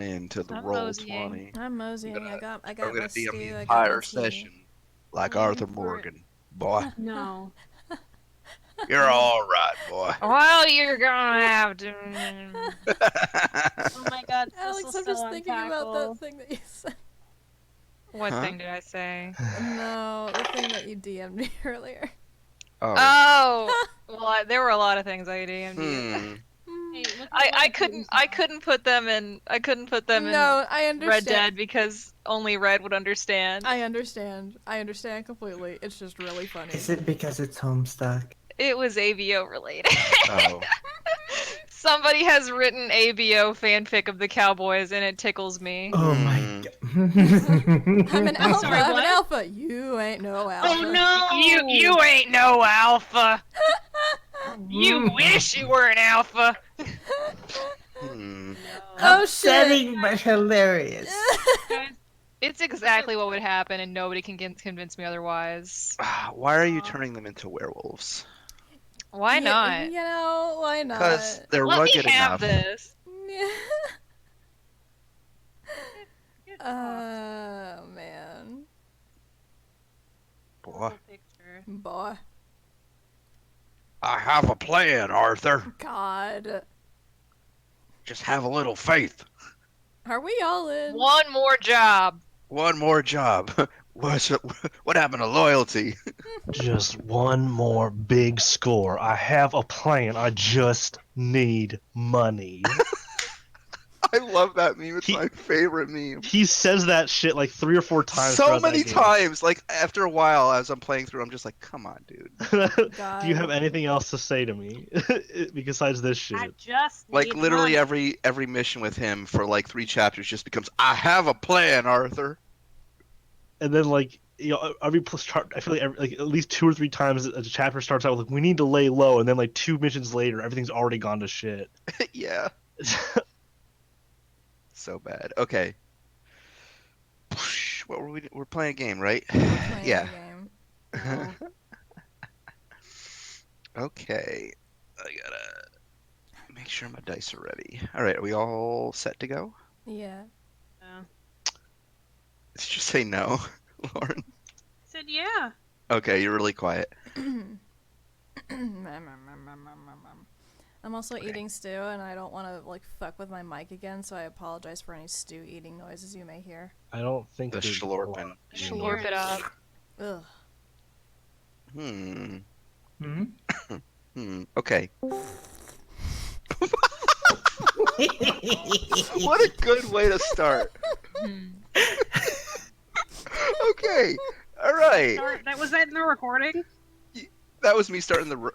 into the I'm roll moseying. 20. I'm I'm moseying. gonna I I'm got my gonna DM the stew. I got my entire tea. session like Waiting Arthur for it. Morgan. Boy, No. you're all right, boy. Well, you're gonna have to. Oh my god, this Alex, was I'm so just thinking about that impactful. thing that you said. What Huh? thing did I say? No, the thing that you DM'd me earlier. Oh. Oh, well, there were a lot of things I DM'd you. Hmm. Hey, look at I, what I I'm couldn't putting I now. couldn't put them in No, I Red understand. Dead because only Red would understand. I understand. I understand completely. It's just really funny. Is it because it's Homestuck? It was ABO related. Oh. Somebody has written ABO fanfic of the Cowboys and it tickles me. Oh my Hmm. god. I'm an alpha. Sorry, I'm an what? alpha. You ain't no alpha. Oh no! You ain't no alpha. You wish you were an alpha. Hmm. Oh shit. Upsetting but hilarious. Guys, It's exactly what would happen and nobody can convince me otherwise. Why are you Aw. turning them into werewolves? Why not? You know, why not? Because they're Let me rugged have enough. this. good talk. Man. Boy, Little picture. Boy. I have a plan, Arthur. God. Just have a little faith. Are we all in? One more job. One more job. What happened to loyalty? Just one more big score. I have a plan. I just need money. I love that meme. It's He- my favorite meme. He says that shit like 3 or 4 times. So throughout many that game. times. Like, after a while, as I'm playing through, I'm just like, come on, dude. God. Do you have anything else to say to me besides this I shit? just Like, need literally money. every mission with him for like 3 chapters just becomes, I have a plan, Arthur. And then like every chart, I feel like, like at least 2 or 3 times a chapter starts out with like we need to lay low, and then like 2 missions later, everything's already gone to shit. Yeah. So bad. Okay. What were we? We're playing a game, right? Playing Yeah. a game. No. Okay. I gotta make sure my dice are ready. All right. Are we all set to go? Yeah. No. Did you say no, Lauren? I said yeah. Okay, you're really quiet. I'm also Okay. eating stew, and I don't want to like fuck with my mic again, so I apologize for any stew eating noises you may hear. I don't think The there's a lot schlorpin. to Slurp it up. Ugh. Hmm. Hmm? Okay. What a good way to start. Okay. All right. Sorry, was that in the recording? That was me starting the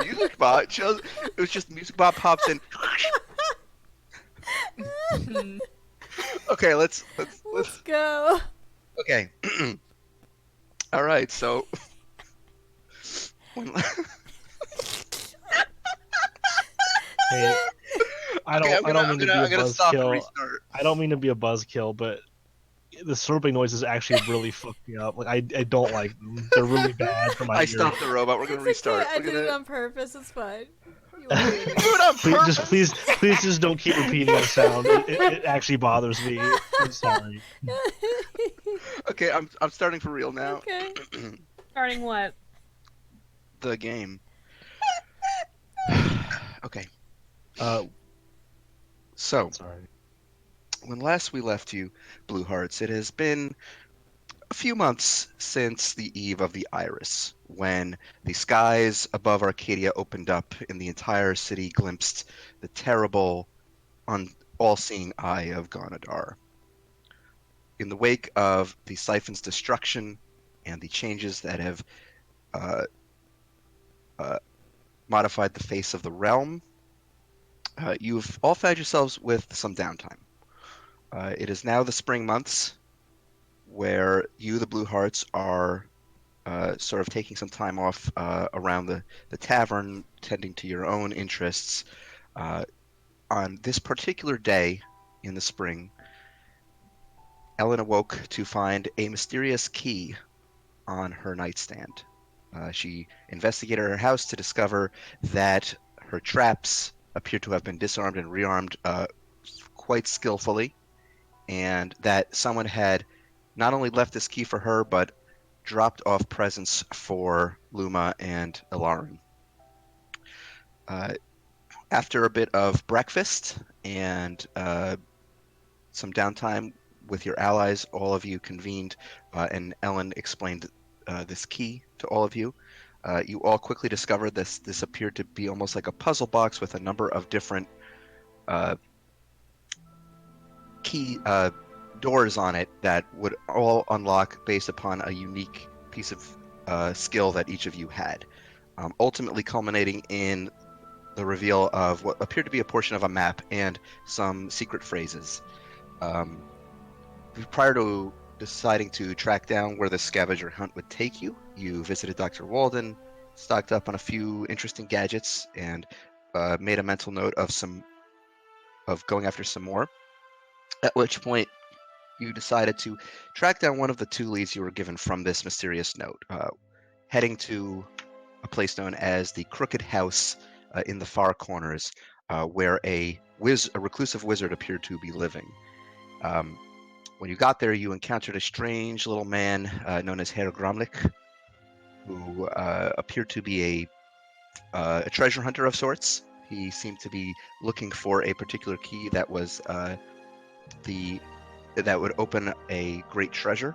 music bot. It was just music bot pops in. Okay, let's Let's go. okay. All right, so when, Hey, I don't. okay, I don't mean to be a I'm gonna stop and buzzkill. restart. I don't mean to be a buzzkill, but the slurping noises actually really fuck me up. Like I don't like them. They're really bad for my I ears. stopped the robot. We're gonna It's restart. okay. I We're did it gonna on purpose. It's fine. You do won't hear me. it on purpose. Please just don't keep repeating the sound. It actually bothers me. I'm sorry. Okay, I'm starting for real now. Okay. Starting what? The game. Okay, so Sorry. when last we left you, Blue Hearts, it has been a few months since the eve of the Iris, when the skies above Arcadia opened up and the entire city glimpsed the terrible, all-seeing eye of Gonadar. In the wake of the Siphon's destruction and the changes that have uh, modified the face of the realm, you've all found yourselves with some downtime. It is now the spring months, where you, the Blue Hearts, are sort of taking some time off around the tavern, tending to your own interests. On this particular day in the spring, Ellen awoke to find a mysterious key on her nightstand. She investigated her house to discover that her traps appear to have been disarmed and rearmed quite skillfully, and that someone had not only left this key for her, but dropped off presents for Luma and Ilarin. Uh, After a bit of breakfast and some downtime with your allies, all of you convened, and Ellen explained this key to all of you. You all quickly discovered this appeared to be almost like a puzzle box with a number of different uh, key doors on it that would all unlock based upon a unique piece of skill that each of you had, ultimately culminating in the reveal of what appeared to be a portion of a map and some secret phrases. Um, Prior to deciding to track down where the scavenger hunt would take you, you visited Dr. Walden, stocked up on a few interesting gadgets, and made a mental note of going after some more. At which point, you decided to track down one of the two leads you were given from this mysterious note, heading to a place known as the Crooked House in the far corners, where a reclusive wizard appeared to be living. Um, when you got there, you encountered a strange little man known as Herr Gromlich, who appeared to be a treasure hunter of sorts. He seemed to be looking for a particular key that was that would open a great treasure,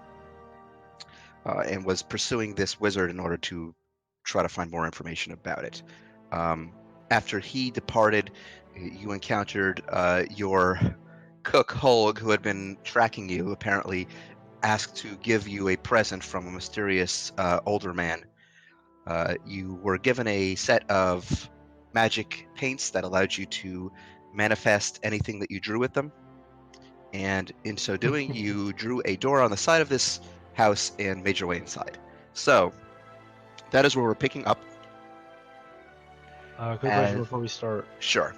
and was pursuing this wizard in order to try to find more information about it. After he departed, you encountered your cook Holg, who had been tracking you, apparently asked to give you a present from a mysterious older man. You were given a set of magic paints that allowed you to manifest anything that you drew with them. And in so doing, you drew a door on the side of this house and made your way inside. So that is where we're picking up. Quick question before we start. Sure.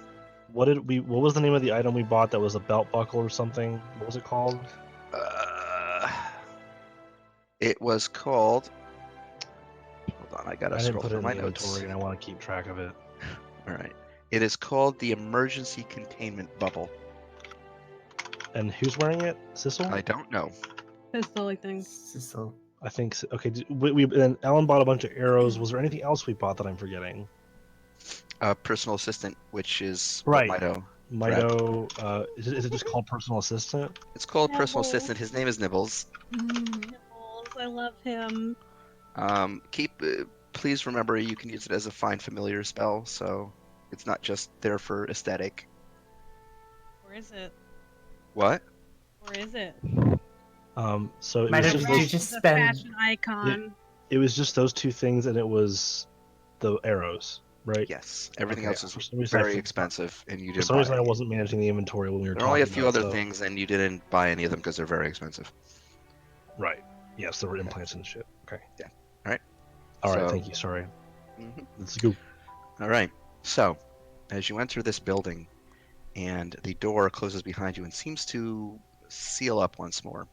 What was the name of the item we bought that was a belt buckle or something? What was it called? It was called. Hold on, I gotta I didn't scroll put it through in my the notes. inventory and I want to keep track of it. All right. It is called the Emergency Containment Bubble. And who's wearing it? Sissel? I don't know. Pistol, I think. Sissel. I think so. Okay. And Alan bought a bunch of arrows. Was there anything else we bought that I'm forgetting? Personal assistant, which is Right. what Mido. Mido. Is it just called personal assistant? It's called personal Nibbles. assistant. His name is Nibbles. Nibbles, I love him. Please remember you can use it as a find familiar spell, so it's not just there for aesthetic. Where is it? What? Where is it? So it Mido, was did just you those, just The spend? fashion icon. it was just those two things, and it was the arrows, right? Yes. Everything Okay, else for is some reason I very forgot. expensive, and you For didn't some buy reason, I any. wasn't managing the inventory when we were There are talking only a few about it, other so- things, and you didn't buy any of them because they're very expensive. Right. Yes, there were implants and shit. Okay. Yeah. All right. All right. So- Thank you. Sorry. Mhm. Let's go. All right. So, as you enter this building, and the door closes behind you and seems to seal up once more,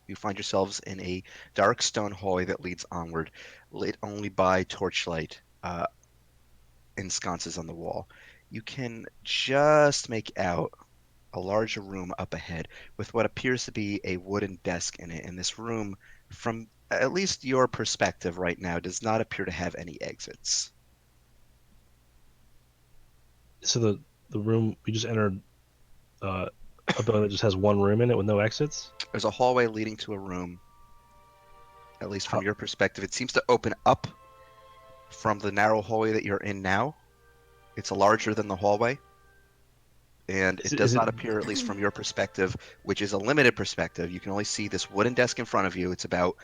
you find yourselves in a dark stone hallway that leads onward, lit only by torchlight and sconces on the wall. You can just make out a larger room up ahead with what appears to be a wooden desk in it. And this room, from at least your perspective right now, does not appear to have any exits. So the room we just entered, a building that just has one room in it with no exits. There's a hallway leading to a room. At least from How- your perspective, it seems to open up from the narrow hallway that you're in now. It's larger than the hallway. And Is it it- does is it- not appear, at least from your perspective, which is a limited perspective. You can only see this wooden desk in front of you. It's about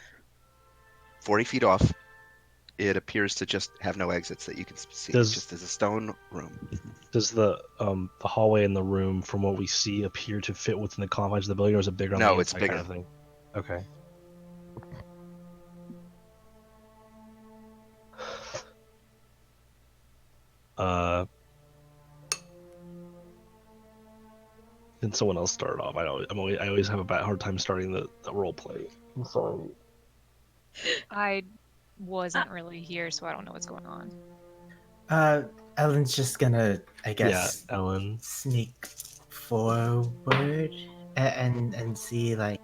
40 feet off. It appears to just have no exits that you can see. Does- Just as a stone room. Does the hallway in the room, from what we see, appear to fit within the confines of the building, or is it bigger? On No, the it's inside kind bigger. of thing? Okay. Then someone else started off. I always have a hard time starting the role play. I'm sorry. I wasn't really here, so I don't know what's going on. Ellen's just gonna, I guess, Yeah, Ellen. sneak forward and see like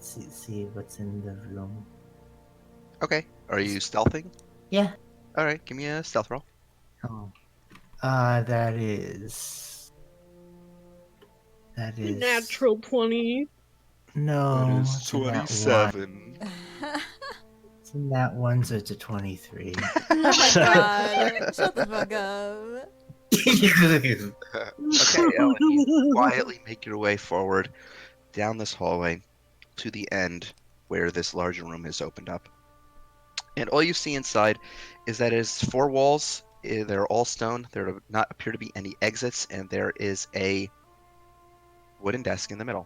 see what's in the room. Okay. Are you stealthing? Yeah. All right. Give me a stealth roll. Oh. That is. That is. Natural 20. No, it's in that one. 27. It's in that one, so it's a 23. Oh my god. Shut the fuck up. Okay, Ellen, you quietly make your way forward down this hallway to the end where this larger room has opened up. And all you see inside is that it is four walls. They're all stone. There do not appear to be any exits, and there is a wooden desk in the middle.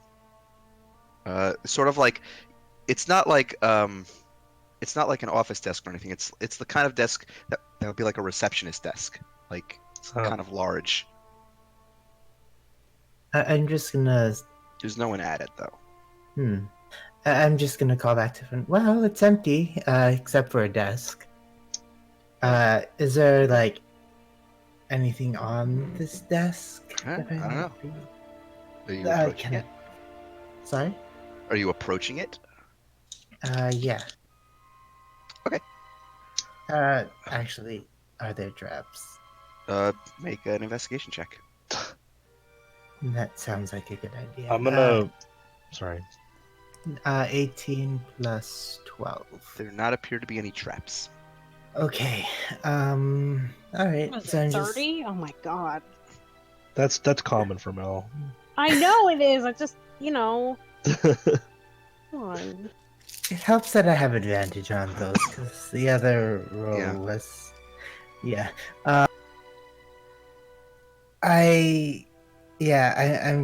Sort of like it's not like an office desk or anything. It's the kind of desk that would be like a receptionist desk. Like it's kind of large. I'm just gonna. There's no one at it though. I'm just gonna call back to. Well, it's empty, except for a desk. Is there like anything on this desk? I don't know. Are you Uh, approaching can it? Sorry? Are you approaching it? Yeah. Okay. Actually, are there traps? Make an investigation check. That sounds like a good idea. I'm gonna. Sorry. 18 plus 12. There do not appear to be any traps. Okay. Alright. Was So it I'm just. 30? Oh my god. That's common for Mel. I know it is. I just, come on. It helps that I have advantage on those, because the other roll Yeah. was. Yeah. I'm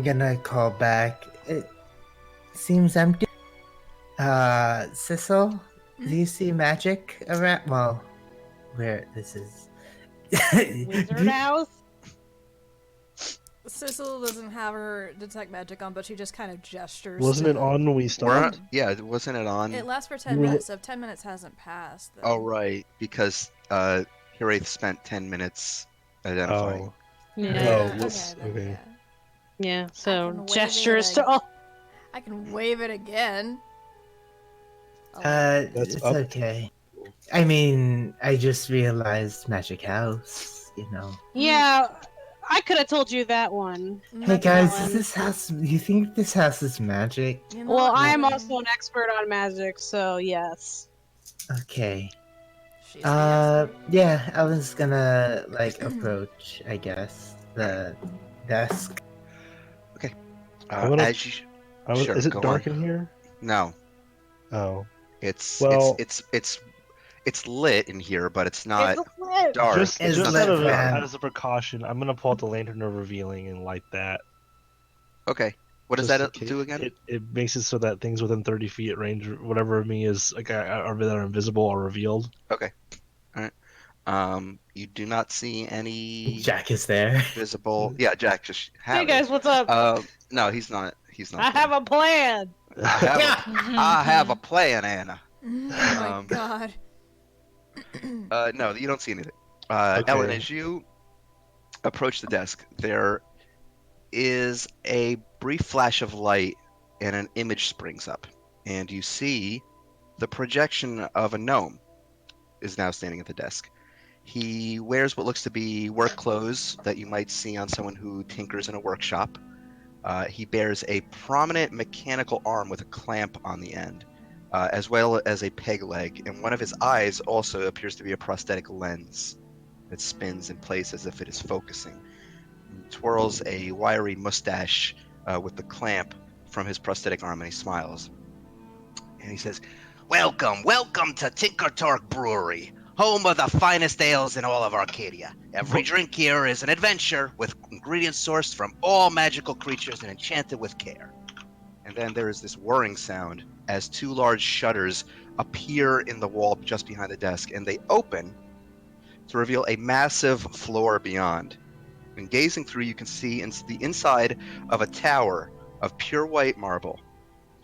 gonna call back. It seems empty. Sissel, do you see magic around? Well, where this is. Wizard house? Sissel doesn't have her detect magic on, but she just kind of gestures. Wasn't to it on when we stopped? Yeah, wasn't it on? It lasts for 10 You were- minutes, so if 10 minutes hasn't passed, then... Oh, right, because Hiraeth spent 10 minutes identifying. Oh. Yeah. Oh, yes, then, okay. yeah. Yeah, I so can wave gestures it to all. I can wave it again. Oh, That's it's up. okay. I mean, I just realized Magic House, you know. Yeah, I could have told you that one. Hey guys, Ellen. is this house. You think this house is magic? You know Well, what, I am Ellen? also an expert on magic, so yes. Okay. She's the expert. Yeah, Ellen's gonna, like, approach, I guess, the desk. I wanna- As you, Sure, is it go dark on. in here? no, Oh. it's Well- it's lit in here, but it's not It's lit. dark. Just It's It's lit, out of man. as a precaution, I'm gonna pull out the lantern of revealing and light that. Okay, what does just that in case- do again? It makes it so that things within 30 feet range, whatever of me is like are that are invisible or revealed. You do not see any Jack is there. visible. Yeah, Jack just have Hey guys, what's up? No, he's not. He's not. I have a plan. I have a plan, Anna. Oh my Um, god. No, you don't see anything. Ellen, Okay. as you approach the desk, there is a brief flash of light and an image springs up. And you see the projection of a gnome is now standing at the desk. He wears what looks to be work clothes that you might see on someone who tinkers in a workshop. He bears a prominent mechanical arm with a clamp on the end, as well as a peg leg, and one of his eyes also appears to be a prosthetic lens that spins in place as if it is focusing. He twirls a wiry mustache with the clamp from his prosthetic arm, and he smiles. And he says, welcome to Tinkertork Brewery, home of the finest ales in all of Arcadia. Every drink here is an adventure with ingredients sourced from all magical creatures and enchanted with care. And then there is this whirring sound as two large shutters appear in the wall just behind the desk, and they open to reveal a massive floor beyond. And gazing through, you can see into the inside of a tower of pure white marble.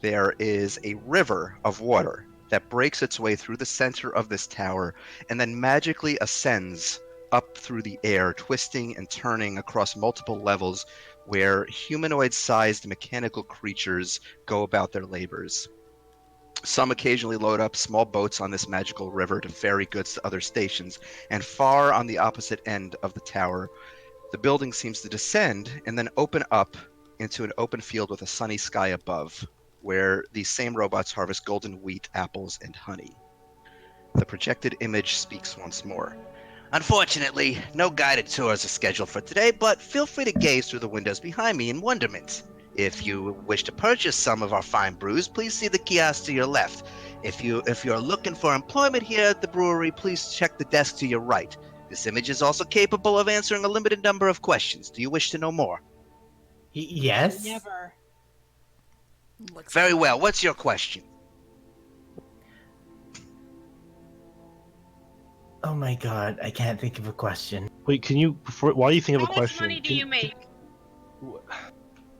There is a river of water that breaks its way through the center of this tower and then magically ascends up through the air, twisting and turning across multiple levels where humanoid-sized mechanical creatures go about their labors. Some occasionally load up small boats on this magical river to ferry goods to other stations, and far on the opposite end of the tower, the building seems to descend and then open up into an open field with a sunny sky above, where these same robots harvest golden wheat, apples, and honey. The projected image speaks once more. Unfortunately, no guided tours are scheduled for today, but feel free to gaze through the windows behind me in wonderment. If you wish to purchase some of our fine brews, please see the kiosk to your left. If you're looking for employment here at the brewery, please check the desk to your right. This image is also capable of answering a limited number of questions. Do you wish to know more? Yes. Never. Looks Very like well. What's your question? Oh my god, I can't think of a question. Wait, can you while you think of How a much question? money do you make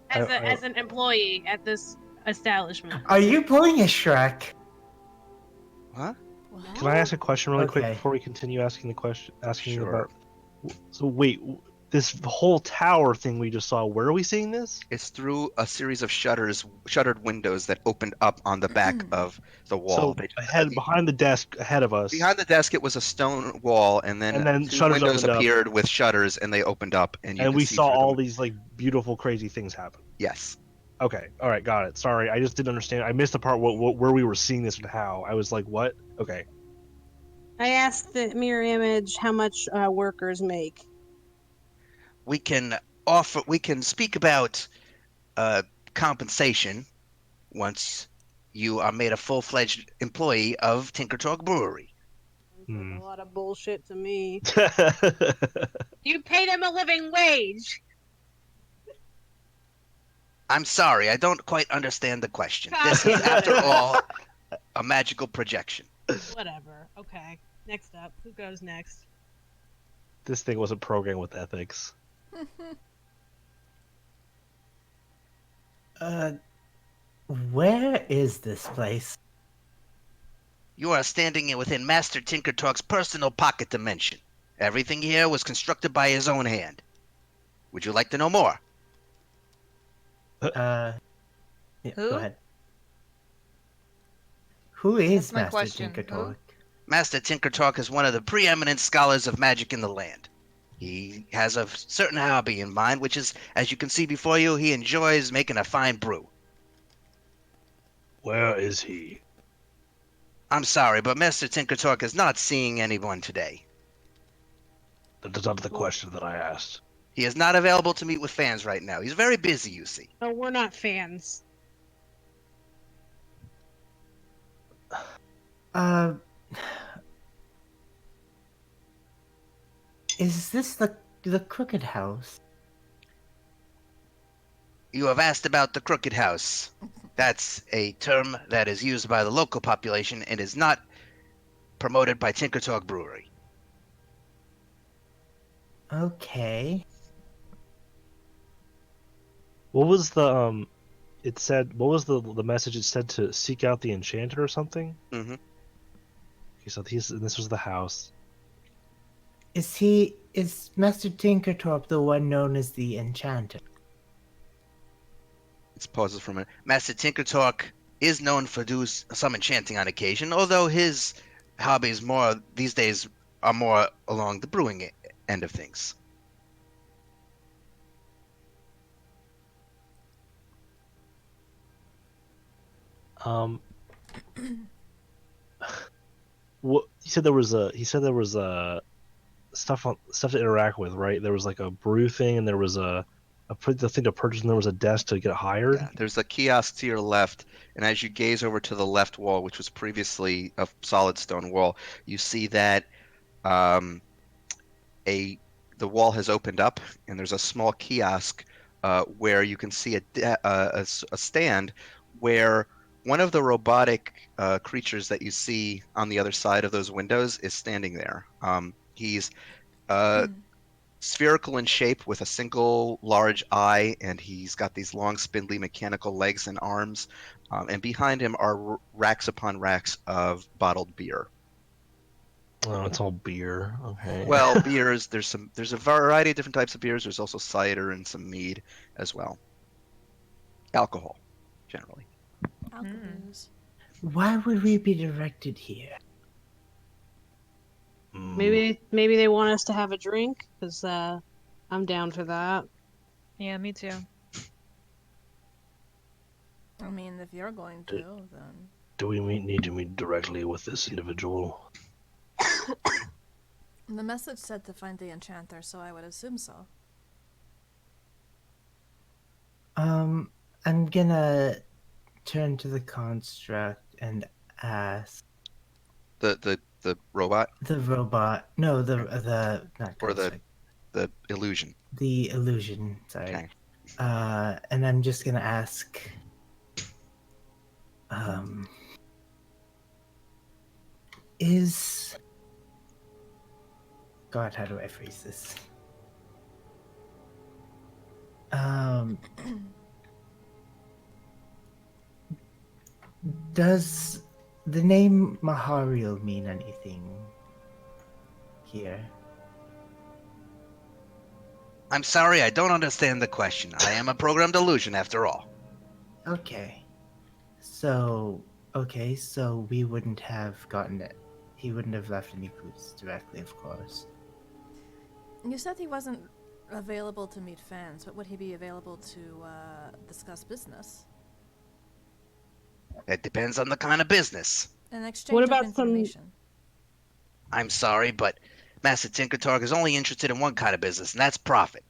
I- as an employee at this establishment? Are you pulling a Shrek? Huh? What? Can I ask a question really quick Okay. before we continue asking the question? Asking Sure. about. So wait, this whole tower thing we just saw. Where are we seeing this? It's through a series of shuttered windows that opened up on the back of the wall. So behind the desk ahead of us, Behind the desk, it was a stone wall, and then two shutters windows opened up. appeared with shutters, and they opened up, and you and could we see saw through all them. these like beautiful, crazy things happen. Yes. Okay, all right, got it. Sorry, I just didn't understand. I missed the part where we were seeing this and how. I was like, what? Okay. I asked the mirror image how much workers make. We can speak about compensation once you are made a full-fledged employee of Tinker Talk Brewery. Sounds like a lot of bullshit to me. Hmm. You pay them a living wage. I'm sorry, I don't quite understand the question. This is, after all, a magical projection. Whatever. Okay. Next up. Who goes next? This thing wasn't programmed with ethics. Where is this place? You are standing within Master Tinker Talk's personal pocket dimension. Everything here was constructed by his own hand. Would you like to know more? Yeah, Who? go ahead. Who is That's my Master question. Tinker Who? Talk? Master Tinker Talk is one of the preeminent scholars of magic in the land. He has a certain hobby in mind, which is, as you can see before you, he enjoys making a fine brew. Where is he? I'm sorry, but Master Tinker Talk is not seeing anyone today. That's not the question that I asked. He is not available to meet with fans right now. He's very busy, you see. Oh, we're not fans. Is this the Crooked House? You have asked about the Crooked House. That's a term that is used by the local population and is not promoted by Tinker Talk Brewery. Okay. What was the It said, what was the message? It said to seek out the enchanter or something. Mm-hmm. Okay, so this was the house. Is Master Tinkertorp the one known as the Enchanter? It's pauses for a minute. Master Tinker Talk is known for some enchanting on occasion, although his hobbies more these days are more along the brewing end of things. What he said there was a stuff to interact with, right? There was like a brew thing, and there was the thing to purchase, and there was a desk to get hired. Yeah, there's a kiosk to your left, and as you gaze over to the left wall, which was previously a solid stone wall, you see that the wall has opened up, and there's a small kiosk where you can see a stand where one of the robotic creatures that you see on the other side of those windows is standing there. He's spherical in shape with a single large eye, and he's got these long, spindly mechanical legs and arms. And behind him are racks upon racks of bottled beer. Oh, it's all beer. Okay. Well, beers. There's a variety of different types of beers. There's also cider and some mead as well. Alcohol, generally. Alcaboose. Why would we be directed here? Maybe they want us to have a drink, because I'm down for that. Yeah, me too. I mean, if you're going to, then. Do we need to meet directly with this individual? The message said to find the enchanter, so I would assume so. I'm gonna turn to the construct and ask The robot the robot. No, the not or construct. the illusion. The illusion. Sorry. Okay. And I'm just gonna ask. Is God? How do I phrase this? Does the name Mahariel mean anything here? I'm sorry, I don't understand the question. I am a programmed illusion after all. Okay. So we wouldn't have gotten it. He wouldn't have left any clues directly, of course. You said he wasn't available to meet fans, but would he be available to discuss business? It depends on the kind of business. An exchange What of about some- information. I'm sorry, but Master Tinkertalk is only interested in one kind of business, and that's profit.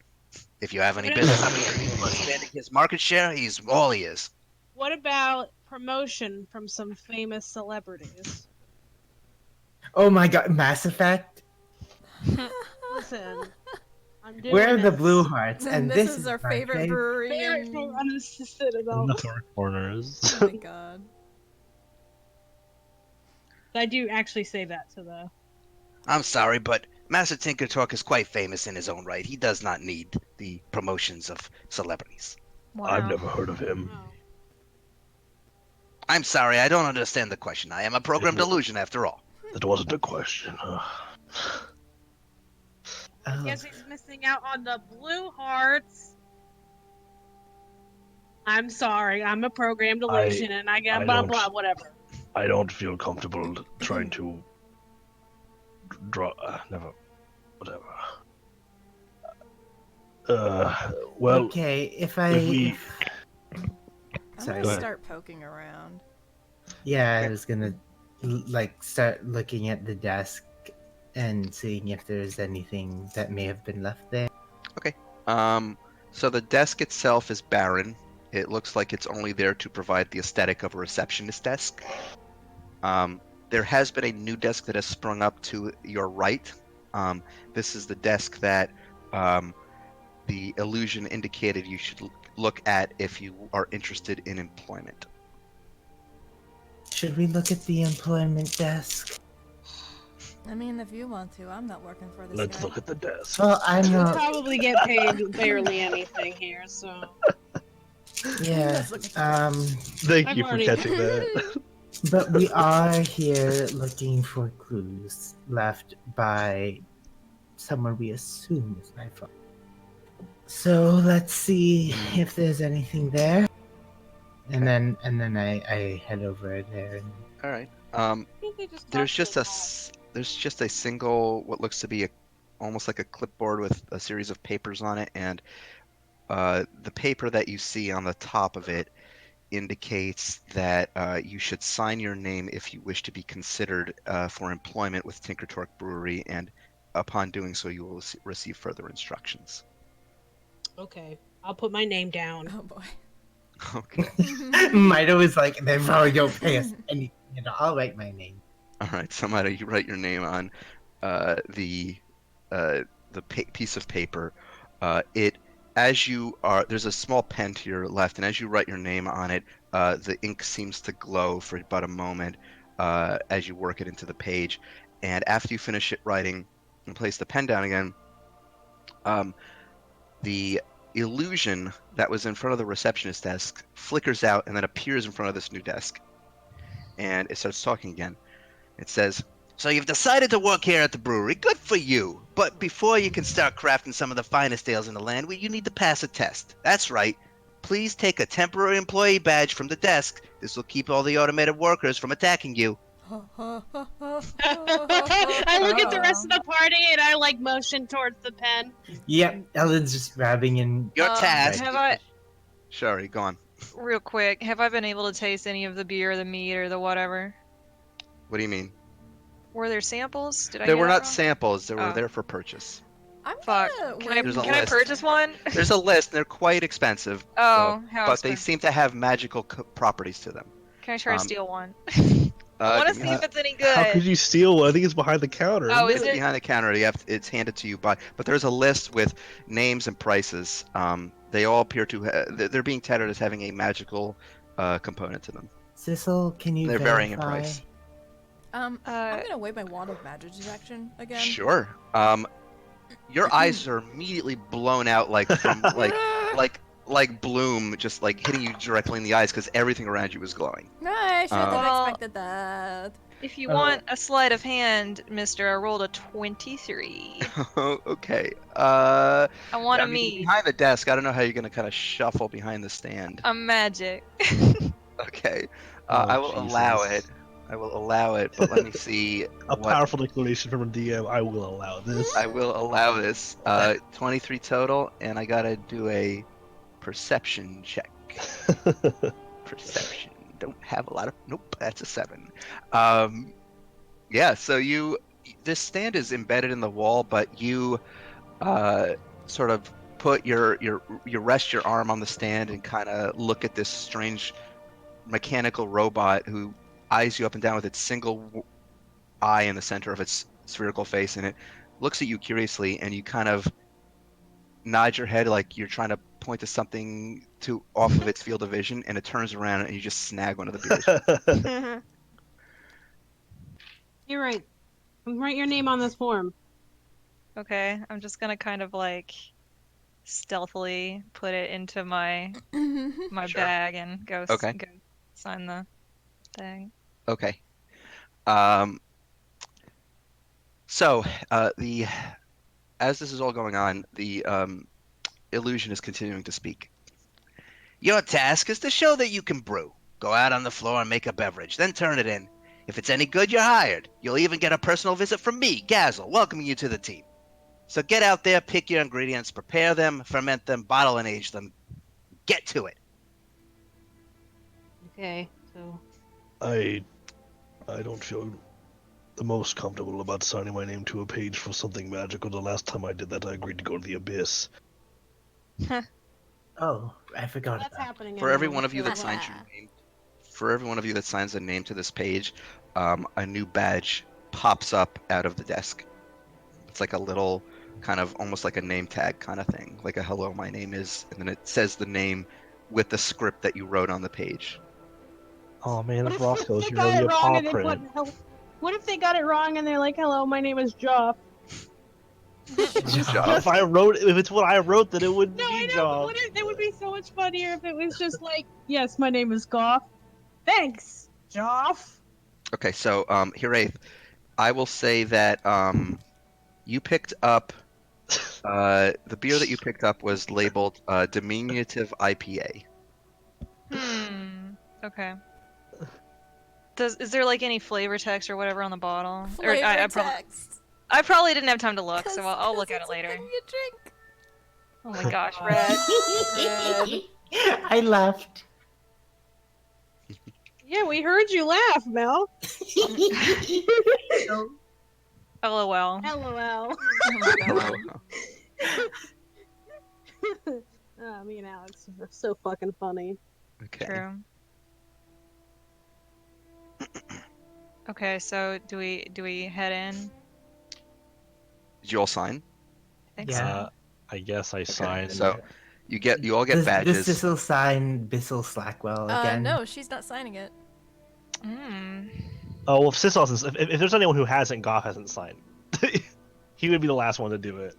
If you have any business opportunities for expanding his market share, he's all he is. What about promotion from some famous celebrities? Oh my god, Mass Effect? Listen, I'm doing We're the this. Blue Hearts, and this is our my favorite brewery. Favorite in- thing on the Citadel. The Four Corners. Oh my god. I do actually say that to the. I'm sorry, but Master Tinkertalk is quite famous in his own right. He does not need the promotions of celebrities. Wow. I've never heard of him. Oh. I'm sorry, I don't understand the question. I am a programmed illusion after all. That wasn't a question. Oh, Guess he's missing out on the Blue Hearts. I'm sorry, I'm a programmed illusion, and I got I blah don't- blah whatever. I don't feel comfortable trying to draw. Never. Whatever. Well, okay, if we- I'm Sorry. gonna Go ahead. start poking around. Yeah, I was gonna start looking at the desk and seeing if there's anything that may have been left there. So the desk itself is barren. It looks like it's only there to provide the aesthetic of a receptionist desk. There has been a new desk that has sprung up to your right. This is the desk that the illusion indicated you should look at if you are interested in employment. Should we look at the employment desk? I mean, if you want to, I'm not working for this let's guy. look at the desk. Well, I'm We not. probably get paid barely anything here, so. Yeah. Let's look at the Thank I've you for already- catching that. But we are here looking for clues left by someone we assume is my father. So let's see if there's anything there. And then I head over there. And... All right. I think they just There's talked just to a there's just a single what looks to be almost like a clipboard with a series of papers on it, and the paper that you see on the top of it indicates that you should sign your name if you wish to be considered for employment with Tinkertork Brewery, and upon doing so, you will receive further instructions. Okay, I'll put my name down. Oh boy. Okay. Might was like, they probably don't pay us anything. I'll write my name. All right. Somebody, you write your name on the piece of paper. As you are, there's a small pen to your left, and as you write your name on it, the ink seems to glow for about a moment as you work it into the page. And after you finish it writing and place the pen down again, the illusion that was in front of the receptionist desk flickers out and then appears in front of this new desk. And it starts talking again. It says, So you've decided to work here at the brewery. Good for you. But before you can start crafting some of the finest ales in the land, you need to pass a test. That's right. Please take a temporary employee badge from the desk. This will keep all the automated workers from attacking you. I look at the rest of the party and I like motion towards the pen. Yep, Ellen's just grabbing in. Your task. Have I, Sorry, go on. real quick, have I been able to taste any of the beer, the meat, or the whatever? What do you mean? Were there samples? Did I There hear were that not wrong? samples. They were Oh. there for purchase. I'm Fuck. gonna Can I, wait There's a can I list. purchase one? There's a list. And they're quite expensive. Oh, how But they expensive? seem to have magical properties to them. Can I try to um, steal one? I want to give see me if a- it's any How could good. you steal one? I think it's behind the counter. Oh, isn't is It's it? behind the counter. It's handed to you by. But there's a list with names and prices. They all appear to. They're being touted as having a magical component to them. Sissel, can you They're verify? varying in price. I'm gonna wave my wand of magic detection again. Sure. Your eyes are immediately blown out, like from like bloom, just like hitting you directly in the eyes because everything around you is glowing. I should have Well- expected that. If you Uh, want a sleight of hand, mister, I rolled a 23. Okay. I want I a mean, meat. behind the desk. I don't know how you're gonna kind of shuffle behind the stand. A magic. Okay. Oh, I will allow Jesus. it. I will allow it, but let me see A what powerful declaration from a DM. I will allow this. I will allow this. 23 total, and I gotta do a perception check. Perception. Don't have a lot of. Nope, that's a 7. Yeah. So this stand is embedded in the wall, but you sort of put you rest your arm on the stand and kind of look at this strange mechanical robot who eyes you up and down with its single eye in the center of its spherical face, and it looks at you curiously, and you kind of nod your head like you're trying to point to something to off of its field of vision, and it turns around and you just snag one of the beers. You're right. Write your name on this form. Okay, I'm just gonna kind of like stealthily put it into my Sure. bag and go, Okay. go sign the thing. Okay. So as this is all going on, the illusion is continuing to speak. Your task is to show that you can brew. Go out on the floor and make a beverage, then turn it in. If it's any good, you're hired. You'll even get a personal visit from me, Gazel, welcoming you to the team. So get out there, pick your ingredients, prepare them, ferment them, bottle and age them. Get to it. Okay, so I don't feel the most comfortable about signing my name to a page for something magical. The last time I did that, I agreed to go to the abyss. Oh, I forgot that's about. happening. For every anyway, one of you so- that signs your name, for every one of you that signs a name to this page, a new badge pops up out of the desk. It's like a little kind of almost like a name tag kind of thing, like a hello, my name is, and then it says the name with the script that you wrote on the page. Oh man, What if if Roscoe's they here, got there'll it be a wrong paw and they print. put what if they got it wrong and they're like, "Hello, my name is Joff." If I wrote, if it's what I wrote, then it wouldn't No, be I know. But Joff. what if, it would be so much funnier if it was just like, "Yes, my name is Goff." Thanks, Joff. Okay, so Hiraeth, I will say that you picked up the beer that you picked up was labeled diminutive IPA. Okay. Is there like any flavor text or whatever on the bottle? Or Flavor text. I probably didn't have time to look, so 'Cause- I'll look 'cause at it it's a later. thing you drink. Oh my gosh, Red. I laughed. Yeah, we heard you laugh, Mel. LOL. LOL. Oh my god. Me and Alex are so fucking funny. Okay. True. Okay, so do we head in? Did you all sign? I think Yeah. I guess I signed. So you all get badges. Does Sissel sign Bissell Slackwell again? No, she's not signing it. so. Hmm. Oh well, if Sis hasn't, if there's anyone who hasn't, Goff hasn't signed. He would be the last one to do it.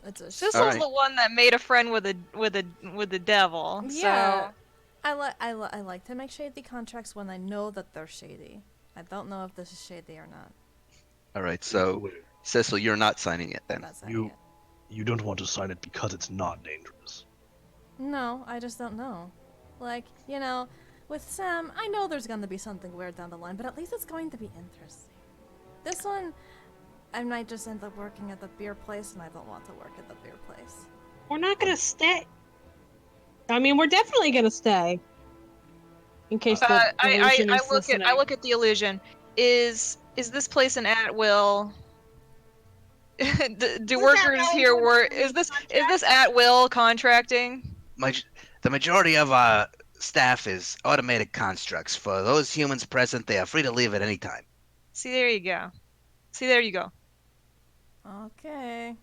It's a Sissel's Alright. the one that made a friend with the devil. Yeah. I like to make shady contracts when I know that they're shady. I don't know if this is shady or not. All right, so Cecil, you're not signing it I'm then. not saying it. You don't want to sign it because it's not dangerous. No, I just don't know. Like, with Sam, I know there's gonna be something weird down the line, but at least it's going to be interesting. This one, I might just end up working at the beer place, and I don't want to work at the beer place. We're not gonna stay. I mean, we're definitely gonna stay. In case the illusion is listening. I look at the illusion. Is this place an at will? Do workers here work? Is this at will contracting? The majority of our staff is automated constructs. For those humans present, they are free to leave at any time. See, there you go. See, there you go. Okay.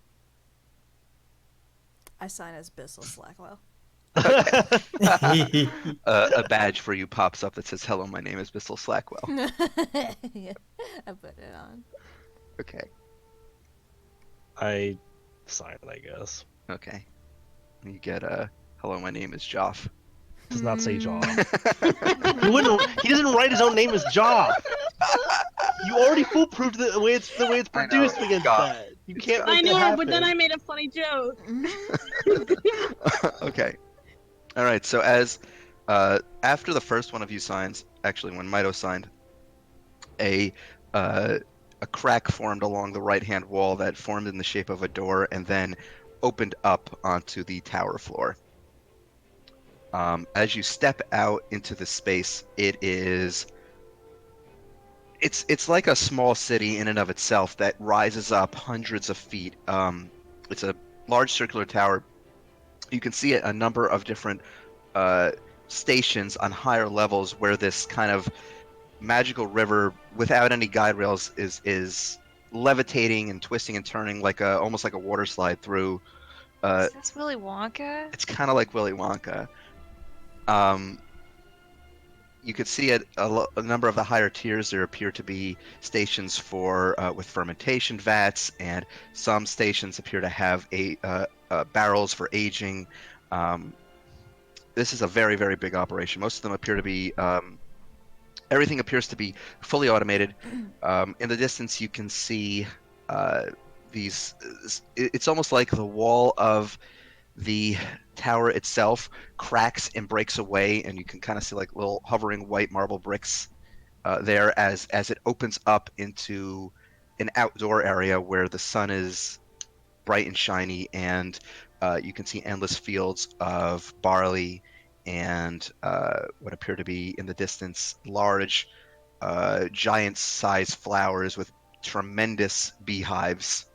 I sign as Bissell Slackwell. A badge for you pops up that says, "Hello, my name is Bissell Slackwell." Yeah, I put it on. Okay. I sign it, I guess. Okay. You get "Hello, my name is Joff." Does not say Jaw. He doesn't write his own name as Jaw. You already foolproofed the way it's I know, produced against God. that. You can't I make know, that happen. but then I made a funny joke. Okay. All right. So as after the first one of you signs, actually, when Mito signed, a crack formed along the right-hand wall that formed in the shape of a door and then opened up onto the tower floor. As you step out into the space, it's like a small city in and of itself that rises up hundreds of feet. It's a large circular tower. You can see a number of different stations on higher levels where this kind of magical river without any guide rails is levitating and twisting and turning like almost like a water slide through. Is this Willy Wonka? It's kind of like Willy Wonka. You could see at a number of the higher tiers there appear to be stations for with fermentation vats, and some stations appear to have barrels for aging. This is a very, very big operation. Most of them appear to be everything appears to be fully automated. In the distance, you can see these. It's almost like the wall of the tower itself cracks and breaks away, and you can kind of see like little hovering white marble bricks there as it opens up into an outdoor area where the sun is bright and shiny, and you can see endless fields of barley and what appear to be in the distance large giant-sized flowers with tremendous beehives,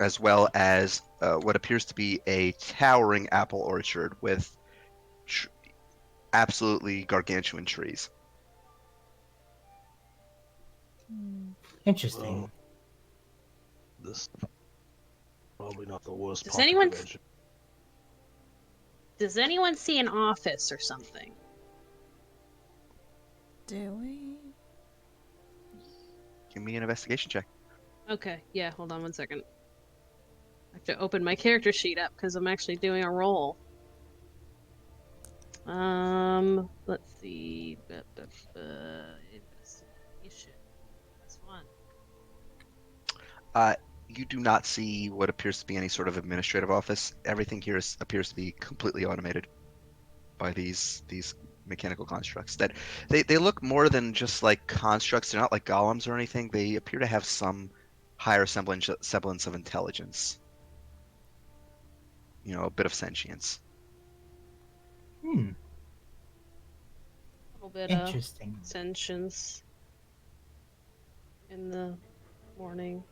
as well as what appears to be a towering apple orchard with absolutely gargantuan trees. Interesting. Well, this is probably not the worst Does part of the anyone- convention. Does anyone see an office or something? Do we? Give me an investigation check. Okay, yeah, hold on one second. I have to open my character sheet up because I'm actually doing a roll. Let's see. Investigation. That's one. You do not see what appears to be any sort of administrative office. Everything here appears to be completely automated by these mechanical constructs. That they look more than just like constructs. They're not like golems or anything. They appear to have some higher semblance of intelligence. You know, a bit of sentience. Hmm. A little bit of Interesting. sentience in the morning.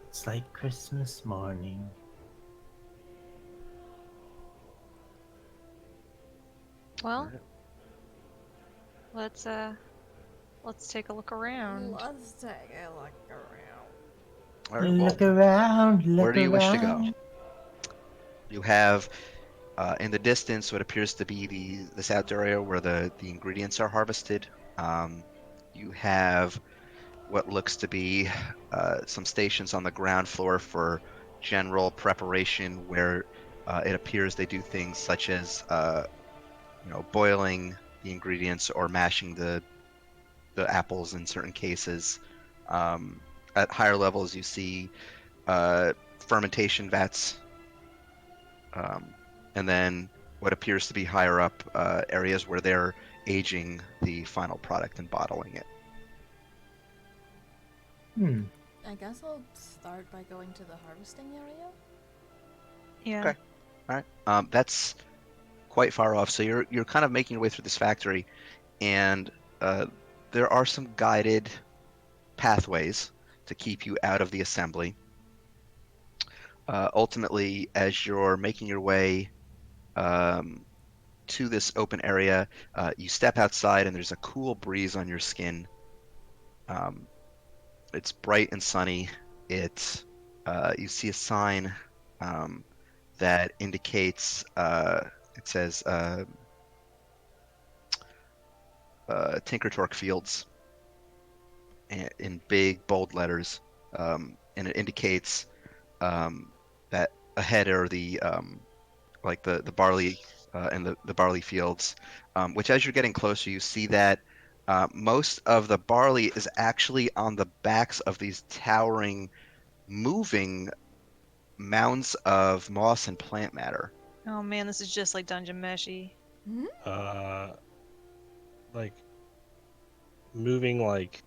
It's like Christmas morning. Well, let's take a look around. Let's take a look around. All right, well, Look around, look where do you wish to go? around. You have in the distance what appears to be this outdoor area where the ingredients are harvested. You have what looks to be some stations on the ground floor for general preparation, where it appears they do things such as boiling the ingredients or mashing the apples in certain cases. At higher levels, you see fermentation vats, and then what appears to be higher up areas where they're aging the final product and bottling it. Hmm. I guess I'll start by going to the harvesting area. Yeah. Okay. All right. That's quite far off. So you're kind of making your way through this factory, and uh, there are some guided pathways to keep you out of the assembly. Ultimately, as you're making your way um, to this open area, you step outside, and there's a cool breeze on your skin. Um, it's bright and sunny. You see a sign um, that indicates it says Tinker Torque Fields in big bold letters, and it indicates that ahead are the like the barley and the barley fields, which as you're getting closer, you see that most of the barley is actually on the backs of these towering, moving mounds of moss and plant matter. Oh man, this is just like Dungeon Meshy. Hmm? Like moving like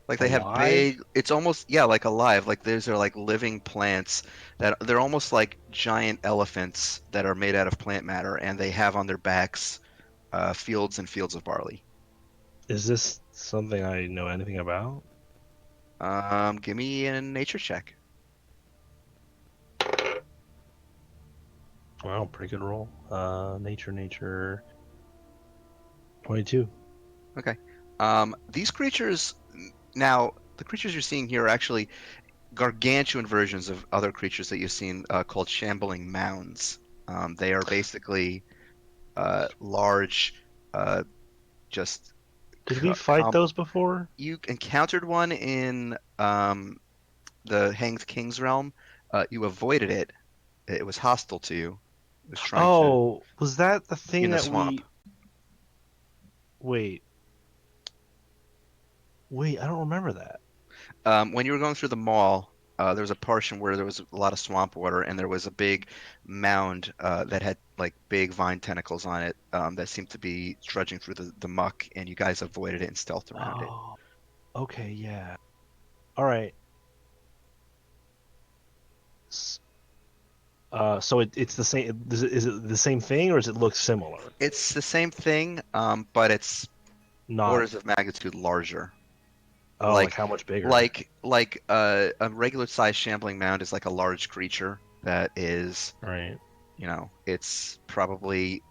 Like they have alive? big, it's almost, yeah, like alive. Like these are like living plants that they're almost like giant elephants that are made out of plant matter, and they have on their backs fields and fields of barley. Is this something I know anything about? Give me a nature check. Wow, pretty good roll. Nature. 22. Okay. These creatures, now, the creatures you're seeing here are actually gargantuan versions of other creatures that you've seen called shambling mounds. They are basically large, uh, just Did we fight com those before? you encountered one in the Hanged King's realm. You avoided it. It was hostile to you. It was trying to Oh, was that the thing in the that swamp. we... Wait. Wait, I don't remember that. When you were going through the mall, there was a portion where there was a lot of swamp water, and there was a big mound that had like big vine tentacles on it that seemed to be trudging through the muck, and you guys avoided it and stealthed around it. Oh, okay, yeah. All right. S- so it's the same. Is it the same thing, or does it look similar? It's the same thing, but it's Not. orders of magnitude larger. Oh, like Like how much bigger? like a regular sized shambling mound is like a large creature that is, Right. it's probably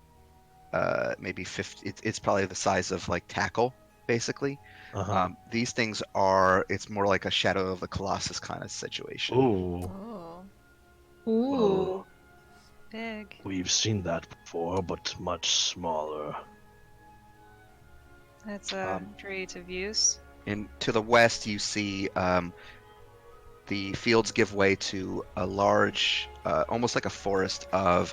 maybe 50. It's probably the size of like tackle, basically. Uh-huh. These things are. It's more like a Shadow of the Colossus kind of situation. Ooh. Oh. Ooh. Big. We've seen that before, but much smaller. That's a Um, creative use. and to the west, you see the fields give way to a large, almost like a forest of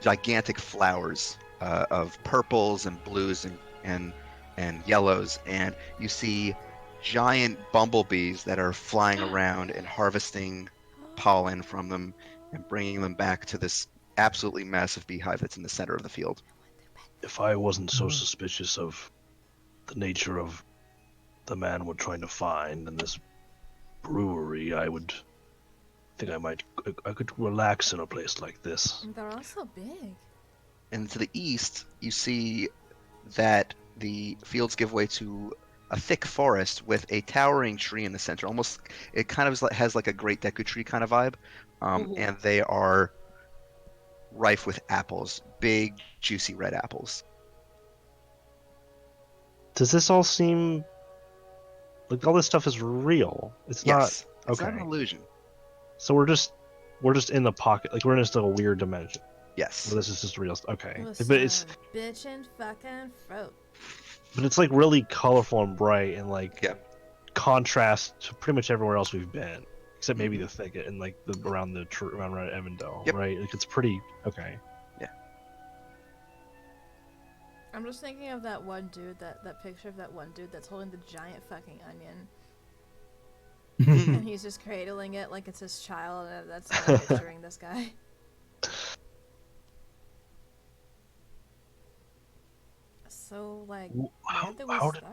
gigantic flowers of purples and blues and yellows, and you see giant bumblebees that are flying around and harvesting pollen from them and bringing them back to this absolutely massive beehive that's in the center of the field. If I wasn't so suspicious of the nature of the man we're trying to find in this brewery, I would think I could relax in a place like this. And they're also big. And to the east, you see that the fields give way to a thick forest with a towering tree in the center. Almost, it kind of has like a Great Deku Tree kind of vibe, and they are rife with apples, big, juicy red apples. Does this all seem like all this stuff is real? It's Yes, not it's not an okay. illusion. So we're just in the pocket, like we're in just like a weird dimension. Yes. Well, this is just real. Okay, Listen, but it's bitchin' fucking fruit. like really colorful and bright and like Yeah. contrast to pretty much everywhere else we've been, except maybe Mhm. the thicket and like the around around Evandale, Yep. right? Like it's pretty okay. Yeah. I'm just thinking of that one dude, that picture of that one dude that's holding the giant fucking onion. And he's just cradling it like it's his child, and that's how I'm picturing this guy. So, like, where did we start?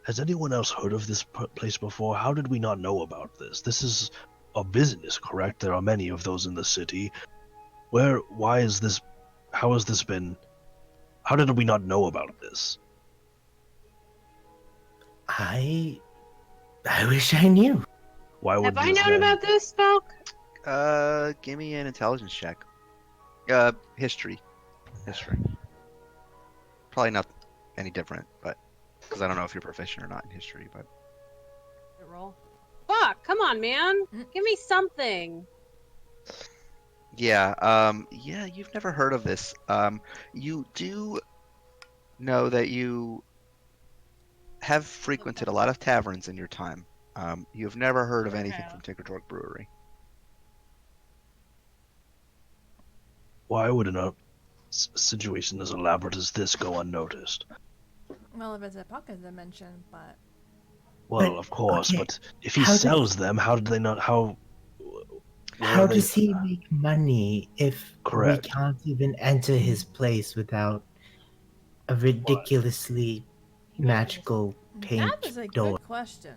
Has anyone else heard of this place before? How did we not know about this? This is a business, correct? There are many of those in the city. Why is this, how has this been, how did we not know about this? I wish I knew. Why would Have I this known man... about this, Falk? Give me an intelligence check. History. Probably not any different, but because I don't know if you're proficient or not in history, but Roll. Fuck, come on, man. Give me something. yeah, you've never heard of this. You do know that you have frequented a lot of taverns in your time. You've never heard of anything from Tickerdork Brewery. Why would a situation as elaborate as this go unnoticed? Well, if it's a pocket dimension, but... Well, But, of course, okay, but if he how sells them, how did they not, How does he make money if we Correct. can't even enter his place without a ridiculously magical paint That is a door? good question.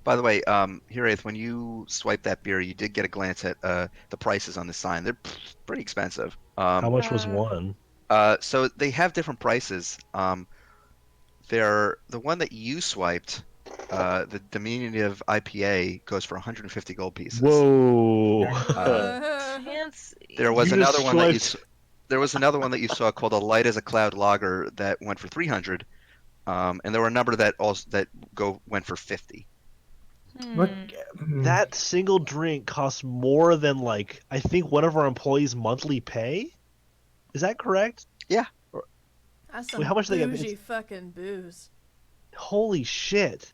By the way, Hiraeth, when you swipe that beer, you did get a glance at the prices on the sign. They're pretty expensive. How much was one? So they have different prices. The one that you swiped, the diminutive IPA goes for 150 gold pieces. Whoa! There was You another just one that swiped- there was another one that you saw called a light as a cloud lager that went for 300. And there were a number that went for 50. What? That single drink costs more than, like, I think one of our employees' monthly pay? Is that correct? Yeah. That's some Wait, how much do they get? bougie fucking booze. Holy shit.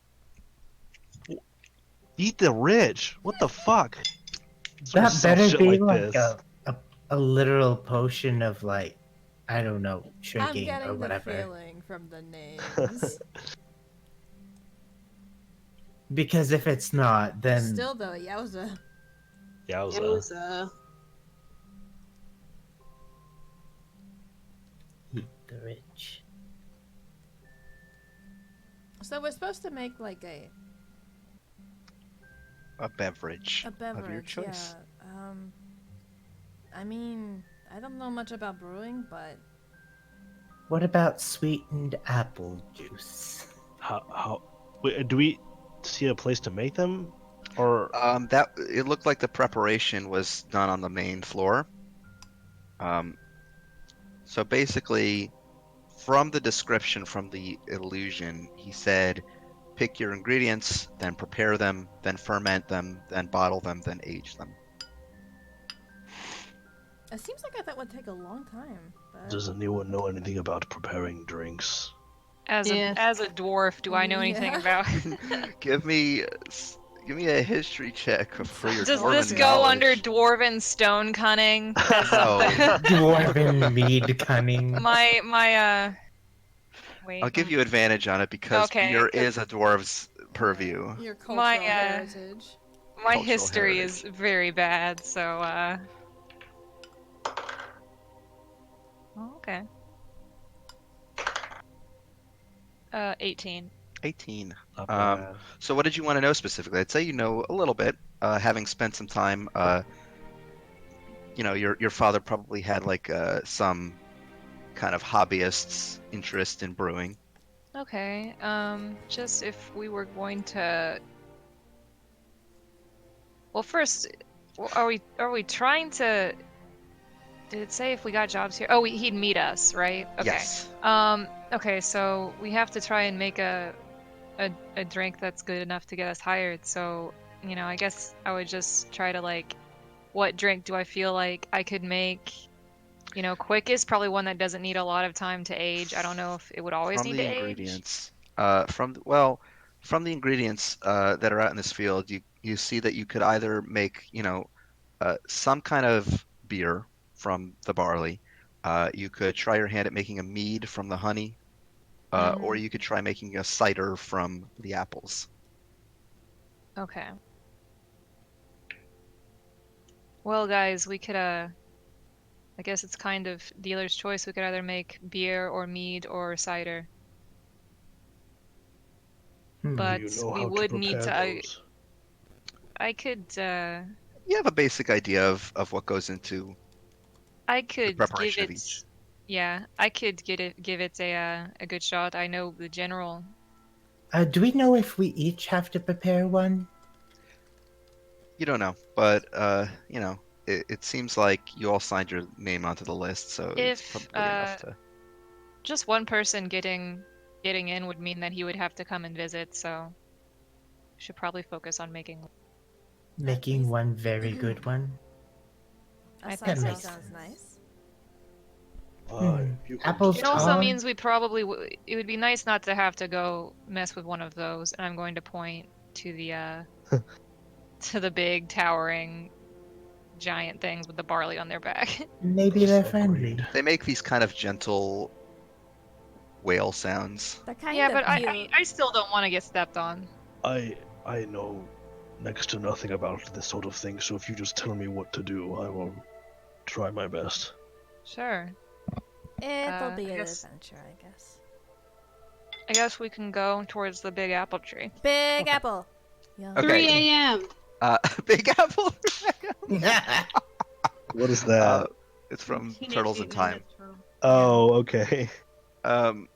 Eat the rich. What the fuck? That Sell better shit be like like this. a literal potion of, like, I don't know, I'm shrinking or getting the whatever. feeling from the names. Because if it's not, then Still though, yowza. Yowza. eat the rich. So we're supposed to make like a beverage beverage, of your choice. yeah. I mean, I don't know much about brewing, but What about sweetened apple juice? Wait, do we see a place to make them? Or That it looked like the preparation was done on the main floor. So basically, from the description from the illusion, he said, pick your ingredients, then prepare them, then ferment them, then bottle them, then age them. it seems like that would take a long time. But... does anyone know anything about preparing drinks? As a dwarf, do I know anything about? Give me a history check for your Does dwarven this go knowledge. under dwarven stone cunning? No. Dwarven mead cunning. Wait. I'll give you advantage on it because beer is a dwarf's purview. Your cultural My heritage. my Cultural history heritage. is very bad, so okay. 18. 18. Not bad. So what did you want to know specifically? I'd say you know a little bit, having spent some time. Your father probably had like some kind of hobbyist's interest in brewing. Okay. Just if we were going to. Well, first, are we trying to? Did it say if we got jobs here? Oh, he'd meet us, right? Okay. Yes. Okay, so we have to try and make a drink that's good enough to get us hired. So, I guess I would just try to like, what drink do I feel like I could make? Quickest, probably one that doesn't need a lot of time to age. I don't know if it would always From need the to age. ingredients, from the ingredients that are out in this field, you see that you could either make some kind of beer from the barley, You could try your hand at making a mead from the honey, or you could try making a cider from the apples. Okay. Well, guys, we could I guess it's kind of dealer's choice. We could either make beer or mead or cider. Hmm. Do But you know we how to would need prepare to those? I could You have a basic idea of what goes into I the could give preparation of it each. yeah, I could give it a good shot. I know the general. Do we know if we each have to prepare one? You don't know, but it seems like you all signed your name onto the list, so it's If probably enough to. just one person getting in would mean that he would have to come and visit, so should probably focus on making. Making least- one very good one. I A think That cider makes sounds sense. nice. If you could Apples It also are. means we probably it would be nice not to have to go mess with one of those, and I'm going to point to the to the big towering giant things with the barley on their back. Maybe they're Agreed. friendly. They make these kind of gentle whale sounds. They're kind Yeah, of but cute. I still don't want to get stepped on. I know next to nothing about this sort of thing, so if you just tell me what to do, I will try my best. Sure. It'll be I an guess adventure, I guess. I guess we can go towards the big apple tree. Big Okay. apple. Yum. Okay. 3 a.m. Big Apple. What is that? It's from Teenage Turtles in Mutant Time. Ninja Turtles. Oh, okay. Um,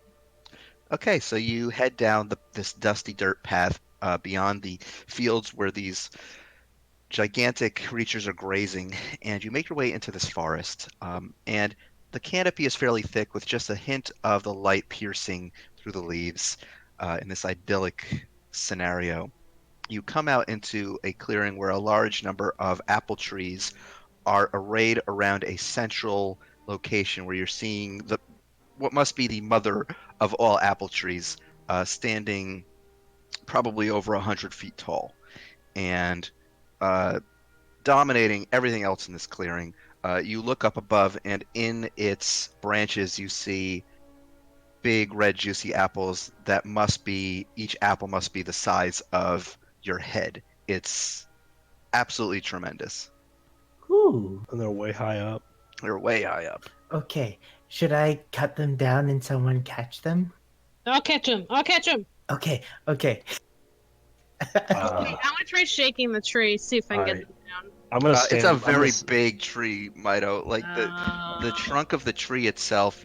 okay, so you head down this dusty dirt path beyond the fields where these gigantic creatures are grazing, and you make your way into this forest. And the canopy is fairly thick with just a hint of the light piercing through the leaves in this idyllic scenario. You come out into a clearing where a large number of apple trees are arrayed around a central location where you're seeing what must be the mother of all apple trees, standing probably over 100 feet tall, and uh, dominating everything else in this clearing. You look up above, and in its branches, you see big red juicy apples that each apple must be the size of your head. It's absolutely tremendous. Ooh. And they're way high up. They're way high up. Okay. Should I cut them down and someone catch them? I'll catch him. I'll catch him. Okay. Okay. Wait, I'm gonna try shaking the tree, see if I can get Alright. him down. I'm gonna It's stand. a I'm gonna very s- big tree, Mido. Like the trunk of the tree itself,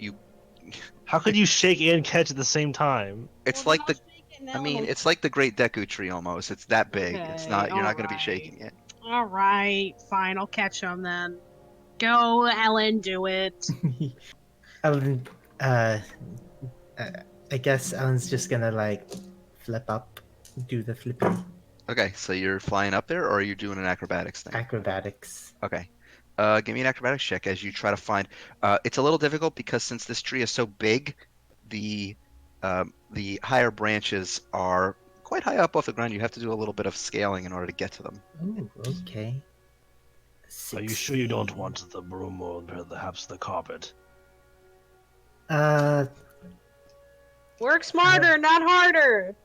How could you shake and catch at the same time? it's Well, like then the I'll shake it and I that mean, one it's like the Great Deku Tree almost. It's that big. It's Okay, not. You're not going to be alright. shaking it. All right, fine. I'll catch him then. Go, Ellen, do it. Ellen, uh, I guess Ellen's just gonna like flip up, do the flippy Okay, so you're flying up there, or are you doing an acrobatics thing? acrobatics. Okay. Give me an acrobatics check as you try to find. It's a little difficult because since this tree is so big, the higher branches are quite high up off the ground. You have to do a little bit of scaling in order to get to them. Ooh, okay. Are you sure you don't 16. want the broom or perhaps the carpet? Work smarter, not harder.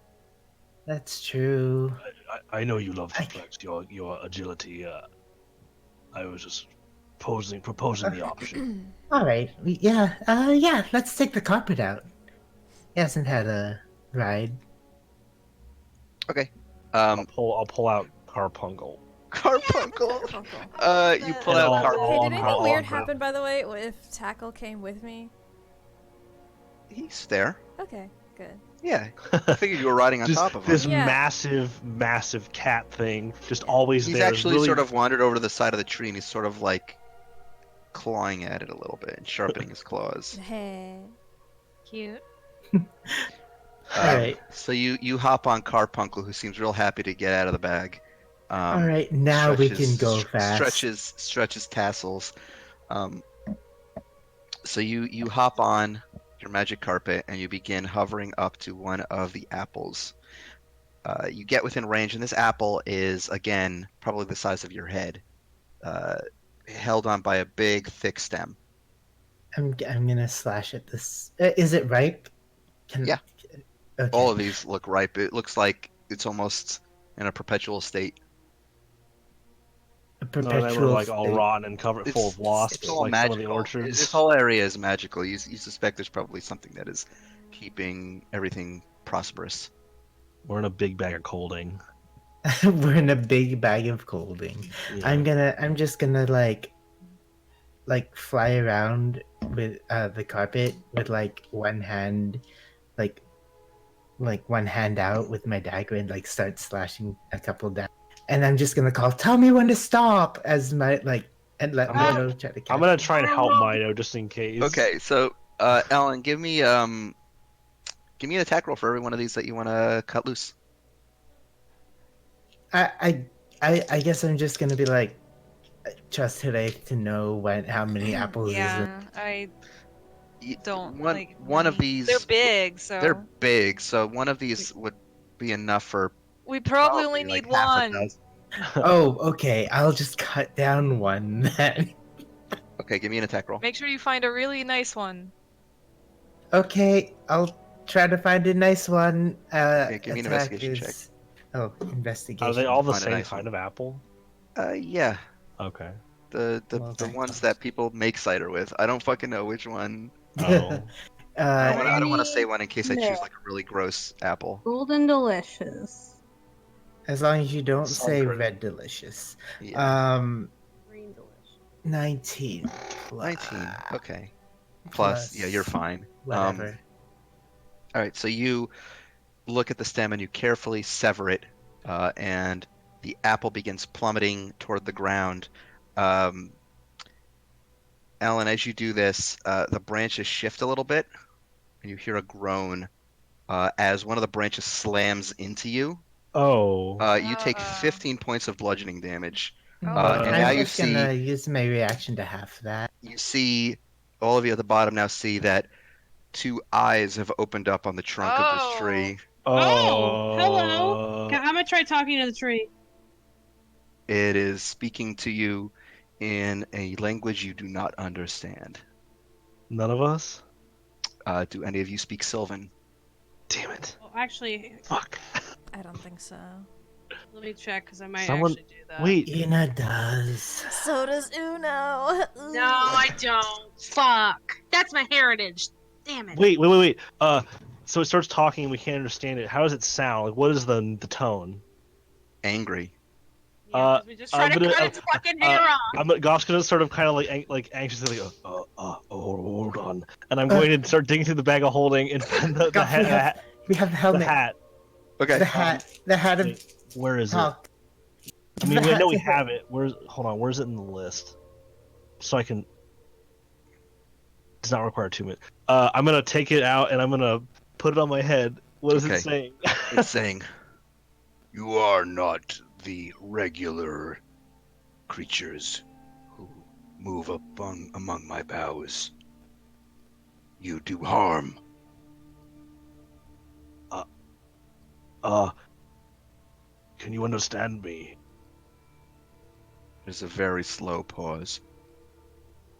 That's true. I know you love to I- flex your agility. I was just proposing the option. All right. Yeah. Let's take the carpet out. He hasn't had a ride. Okay. I'll pull out Carpuncle. Carpuncle. Carpuncle. You pull And out I'll- Carpuncle. Hey, did anything I'll- weird I'll- happen, by the way, if Tackle came with me? He's there. Okay, good. Yeah. I figured you were riding on Just top of him. this Yeah. massive cat thing, just always He's there. actually really... sort of wandered over to the side of the tree and he's sort of like clawing at it a little bit and sharpening his claws. Hey. Cute. All right. So you hop on Carpuncle, who seems real happy to get out of the bag. All right. Now we can go fast. Stretches tassels. So you hop on your magic carpet and you begin hovering up to one of the apples. You get within range, and this apple is again probably the size of your head, held on by a big, thick stem. I'm gonna slash at this. Is it ripe? Can Yeah. All Okay. of these look ripe. It looks like it's almost in a perpetual state. A None of them are perpetual like all state. rotten and covered full of It's wasps, all like some of the magical. This orchards. whole area is magical. You suspect there's probably something that is keeping everything prosperous. We're in a big bag of colding. We're in a big bag of colding. Yeah. I'm just gonna fly around with the carpet with like one hand, like one hand out with my dagger and like start slashing a couple down. And I'm just gonna call, "Tell me when to stop!" as my and let I'm gonna Mito try to catch I'm gonna me. try and help Mito just in case. Okay, so Alan, give me an attack roll for every one of these that you want to cut loose. I guess I'm just gonna be like, trust today to know how many apples is it. Yeah, I don't One like one of many. They're these big, they're so big, so one of these would be enough for we probably only probably like need half a one. dozen. Oh, okay. I'll just cut down one then. Okay, give me an attack roll. Make sure you find a really nice one. Okay, I'll try to find a nice one. Okay, give me an Attack investigation check. is investigation. Are they all the Find a same nice kind one. of apple? Yeah, Okay. Well, the ones that people make cider with. I don't fucking know which one. Oh. I don't want to say Granny one in case I choose Smith. like a really gross apple. Golden delicious. as long as you don't say Suncream. red delicious. Yeah, Green delicious. 19 19. Okay. Plus, yeah, you're fine. whatever. All right, so you look at the stem and you carefully sever it, and the apple begins plummeting toward the ground. Um, Alan, as you do this, the branches shift a little bit, and you hear a groan as one of the branches slams into you. Oh. You take 15 points of bludgeoning damage, and now I'm you just gonna see use my reaction to half that. all of you at the bottom now see that two eyes have opened up on the trunk of this tree. Oh, hello. Uh, I'm gonna try talking to the tree. It is speaking to you in a language you do not understand. None of us? Do any of you speak Sylvan? Damn it. Well, actually, Fuck. I don't think so. let me check because I might Someone. actually do that. Wait. Ina does. So does Uno. Ooh. No, I don't. Fuck. That's my heritage. Damn it. Wait. So it starts talking and we can't understand it. How does it sound? Like, what is the tone? Angry. Yeah, 'cause we just tried I'm to gonna, cut its fucking hair off. Goth's gonna sort of kind of like anxiously go, hold on, and I'm going to start digging through the bag of holding and find the Goth, we have the the helmet. hat. Okay. The hat of Wait, where is it? talk. I mean, The I know we hat's- have it. Hold on, where's it in the list? So I can. Does not require 2 minutes. I'm gonna take it out and I'm gonna put it on my head. What is Okay. it saying? It's saying, "You are not the regular creatures who move among my boughs. You do harm." Can you understand me? There's a very slow pause.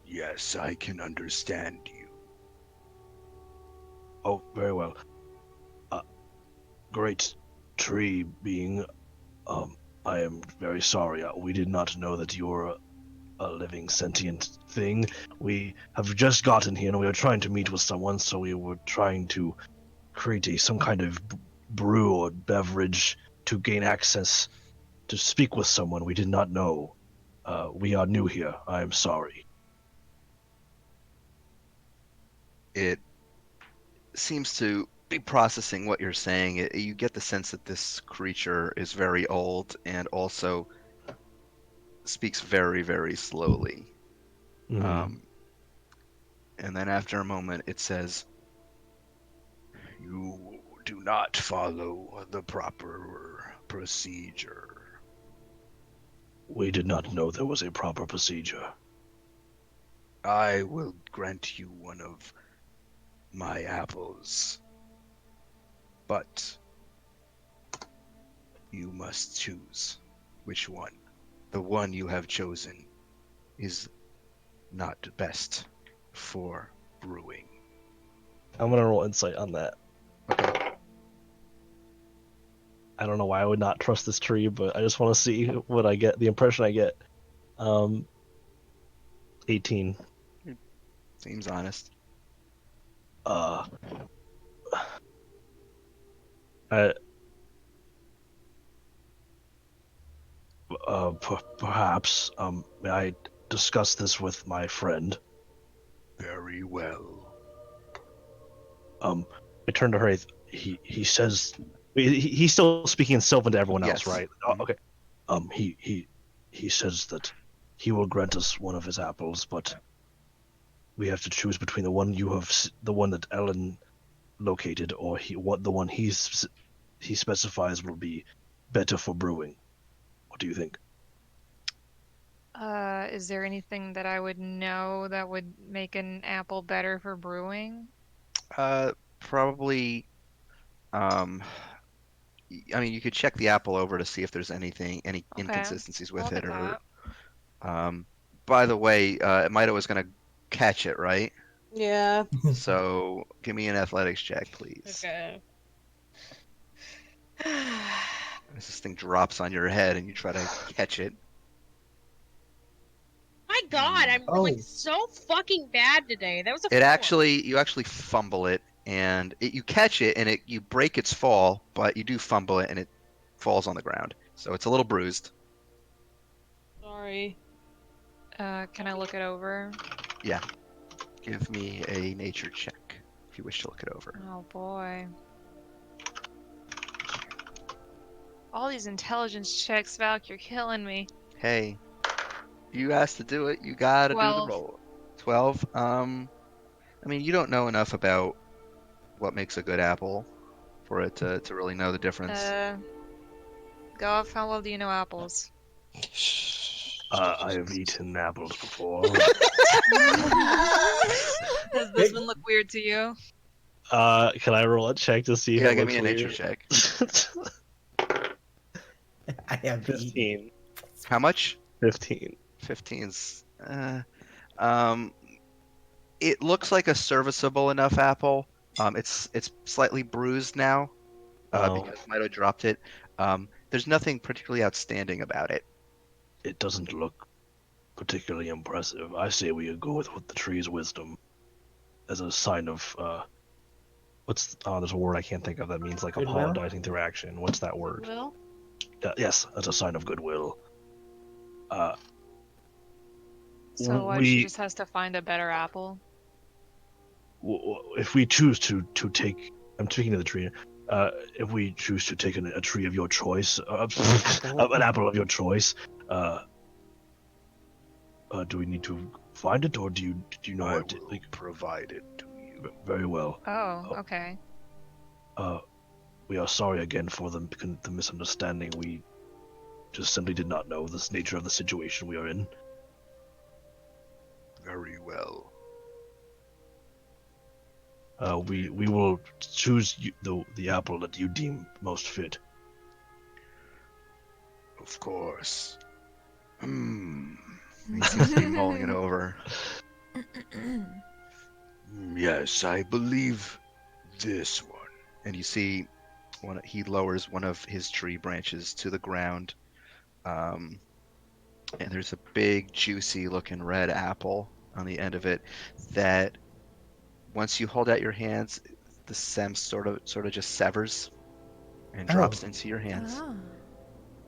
Yes, I can understand you. Oh, very well. Great tree being, I am very sorry. We did not know that you were a living sentient thing. We have just gotten here and we were trying to meet with someone, so we were trying to create some kind of brew or beverage to gain access to speak with someone we did not know. We are new here. I am sorry. It seems to be processing what you're saying. You get the sense that this creature is very old and also speaks very, very slowly. Mhm. And then after a moment, it says, "You do not follow the proper procedure." We did not know there was a proper procedure. I will grant you one of my apples, but you must choose which one. The one you have chosen is not best for brewing. I'm gonna roll insight on that. Okay. I don't know why I would not trust this tree, but I just want to see what I get, the impression I get. 18. Seems honest. Uh, I, perhaps, may I discuss this with my friend? Very well. I turn to her. He says he's still speaking in Sylvan to everyone else, Yes. right? Mhm. Okay. He says that he will grant us one of his apples, but we have to choose between the one the one that Ellen located, or the one he specifies will be better for brewing. What do you think? Is there anything that I would know that would make an apple better for brewing? Probably. Um, I mean, you could check the apple over to see if there's any Okay, inconsistencies I'll with look it, at or that. um. By the way, Maito was gonna catch it, right? Yeah. So give me an athletics check, please. Okay. As this thing drops on your head and you try to catch it. My God, I'm rolling Oh. so fucking bad today. That was a It 4. actually, you actually fumble it, and you catch it, and you break its fall, but you do fumble it, and it falls on the ground. So it's a little bruised. Sorry. Can I look it over? Yeah. Give me a nature check if you wish to look it over. Oh boy. All these intelligence checks, Valk, you're killing me. Hey, you asked to do it. You gotta do the 12. roll. 12. I mean, you don't know enough about what makes a good apple for it to really know the difference. Goff, how well do you know apples? I have eaten apples before. Does this one look weird to you? Can I roll a check to see if Yeah, it give looks me a nature weird? check. I have eaten. 15. How much? 15. 15's. Um, it looks like a serviceable enough apple. It's slightly bruised now, Oh, because Mito dropped it. There's nothing particularly outstanding about it. it doesn't look particularly impressive. I say we go with the tree's wisdom as a sign of there's a word I can't think of that means like Goodwill? apologizing through action. What's that word? Well, Yes, as a sign of goodwill. Uh, So what, she we just has to find a better apple? if we choose to take, I'm speaking to the tree. If we choose to take a tree of your choice, an apple of your choice, do we need to find it, or do you know I what? will provide it to you. Very well. Oh, okay. We are sorry again for the misunderstanding. We just simply did not know the nature of the situation we are in. Very well. We will choose the apple that you deem most fit. Of course. He seems to be mulling it over. Yes, I believe this one. And you see, he lowers one of his tree branches to the ground, and there's a big, juicy-looking red apple on the end of it that, once you hold out your hands, the stem sort of just severs and Oh. drops into your hands.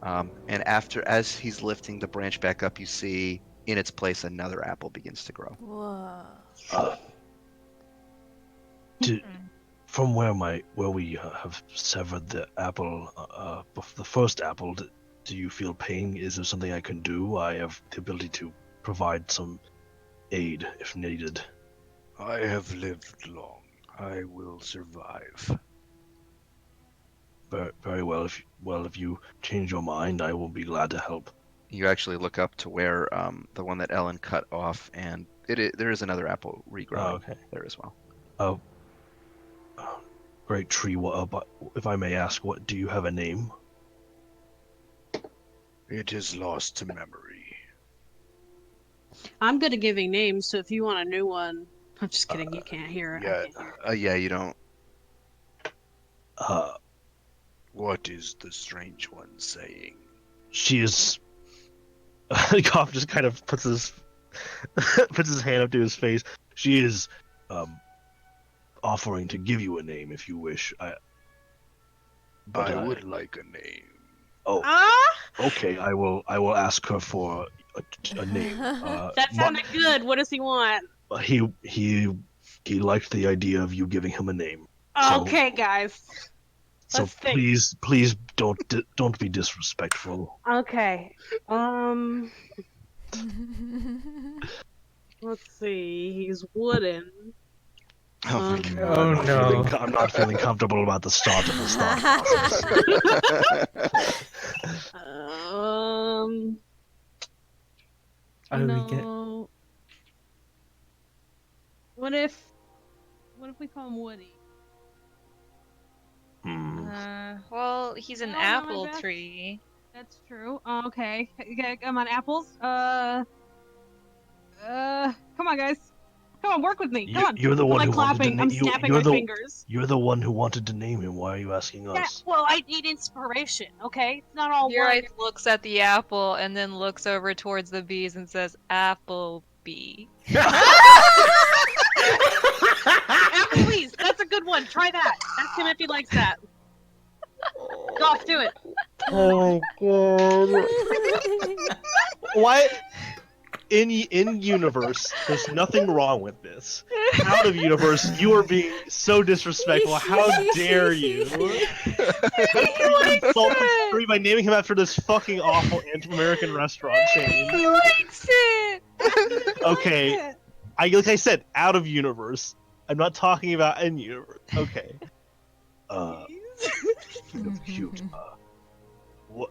And as he's lifting the branch back up, you see in its place another apple begins to grow. Whoa. Uh, do, Hmm. from where we have severed the apple, the first apple, do you feel pain? Is there something I can do? I have the ability to provide some aid if needed. I have lived long. I will survive. Very well. If you change your mind, I will be glad to help. You actually look up to where the one that Ellen cut off, and there is another apple regrowing Okay. there as well. Great tree. But if I may ask, what do you have a name? It is lost to memory. I'm good at giving names, so if you want a new one, I'm just kidding. You can't hear it. I Yeah, can't hear it. yeah, you don't. Uh, What is the strange one saying? she is. Goff just kind of puts his puts his hand up to his face. She is offering to give you a name if you wish. I would like a name. Oh, Ah, okay. I will ask her for a name. that sounded good. What does he want? He liked the idea of you giving him a name. So, Okay, guys. so Let's think. please don't be disrespectful. Okay. Let's see. He's wooden. Oh my god. Oh, no. I'm not feeling comfortable about the start of the start process. Are You we gonna... know, what if we call him Woody? Well, he's an No, not my apple best. tree. That's true. Okay. Come on, apples. Come on, guys. Come on, work with me. Come on. You're the I'm one like who wanted to clapping. name I'm snapping you're my the fingers. you're the one who wanted to name him. Why are you asking Yeah. us? Well, I need inspiration. Okay, it's not all Your one. Eyes looks at the apple and then looks over towards the bees and says, "Applebee." Applebee's. That's a good one. Try that. Ask him if he likes that. Goff, do it. Oh my god! Why? In universe, there's nothing wrong with this. Out of universe, you are being so disrespectful. How dare you? How dare you insult his story by naming him after this fucking awful anti-American restaurant chain? He likes it! Okay, like I said, out of universe. I'm not talking about in universe. Okay. Cute. What?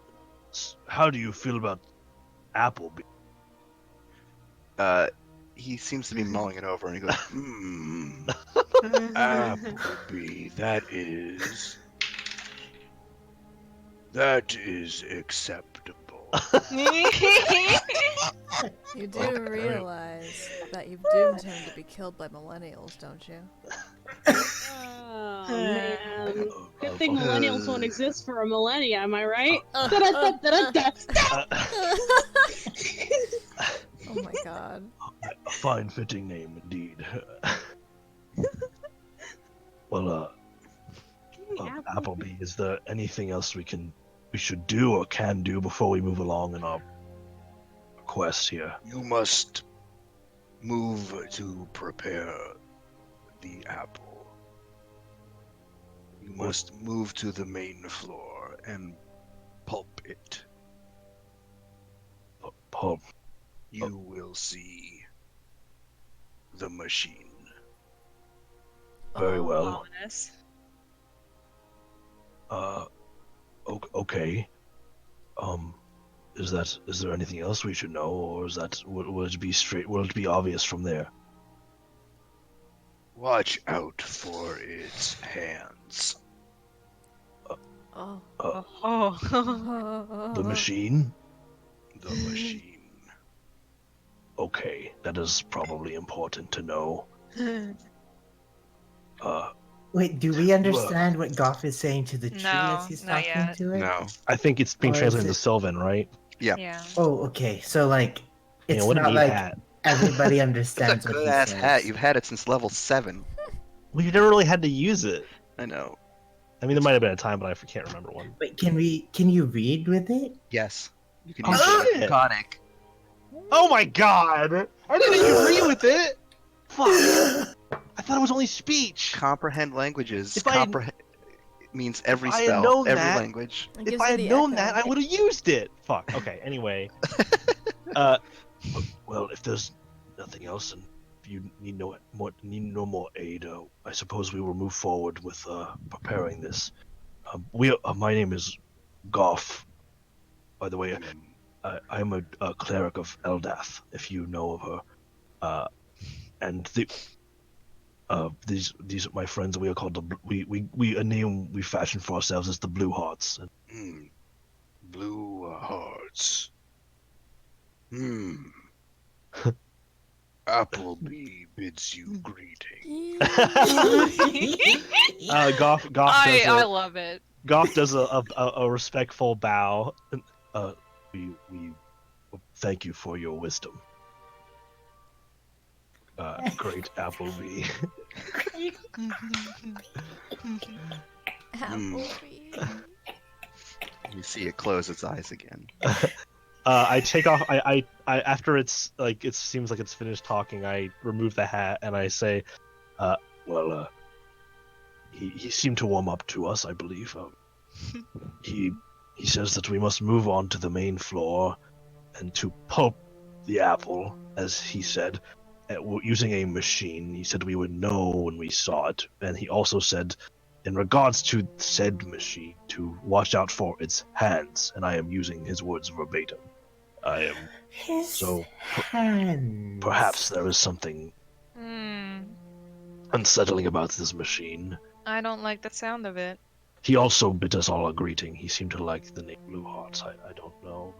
How do you feel about Applebee? He seems to be mulling it over and he goes, Applebee, that is acceptable. You do realize that you've doomed him to be killed by millennials, don't you? Oh man. Good thing millennials won't exist for a millennia, am I right? Oh my god. A fine fitting name indeed. Well, Applebee, is there anything else we should do or can do before we move along in our quest here? You must move to prepare the apple. You must move to the main floor and pulp it. Pulp. You will see the machine. Very well. Ominous. Okay. Is there anything else we should know, or will it be straight? Will it be obvious from there? Watch out for its hands. Oh. The machine? The machine. Okay, that is probably important to know. Wait, do we understand what Goff is saying to the tree No, as he's not talking yet. to it? No. I think it's being Or is translated it- to Sylvan, right? Yeah. Oh, okay. So, like, it's what a not neat like hat. everybody It's a understands what good he ass says. hat. You've had it since level 7. Well, you never really had to use it. I know. I mean, there might have been a time, but I can't remember one. Wait, can you read with it? Yes. You can Oh, use it shit. as Conic. Oh my god! I didn't agree with it! Fuck! I thought it was only speech! Comprehend languages. If I- means every if I had spell, known every that- language. It If gives I you had the known echo. that, I would have used it! Fuck, okay, anyway. Well, if there's nothing else and if you need no more aid, I suppose we will move forward with preparing this. My name is Goff. By the way, I am a cleric of Eldath, if you know of her. And these are my friends. We are called a name we fashioned for ourselves as the Blue Hearts. Blue hearts. Applebee bids you greeting. Goff does I a love it. Goff does a respectful bow. We thank you for your wisdom. Great Applebee. Applebee. You see it close its eyes again. I take off. I after it's like it seems like it's finished talking. I remove the hat and I say, well, he seemed to warm up to us, I believe. He says that we must move on to the main floor and to pulp the apple, as he said, using a machine. He said we would know when we saw it, and he also said, in regards to said machine, to watch out for its hands, and I am using his words verbatim. I am His so hands. perhaps there is something unsettling about this machine. I don't like the sound of it. He also bid us all a greeting. He seemed to like the name Blue Hearts. I don't know.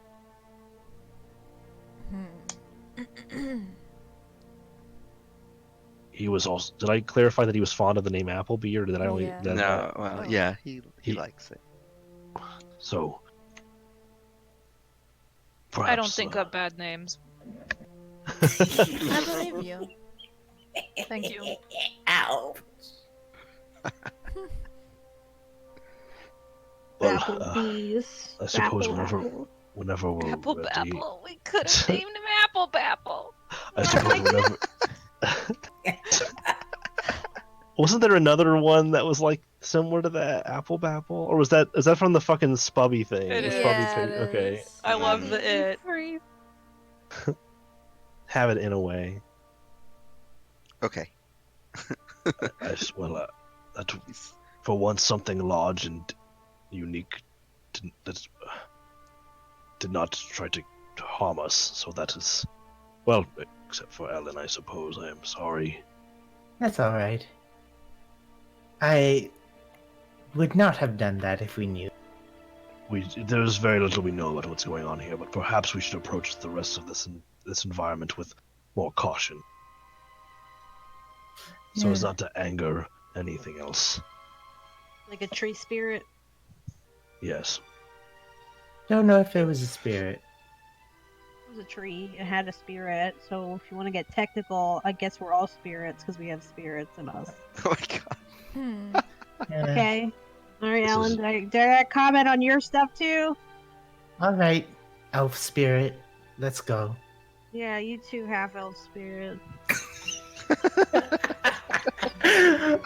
He was also. Did I clarify that he was fond of the name Applebee, or did I only? Yeah. No, well, Oh. yeah, he He- likes it. So. Perhaps, I don't think up bad names. I believe you. Thank you. Ow. Well, Applebee's. I suppose Apple. whenever we're Apple ready. Babble. We could have named him Apple Babble. I suppose whenever. Wasn't there another one that was like similar to that Apple Babble, or is that from the fucking Spubby thing? It The is. Spubby Yeah, it pig- Okay, is. I love the it. have it in a way. Okay. That for once something large and unique did not try to harm us. So that is, well, except for Ellen, I suppose. I am sorry. That's all right. I would not have done that if we knew. There's very little we know about what's going on here, but perhaps we should approach the rest of this environment with more caution, so as Yeah. not to anger anything else. Like a tree spirit. Yes. Don't know if it was a spirit. It was a tree. It had a spirit. So if you want to get technical, I guess we're all spirits because we have spirits in us. Oh my god. Yeah. Okay. All right, This Alan. is- Did I comment on your stuff too? All right, elf spirit, let's go. Yeah, you two half elf spirit.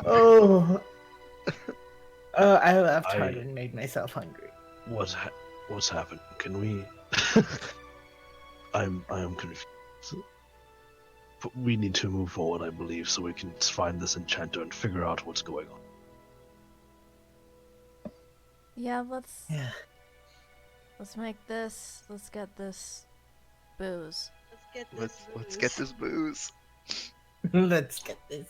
Oh. I laughed I- hard and made myself hungry. What's happened? Can we? I am confused. But we need to move forward, I believe, so we can find this enchanter and figure out what's going on. Yeah, let's Yeah. make this. Let's get this booze. Let's get this booze. Let's get this.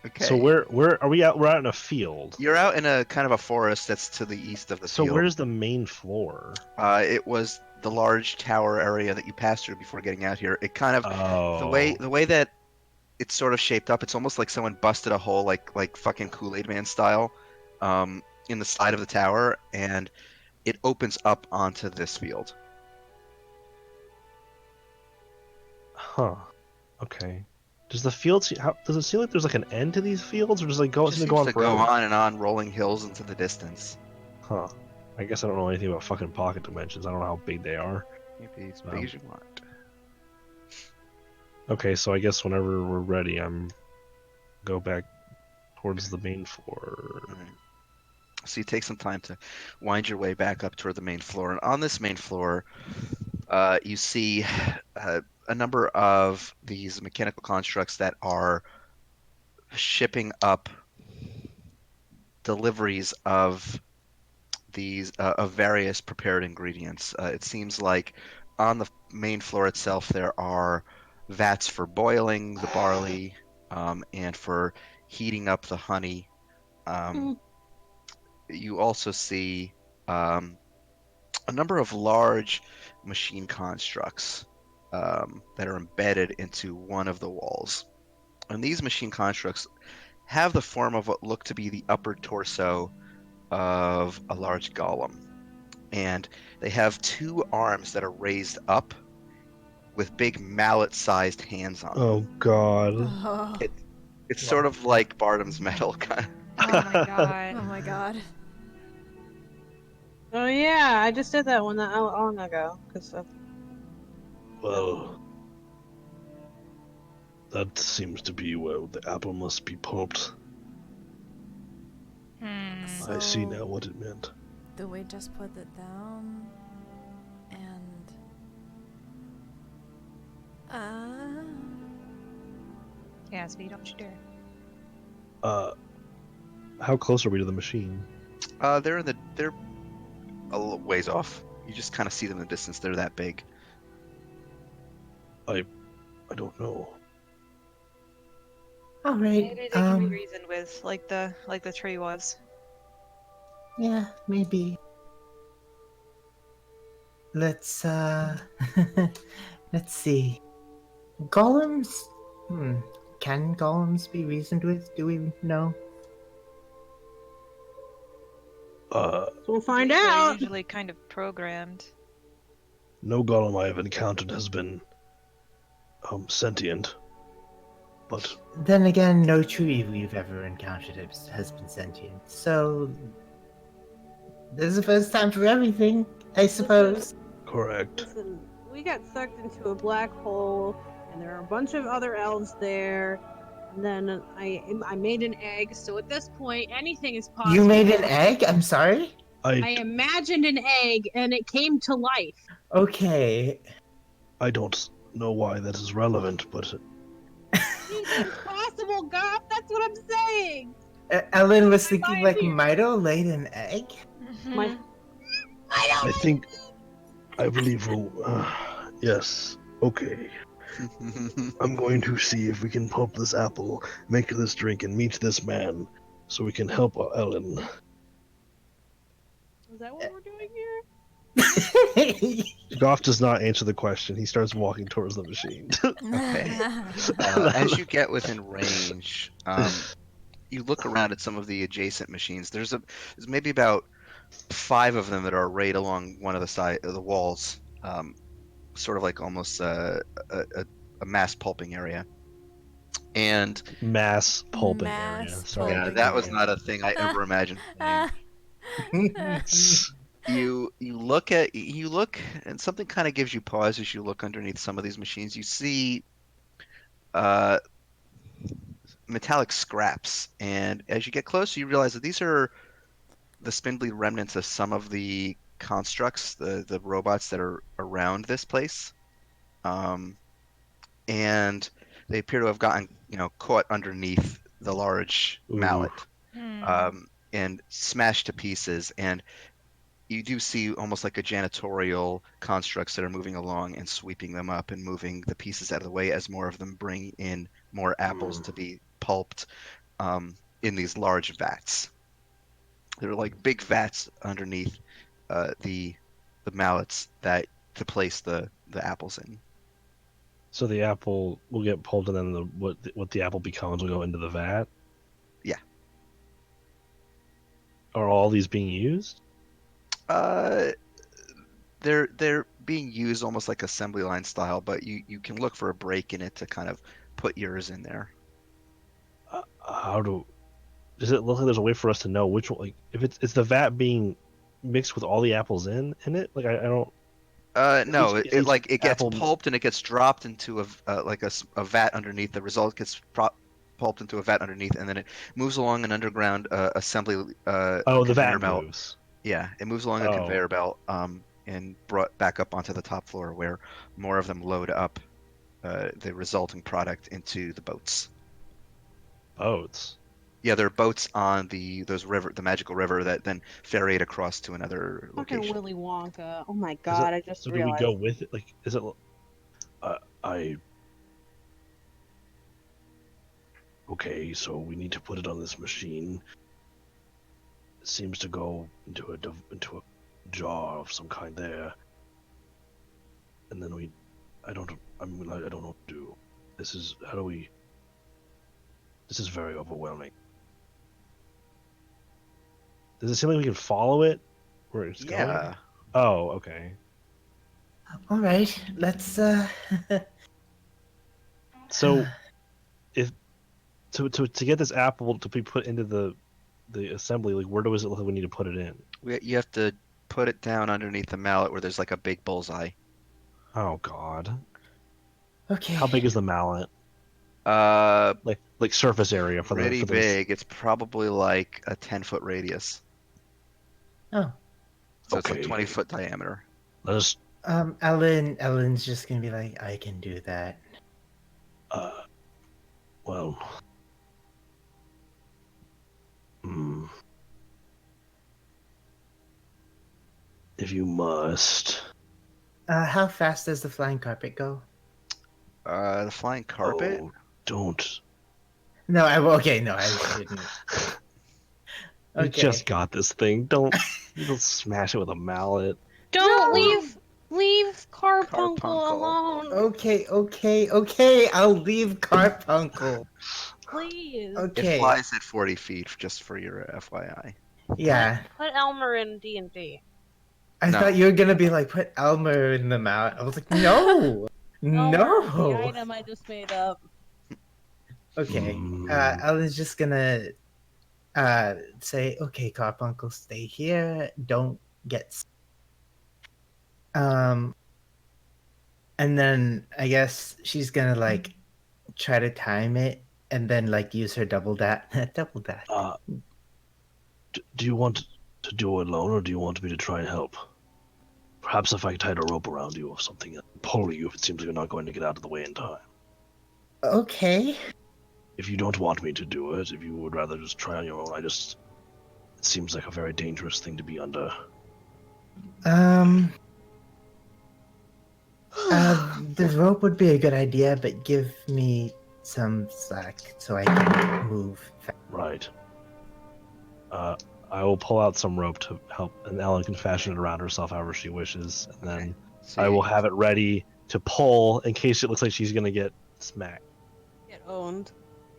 Okay. So where are we out? We're out in a field. You're out in a kind of a forest that's to the east of the So field. where's the main floor? It was the large tower area that you passed through before getting out here. It kind of the way that it's sort of shaped up. It's almost like someone busted a hole, like fucking Kool-Aid Man style, in the side of the tower, and it opens up onto this field. Huh. Okay. Does the field does it seem like there's like an end to these fields, or does it go Just seem to seems go on to forever? go on and on, rolling hills into the distance. Huh. I guess I don't know anything about fucking pocket dimensions. I don't know how big they are. Maybe as big as you want. Okay, so I guess whenever we're ready, go back towards the main floor. Alright. So you take some time to wind your way back up toward the main floor, and on this main floor, you see a number of these mechanical constructs that are shipping up deliveries of these of various prepared ingredients. It seems like on the main floor itself there are vats for boiling the barley and for heating up the honey. You also see a number of large machine constructs that are embedded into one of the walls. And these machine constructs have the form of what look to be the upper torso of a large golem. And they have two arms that are raised up with big mallet-sized hands on Oh them. God. Oh, It's sort of like Bardam's metal kind Oh my god. oh my god. Oh yeah, I just did that one not long ago. Well, that seems to be where the apple must be pulped. Hmm. I see So- now what it meant. Do we just put it down? And. Gatsby, don't you dare. How close are we to the machine? they're a little ways off. You just kind of see them in the distance. They're that big. I don't know. All right. Maybe they can be reasoned with, like the tree was. Yeah, maybe. Let's let's see. Golems? Can golems be reasoned with? Do we know? We'll find They're out. usually kind of programmed. No golem I have encountered has been sentient. But Then again, no tree we've ever encountered has been sentient. So this is the first time for everything, I suppose. correct. Listen, we got sucked into a black hole, and there are a bunch of other elves there. And then I made an egg, so at this point, anything is possible. You made an egg? I'm sorry? I imagined an egg, and it came to life. Okay. I don't know why that is relevant, but Anything's possible, Goth. That's what I'm saying. Ellen was thinking mind like here. Mito laid an egg? My, I believe we'll. Yes. Okay. I'm going to see if we can pulp this apple, make this drink, and meet this man, so we can help Ellen. is that what we're doing here? Goff does not answer the question. He starts walking towards the machine. Okay. As you get within range, you look around at some of the adjacent machines. There's maybe about 5 of them that are arrayed along one of the side of the walls, sort of like almost a mass pulping area. And Mass pulping Mass area. Sorry. yeah, Pulping that was area. not a thing I ever imagined. You look, and something kind of gives you pause as you look underneath some of these machines. You see metallic scraps, and as you get closer, you realize that these are the spindly remnants of some of the constructs, the robots that are around this place, and they appear to have gotten caught underneath the large mallet, and smashed to pieces. And you do see almost like a janitorial constructs that are moving along and sweeping them up and moving the pieces out of the way as more of them bring in more apples to be pulped in these large vats. They're like big vats underneath the mallets that to place the apples in. So the apple will get pulped, and then what the apple becomes will go into the vat. Yeah. Are all these being used? They're being used almost like assembly line style, but you can look for a break in it to kind of put yours in there. Does it look like there's a way for us to know which one? Like, if it's the vat being mixed with all the apples in it? Like, I don't. No, each it gets apple- pulped and it gets dropped into a vat underneath. The result gets pulped into a vat underneath, and then it moves along an underground assembly the conveyor vat belt. moves. Yeah, it moves along a Oh. conveyor belt and brought back up onto the top floor where more of them load up the resulting product into the boats. Boats. Yeah, there are boats on the magical river that then ferry it across to another Fucking location. Willy Wonka. Oh my god, I just So realized. do we go with it? Like, is it? Okay, so we need to put it on this machine. It seems to go into a jar of some kind there, and then we I don't know what to do. This is This is very overwhelming. Does it seem like we can follow it where it's going? Yeah. Oh, okay. All right, let's. So if to get this apple to be put into the assembly, like where does it look like we need to put it in? You have to put it down underneath the mallet where there's like a big bullseye. Oh God. Okay. How big is the mallet? Uh, Like surface area for pretty the big. It's probably like a 10-foot radius. Oh. So it's like Okay. 20-foot diameter. Let us Ellen's just gonna be like, I can do that. well. Hmm. If you must. How fast does the flying carpet go? The flying carpet? Oh, don't. No, okay, no, I shouldn't. We Okay. just got this thing. Don't smash it with a mallet. Don't No! leave Carpuncle Carpuncle. alone, Okay, I'll leave Carpuncle. please. It Okay. flies at 40 feet, just for your FYI. Yeah. Put Elmer in D&D. I No. thought you were gonna be like, put Elmer in the mouth. I was like, no! Elmer, the No! item I just made up. Okay. Hmm. Ellen's just gonna say, okay, Carpuncle, stay here. Don't get and then I guess she's gonna like try to time it and then like use her double dash. Double dash. Do you want to do it alone, or do you want me to try and help? Perhaps if I tied a rope around you or something and pull you if it seems like you're not going to get out of the way in time. Okay. If you don't want me to do it, if you would rather just try on your own, it seems like a very dangerous thing to be under. The rope would be a good idea, but give me some slack so I can move fast. Right. I will pull out some rope to help, and Ellen can fashion it around herself however she wishes, and then So I will have it ready to pull in case it looks like she's gonna get smacked. Get owned.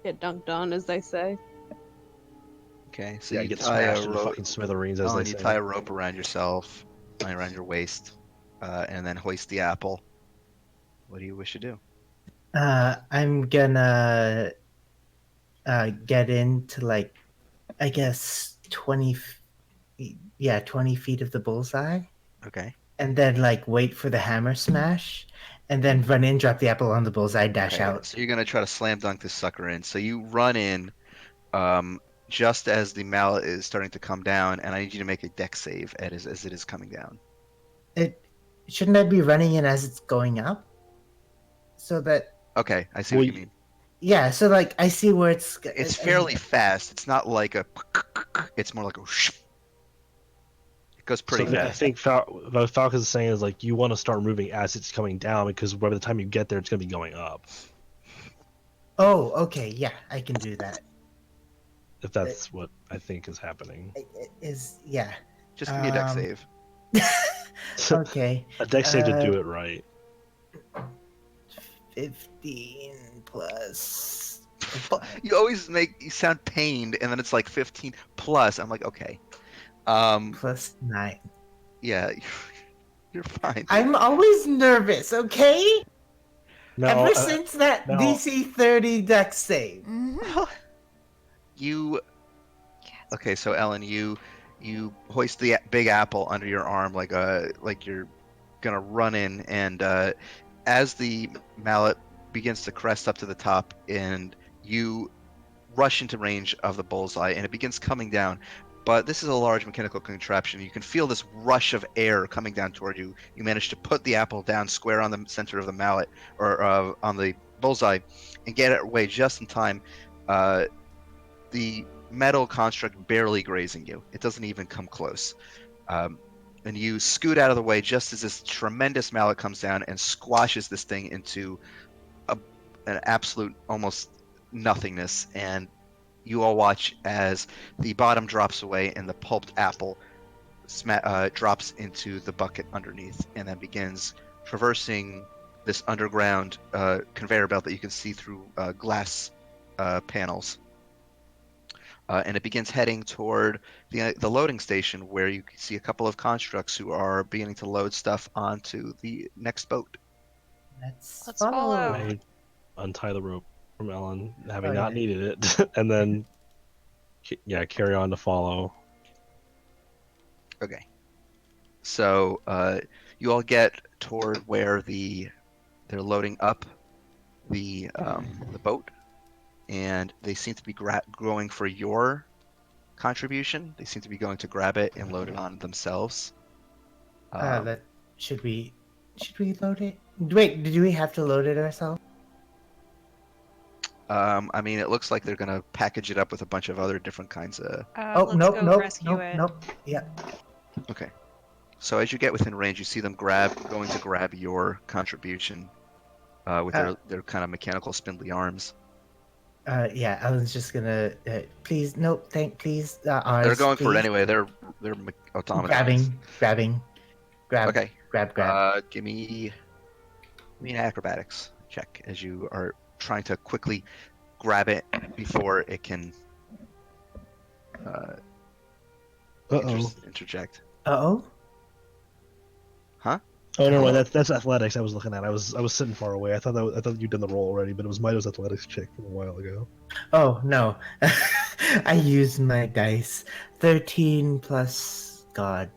Get dunked on, as they say. Okay, so Yeah, you get tie a smashed into rope. fucking smithereens, as Ellen, they you say. tie a rope around yourself, around your waist, and then hoist the apple. What do you wish to do? I'm gonna get into like, I guess 20 feet of the bullseye, Okay. and then like wait for the hammer smash, and then run in, drop the apple on the bullseye, dash Okay. out. So you're gonna try to slam dunk this sucker in. So you run in, just as the mallet is starting to come down, and I need you to make a dex save as it is coming down. It shouldn't I be running in as it's going up, so that Okay, I see what you Well, mean. yeah, so like I see where it's. It's fairly fast. It's not like a. It's more like a. It goes pretty So I fast. think what Falcon's saying is like you want to start moving as it's coming down because by the time you get there, it's gonna be going up. Oh, okay, yeah, I can do that. If that's what I think is happening. Yeah. Just give me a dex save. Okay. A dex save to do it right. 15 plus. You always you sound pained, and then it's like 15 plus. I'm like, okay. Plus 9. Yeah, you're fine. I'm always nervous, okay? No, Ever since that no. DC 30 dex save. You okay? So Ellen, you hoist the big apple under your arm like you're gonna run in, and as the mallet begins to crest up to the top, and you rush into range of the bullseye, and it begins coming down. But this is a large mechanical contraption. You can feel this rush of air coming down toward you. You manage to put the apple down square on the center of the mallet, or on the bullseye, and get it away just in time. The metal construct barely grazing you. It doesn't even come close. And you scoot out of the way just as this tremendous mallet comes down and squashes this thing into an absolute almost nothingness. And you all watch as the bottom drops away and the pulped apple drops into the bucket underneath, and then begins traversing this underground conveyor belt that you can see through glass panels. And it begins heading toward the loading station, where you can see a couple of constructs who are beginning to load stuff onto the next boat. Let's Let's follow. follow. I untie the rope from Ellen, having Oh, not yeah. needed it, and then carry on to follow. Okay. So you all get toward where they're loading up the boat, and they seem to be going for your contribution. They seem to be going to grab it and load it on themselves. That should we load it? Wait, did we have to load it ourselves? I mean, it looks like they're gonna package it up with a bunch of other different kinds of. Oh, Let's nope, go nope, rescue nope, it. nope. Yeah. Okay. So as you get within range, you see them going to grab your contribution with their kind of mechanical spindly arms. Yeah, I was just gonna. Please, nope, please, They're ours, going for it please. anyway. They're automatons. Grabbing, Okay. grab. Give me an acrobatics check as you are trying to quickly grab it before it can interject. Uh-oh. Huh? Oh no, that's athletics. I was looking at. I was sitting far away. I thought you'd done the roll already, but it was Mito's athletics check from a while ago. Oh, no. I used my dice. 13 plus God.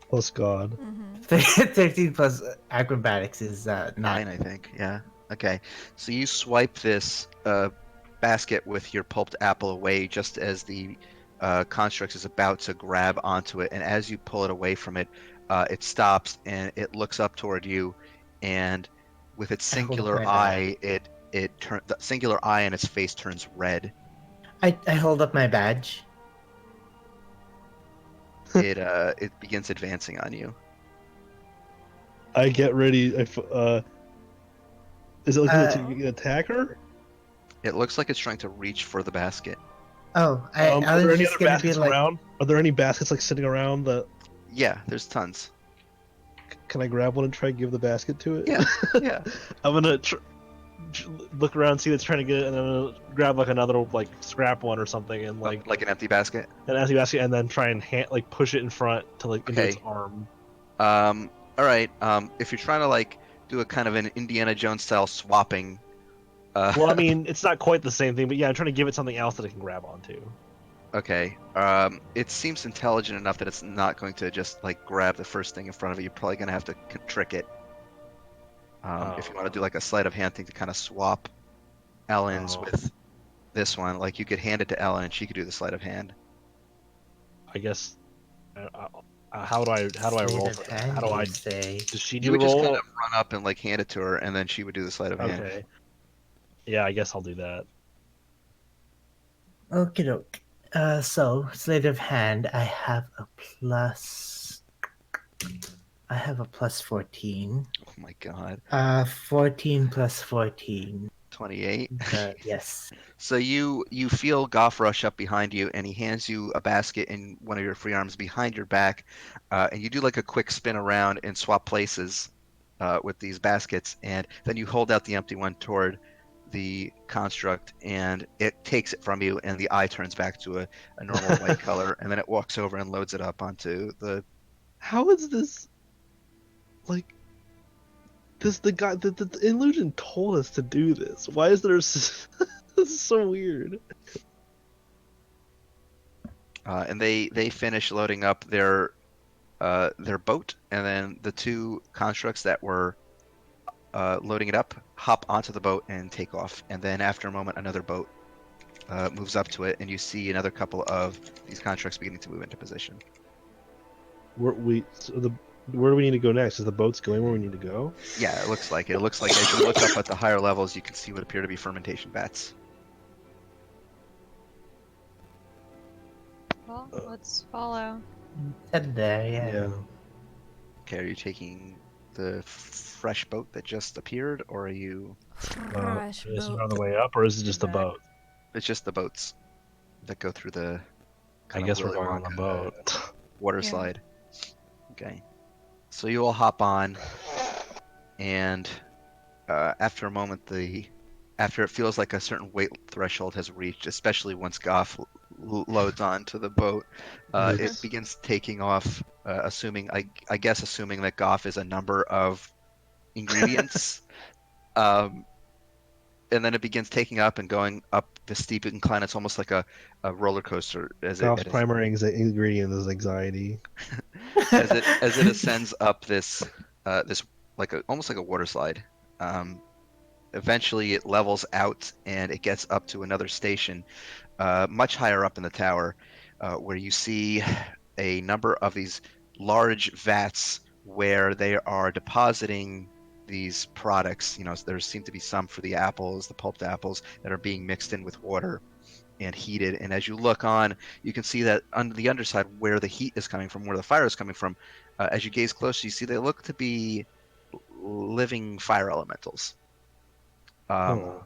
Plus God. Mm-hmm. 13 plus acrobatics is 9. 9, I think. Yeah. Okay. So you swipe this basket with your pulped apple away just as the construct is about to grab onto it, and as you pull it away from it, it stops and it looks up toward you, and with its I hold up singular my eye, the singular eye in its face turns red. I hold up my badge. It begins advancing on you. I get ready. Is it looking to attack her? It looks like it's trying to reach for the basket. Oh, Are I there was any just other gonna be baskets like, around? Are there any baskets like sitting around that? Yeah, there's tons. Can I grab one and try and give the basket to it? Yeah, yeah. I'm gonna look around, see what's trying to get it, and then I'm gonna grab like another like scrap one or something, and like Like an empty basket. an empty basket, and then try and push it in front to like into its Okay. arm. All right. If you're trying to like do a kind of an Indiana Jones style swapping, Well, I mean, it's not quite the same thing, but yeah, I'm trying to give it something else that it can grab onto. okay. It seems intelligent enough that it's not going to just like grab the first thing in front of it. You're probably gonna have to trick it. If you want to do like a sleight of hand thing to kind of swap Ellen's Oh. with this one, like you could hand it to Ellen and she could do the sleight of hand. I guess. How do I roll for that? How do I? say? Does she You do would the just roll? kind of run up and like hand it to her, and then she would do the sleight of hand. Okay. Yeah, I guess I'll do that. Okie doke. So, sleight of hand, I have a plus 14. Oh my god. 14 plus 14. 28. Yes. So you feel Goff rush up behind you, and he hands you a basket in one of your free arms behind your back, and you do like a quick spin around and swap places with these baskets, and then you hold out the empty one toward the construct, and it takes it from you, and the eye turns back to a normal white color, and then it walks over and loads it up onto the. How is this? Like, this the guy the illusion told us to do this. Why is there? This is so weird. And they finish loading up their boat, and then the two constructs that were loading it up hop onto the boat and take off. And then after a moment, another boat moves up to it, and you see another couple of these constructs beginning to move into position. Where do we need to go next? Is the boat's going where we need to go? Yeah, it looks like it. It looks like as you look up at the higher levels, you can see what appear to be fermentation vats. Well, let's follow. Head there, yeah. Yeah. Okay, are you taking the fresh boat that just appeared, or are you? Fresh Is it boat. on the way up, or is it just the Back. boat? It's just the boats that go through the. I kind of guess we're Willy going on the Wonka boat. water Yeah. slide. Okay, so you all hop on, and after a moment, after it feels like a certain weight threshold has reached, especially once Goff loads onto the boat, it It's begins taking off. I guess assuming that Goff is a number of ingredients, um, and then it begins taking up and going up the steep incline. It's almost like a roller coaster Goff's primary ingredient is anxiety. as it ascends up this like almost like a water slide. Eventually, it levels out and it gets up to another station, much higher up in the tower, where you see a number of these large vats where they are depositing these products. There seem to be some for the apples, the pulped apples, that are being mixed in with water and heated. And as you look on, you can see that under the underside, where the heat is coming from, where the fire is coming from, as you gaze closer, you see they look to be living fire elementals. Oh.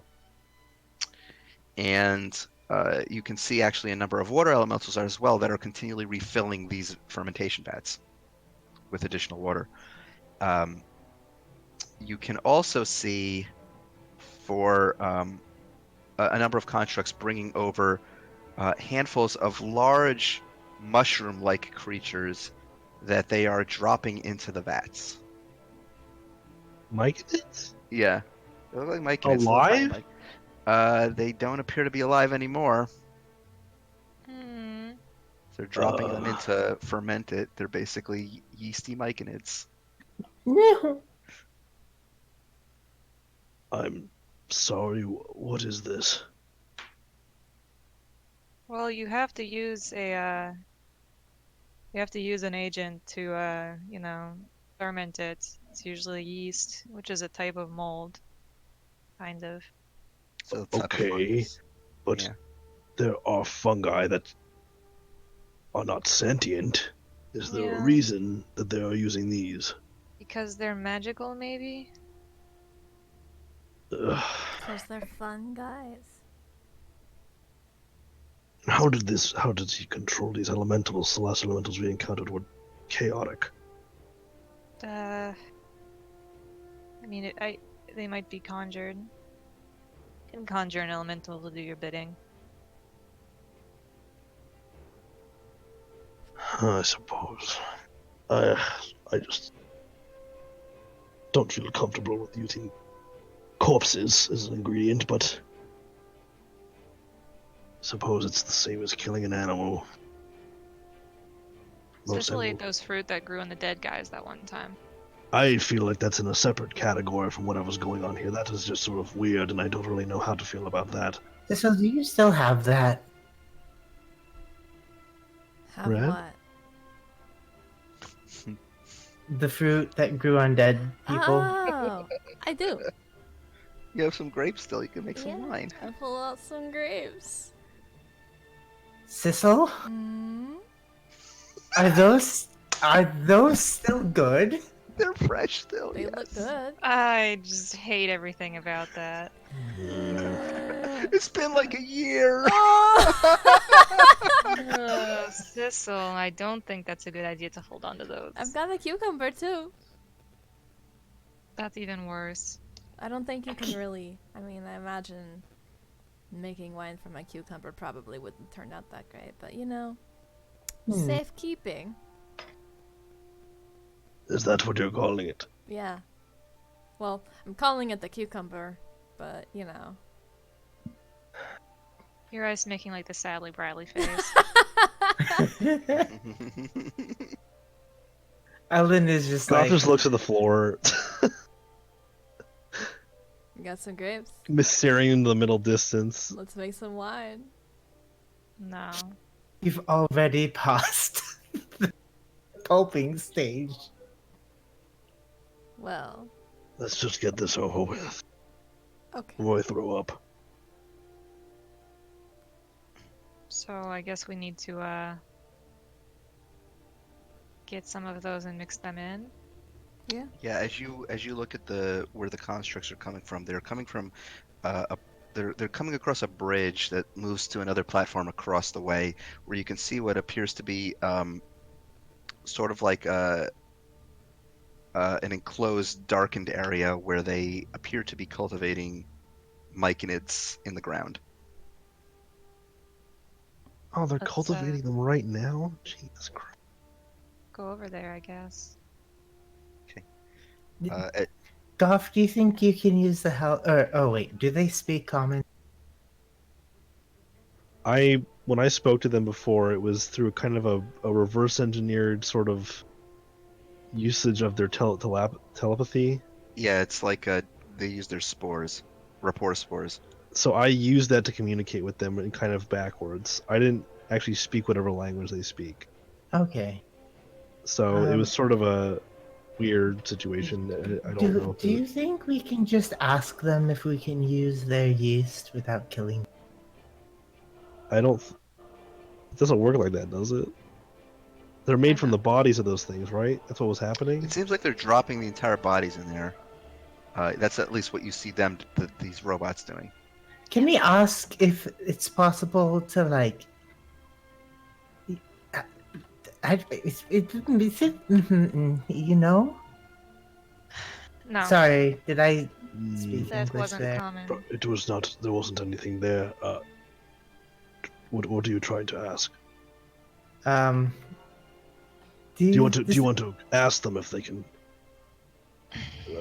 And you can see actually a number of water elementals as well that are continually refilling these fermentation vats with additional water. You can also see for a number of constructs bringing over handfuls of large mushroom-like creatures that they are dropping into the vats. Myconids? Yeah, they look like myconids, little tiny Alive? They don't appear to be alive anymore. Hmm. They're dropping them in to ferment it. They're basically yeasty myconids. No. I'm sorry, what is this? Well, you have to use an agent to ferment it. It's usually yeast, which is a type of mold, kind of. So it's type of Okay, fungus. but Yeah. there are fungi that are not sentient. Is there a Yeah. reason that they are using these? Because they're magical, maybe? Ugh. Because they're fun guys. How did he control these elementals? The last elementals we encountered were chaotic. I mean, they might be conjured. You can conjure an elemental to do your bidding. I suppose. I just don't feel comfortable with using corpses as an ingredient, but I suppose it's the same as killing an animal. Most Cecil ate animals. those fruit that grew on the dead guys that one time. I feel like that's in a separate category from whatever's going on here. That is just sort of weird, and I don't really know how to feel about that. So do you still have that? Have Red? what? The fruit that grew on dead people? Oh, I do. You have some grapes still. You can make some Yeah, wine. I pull out some grapes. Sissel? Mm. Are those still good? They're fresh still. They Yes. look good. I just hate everything about that. It's been like a year. Oh! Sissel, I don't think that's a good idea to hold on to those. I've got a cucumber too. That's even worse. I don't think you can really. I mean, I imagine making wine from a cucumber probably wouldn't turn out that great, but safekeeping. Is that what you're calling it? Yeah. Well, I'm calling it the cucumber, but Your eyes making like the sadly Bradley face. Ellen is just Goff like, just looks at the floor, You got some grapes. staring into the middle distance. Let's make some wine. No. you've already passed the pulping stage. Well, Let's just get this over with okay. before I throw up. So I guess we need to get some of those and mix them in. Yeah. Yeah, as you look at where the constructs are coming from, they're coming from they're coming across a bridge that moves to another platform across the way, where you can see what appears to be sort of like an enclosed, darkened area where they appear to be cultivating myconids in the ground. Oh, they're Let's cultivating them right now? Jesus Christ. go over there, I guess. Uh, Goff, do you think you can use the help? Or oh wait, do they speak common? When I spoke to them before, it was through kind of a reverse engineered sort of usage of their telepathy. yeah, it's like they use their spores, rapport spores. So I used that to communicate with them and kind of backwards. I didn't actually speak whatever language they speak. Okay. So it was sort of a weird situation. I don't know Do you think we can just ask them if we can use their yeast without killing? I don't. It doesn't work like that, does it? They're made from the bodies of those things, right? That's what was happening. It seems like they're dropping the entire bodies in there. That's at least what you see these robots doing. Can we ask if it's possible to like? You know? No, Sorry, did I speak that English wasn't there? common. It was not. There wasn't anything there. What are you trying to ask? Um. Do you want to ask them if they can?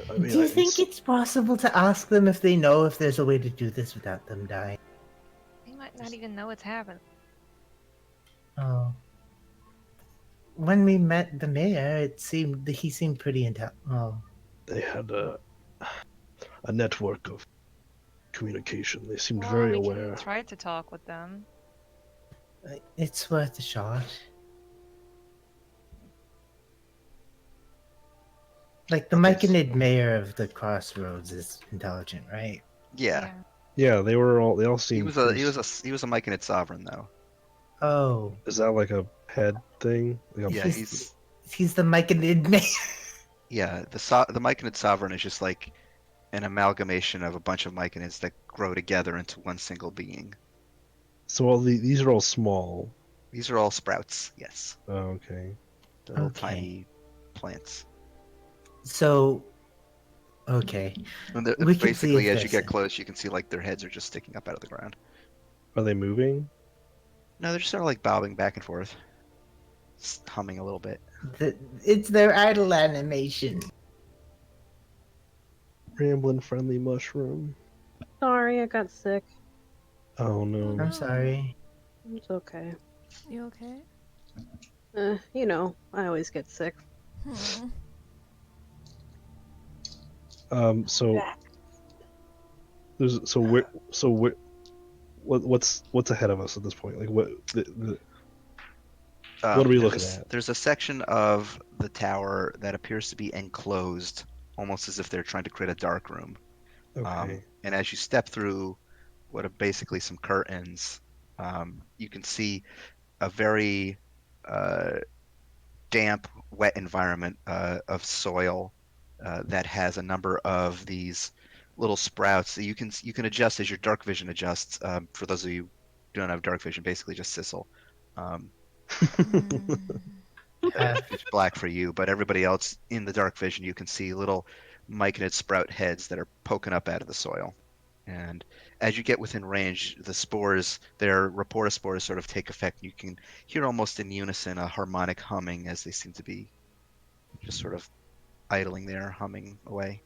I mean, do you think it's possible to ask them if they know if there's a way to do this without them dying? They might not even know what's happening. Oh. When we met the mayor, he seemed pretty intelligent. Oh. They had a network of communication. They seemed Well, very we aware. can try to talk with them. It's worth a shot. Like the Myconid mayor of the crossroads is intelligent, right? Yeah. Yeah, they all seemed. He was a Myconid sovereign though. Oh. Is that like a head thing? Like Yeah, he's the Myconid mayor. Yeah, the Myconid sovereign is just like an amalgamation of a bunch of Myconids that grow together into one single being. So these are all small. These are all sprouts. Yes. Oh, okay. They're little tiny plants. So, okay. And We can see basically, if as you they're get close, you can see like their heads are just sticking up out of the ground. Are they moving? No, they're just sort of like bobbing back and forth, just humming a little bit. It's their idle animation. Ramblin' friendly mushroom. Sorry, I got sick. Oh no. I'm sorry. It's okay. You okay? You know, I always get sick. So what's ahead of us at this point? Like what what are we looking at? There's a section of the tower that appears to be enclosed, almost as if they're trying to create a dark room. Okay. And as you step through what are basically some curtains, you can see a very damp, wet environment of soil that has a number of these little sprouts that you can adjust as your dark vision adjusts. For those of you who don't have dark vision, basically just sizzle. It's black for you, but everybody else in the dark vision, you can see little myconid sprout heads that are poking up out of the soil. And as you get within range, the spores, their rapport spores, sort of take effect. You can hear almost in unison a harmonic humming as they seem to be just sort of idling there, humming away.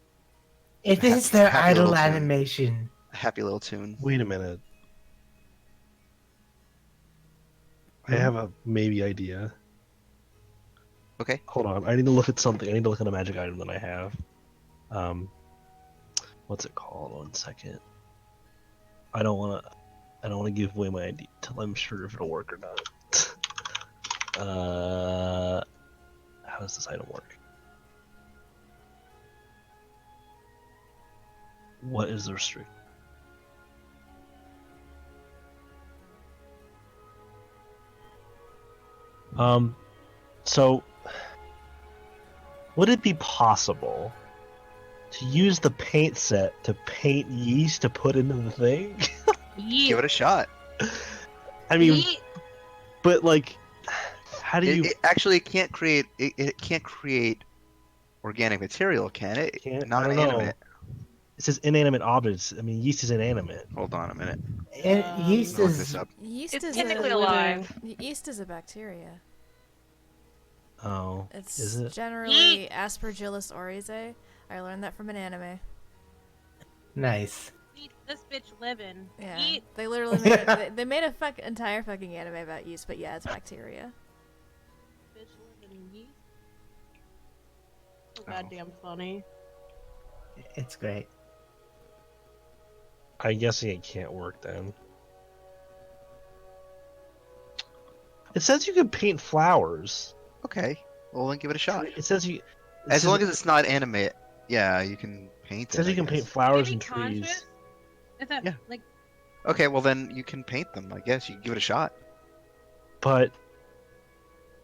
It is their happy little idle tune. animation. A happy little tune. Wait a minute. I have a maybe idea. Okay. Hold on. I need to look at something. I need to look at a magic item that I have. What's it called? 1 second. I don't want to give away my idea until I'm sure if it'll work or not. How does this item work? What is the restrict? So would it be possible to use the paint set to paint yeast to put into the thing? Give it a shot. I mean, but like, how do you? It actually can't create. It can't create organic material, can it? Can't. I don't know. Non-animate. It says inanimate objects. I mean, yeast is inanimate. Hold on a minute. Yeast Let me look this is up. Yeast It's is technically a alive. yeast is a bacteria. Oh, It's is it? generally Aspergillus oryzae. I learned that from an anime. nice. Eat this bitch living. Yeah, Eat. they literally made they made a entire fucking anime about yeast, but yeah, it's bacteria. Bitch living yeast. So Oh. goddamn funny. It's great. I'm guessing it can't work then. It says you can paint flowers. Okay. Well, then give it a shot. It says you. It As says, long as it's not animate, yeah, you can paint it says it, you I can paint guess. flowers Is and he conscious? trees. Is that Yeah. like Okay, well then you can paint them, I guess. You can give it a shot. But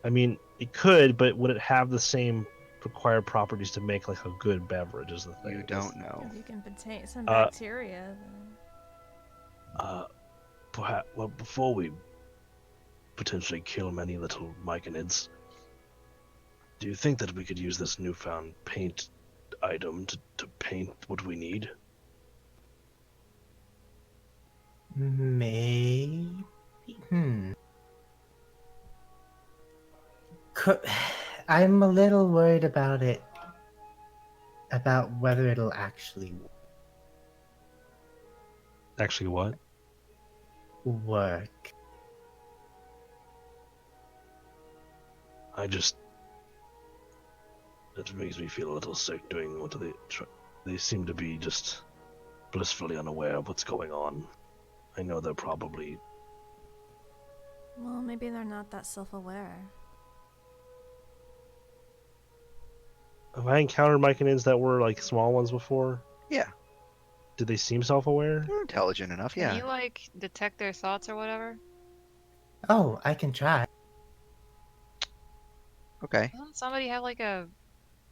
I mean, it could, but would it have the same required properties to make like a good beverage? Is the thing. You don't know. If you can paint some Uh, bacteria, then... Perhaps, well, before we potentially kill many little myconids, do you think that we could use this newfound paint item to paint what we need? Maybe. Could... I'm a little worried about it. About whether it'll actually Actually, what? work. I just. It makes me feel a little sick doing what they seem to be just blissfully unaware of what's going on. I know they're probably. Well, maybe they're not that self-aware. Have I encountered myconids that were like small ones before? Yeah. Did they seem self-aware? They're intelligent enough, Can yeah. you like detect their thoughts or whatever? Oh, I can try. Okay. Doesn't somebody have like a?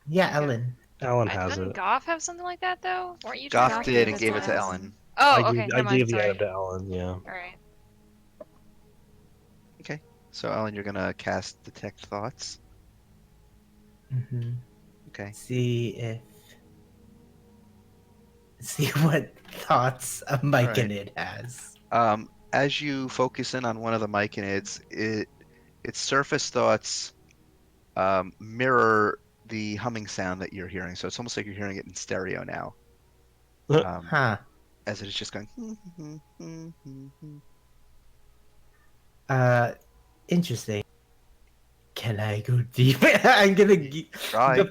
Yeah, Okay. Ellen. Alan has Didn't it. Goff have something like that though? Weren't you Goff trying to did give and it gave to it to Ellen? Ellen. Oh, I okay. gave, I Never mind. gave the Sorry. item to Alan. Yeah. All right. So Ellen, you're gonna cast Detect Thoughts. Mm-hmm. Okay. See what thoughts a myconid has. As you focus in on one of the myconids, its surface thoughts mirror the humming sound that you're hearing. So it's almost like you're hearing it in stereo now. Huh. As it is just going. Interesting. Can I go deeper? I'm gonna Try.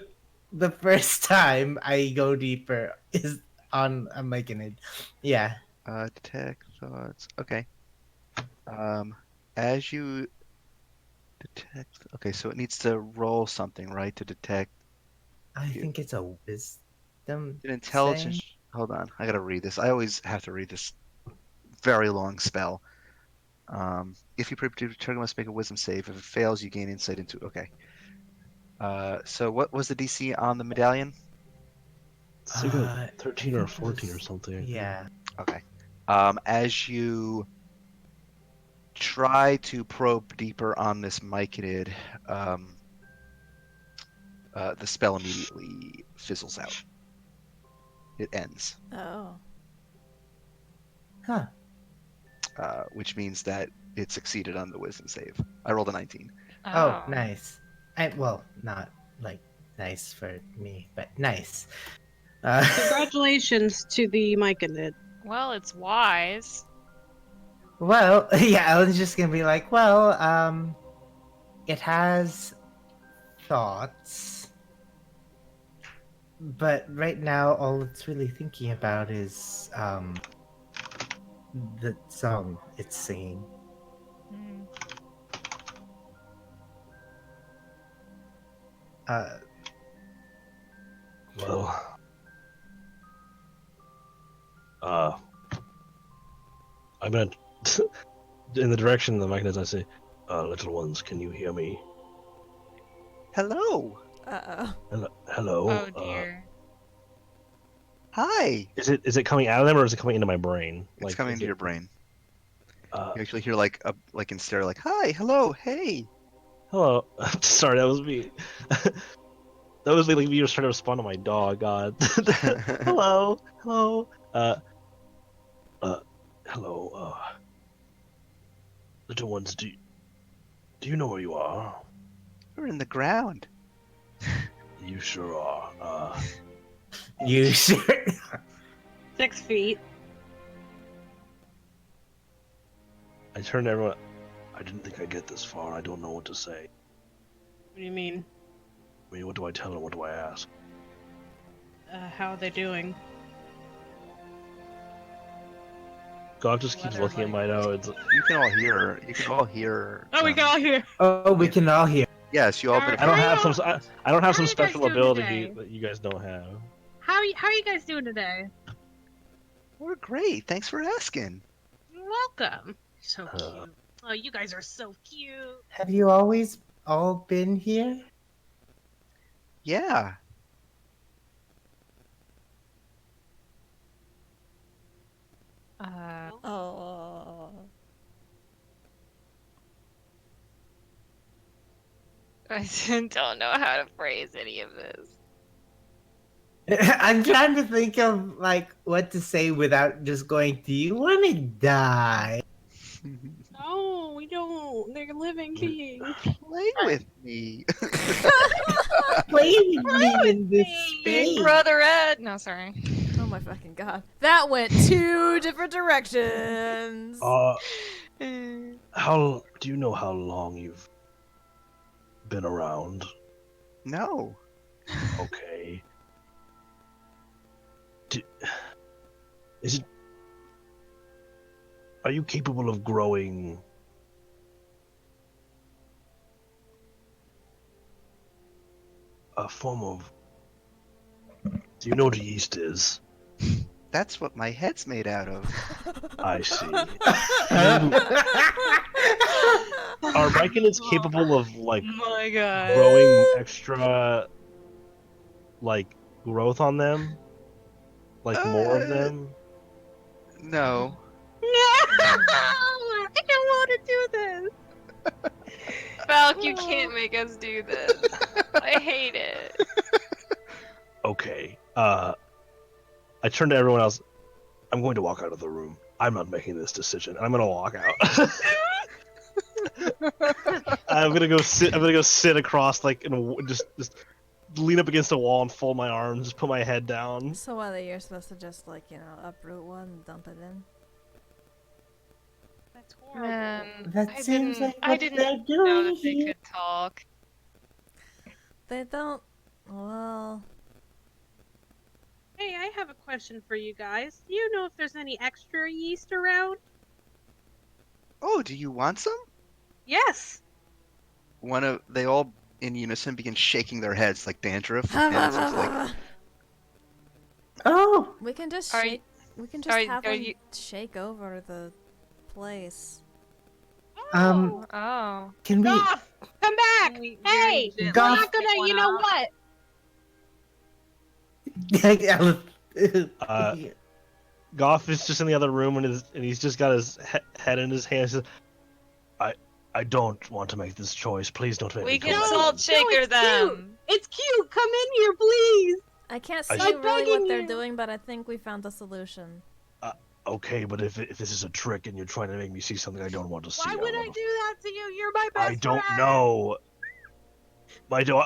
the first time I go deeper is on a myconid. Yeah. Detect thoughts. Okay. As you detect. Okay, so it needs to roll something, right, to detect I think it's a wisdom an thing. intelligence. Hold on, I gotta read this. I always have to read this very long spell. If you trigger must make a wisdom save. If it fails, you gain insight into. Okay. So what was the DC on the medallion? It's like a I 13 or think it 14 or was- something. I think. Yeah. Okay. As you try to probe deeper on this myconid, the spell immediately fizzles out. It ends, Oh. Huh. which means that it succeeded on the wisdom save. I rolled a 19. Oh, nice. Well, not like nice for me, but nice. Congratulations to the myconid. Well, it's wise. Well, yeah, Ellen's just gonna be like, well, it has thoughts, but right now all it's really thinking about is the song it's singing. Hmm. Uh, Well, I'm gonna in the direction of the mechanism. I say, "Little ones, can you hear me? Hello. Uh-oh. Hello. Oh dear. Hi. Is it coming out of them or is it coming into my brain? It's coming into your brain. Uh, You actually hear like in stereo, like, hi, hello, hey. hello. Sorry, that was me. That was like you were trying to respond to my dog. God. Hello. Hello. Hello. Little ones, do you know where you are? We're in the ground. You sure are. You sure? 6 feet. I turned to everyone. I didn't think I'd get this far. I don't know what to say. What do you mean? I mean, what do I tell them? What do I ask? How are they doing? God just keeps Weather, looking at like- my nose. You can all hear. You can all hear. Oh, we can all hear. Oh, we can all hear. Yes, you all been. I don't have some. I don't have How some are you guys special doing ability today? that you guys don't have. How are you guys doing today? We're great. Thanks for asking. You're welcome. So cute. Oh, you guys are so cute. Have you always all been here? Yeah. Oh. I don't know how to phrase any of this. I'm trying to think of like what to say without just going, do you want to die? No, we don't. They're living beings. Play with me. Play with me in this me. Big space. brother Ed. No, sorry. Oh my fucking god. That went 2 different directions. How do you know how long you've been around? No. Okay. Is it? Are you capable of growing a form of? Do you know what yeast is? That's what my head's made out of. I see. Are myconids capable of like My God. growing extra, like growth on them? Like more of them? No. I don't want to do this. Falk, you can't make us do this. I hate it. Okay. I turn to everyone else. I'm going to walk out of the room. I'm not making this decision. I'm gonna walk out. I'm gonna go sit. I'm gonna go sit across, like, just lean up against a wall and fold my arms, just put my head down. So whether you're supposed to just like, uproot one and dump it in? That's horrible. Man, That I seems didn't, like I what didn't they're know doing that they here. could talk. They don't. Well, Hey, I have a question for you guys. Do you know if there's any extra yeast around? Oh, do you want some? Yes. They all in unison begin shaking their heads like dandruff, and it's just like, Oh, we can just Are shake. We can just have are one you- shake over the place. Um, Oh. can we? Goff, come back. Very Hey, gently we're Goff- not gonna. pick one You know up. what? Goff is just in the other room, and he's just got his head in his hands. I don't want to make this choice. Please don't make We me can come back. salt shaker it's them. cute. It's cute. Come in here, please. I can't I- see I'm really what begging they're you. doing, but I think we found a solution. Okay, but if this is a trick and you're trying to make me see something I don't want to see, Why would I wanna- do that to you? You're my best I don't friend. know. My do.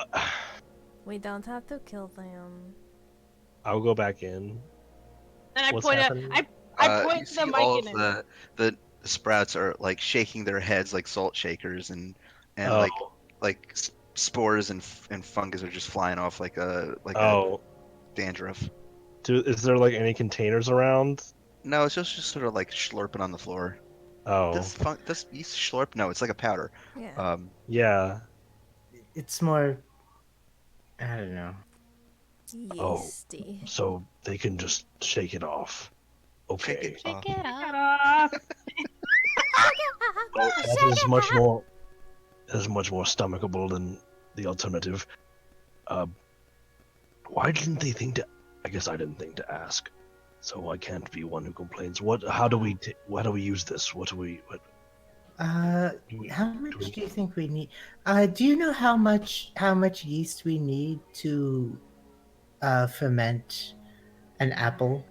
We don't have to kill them. I'll go back in. And I What's point happening? I you point to the see mic all in of it. the sprouts are like shaking their heads like salt shakers, and Oh, spores and fungus are just flying off like a oh. dandruff. Is there like any containers around? No, it's just sort of like slurping on the floor. Oh, Does yeast slurp? No, it's like a powder. Yeah. yeah. It's more. I don't know. Oh. Yeasty. So they can just shake it off. Okay. Shake it off. Get Shut up. off. That is much more. That is much more stomachable than the alternative. Why didn't they think to? I guess I didn't think to ask. So I can't be one who complains. How do we use this? What do we? Uh, how much do you think we need? Do you know how much yeast we need to ferment an apple?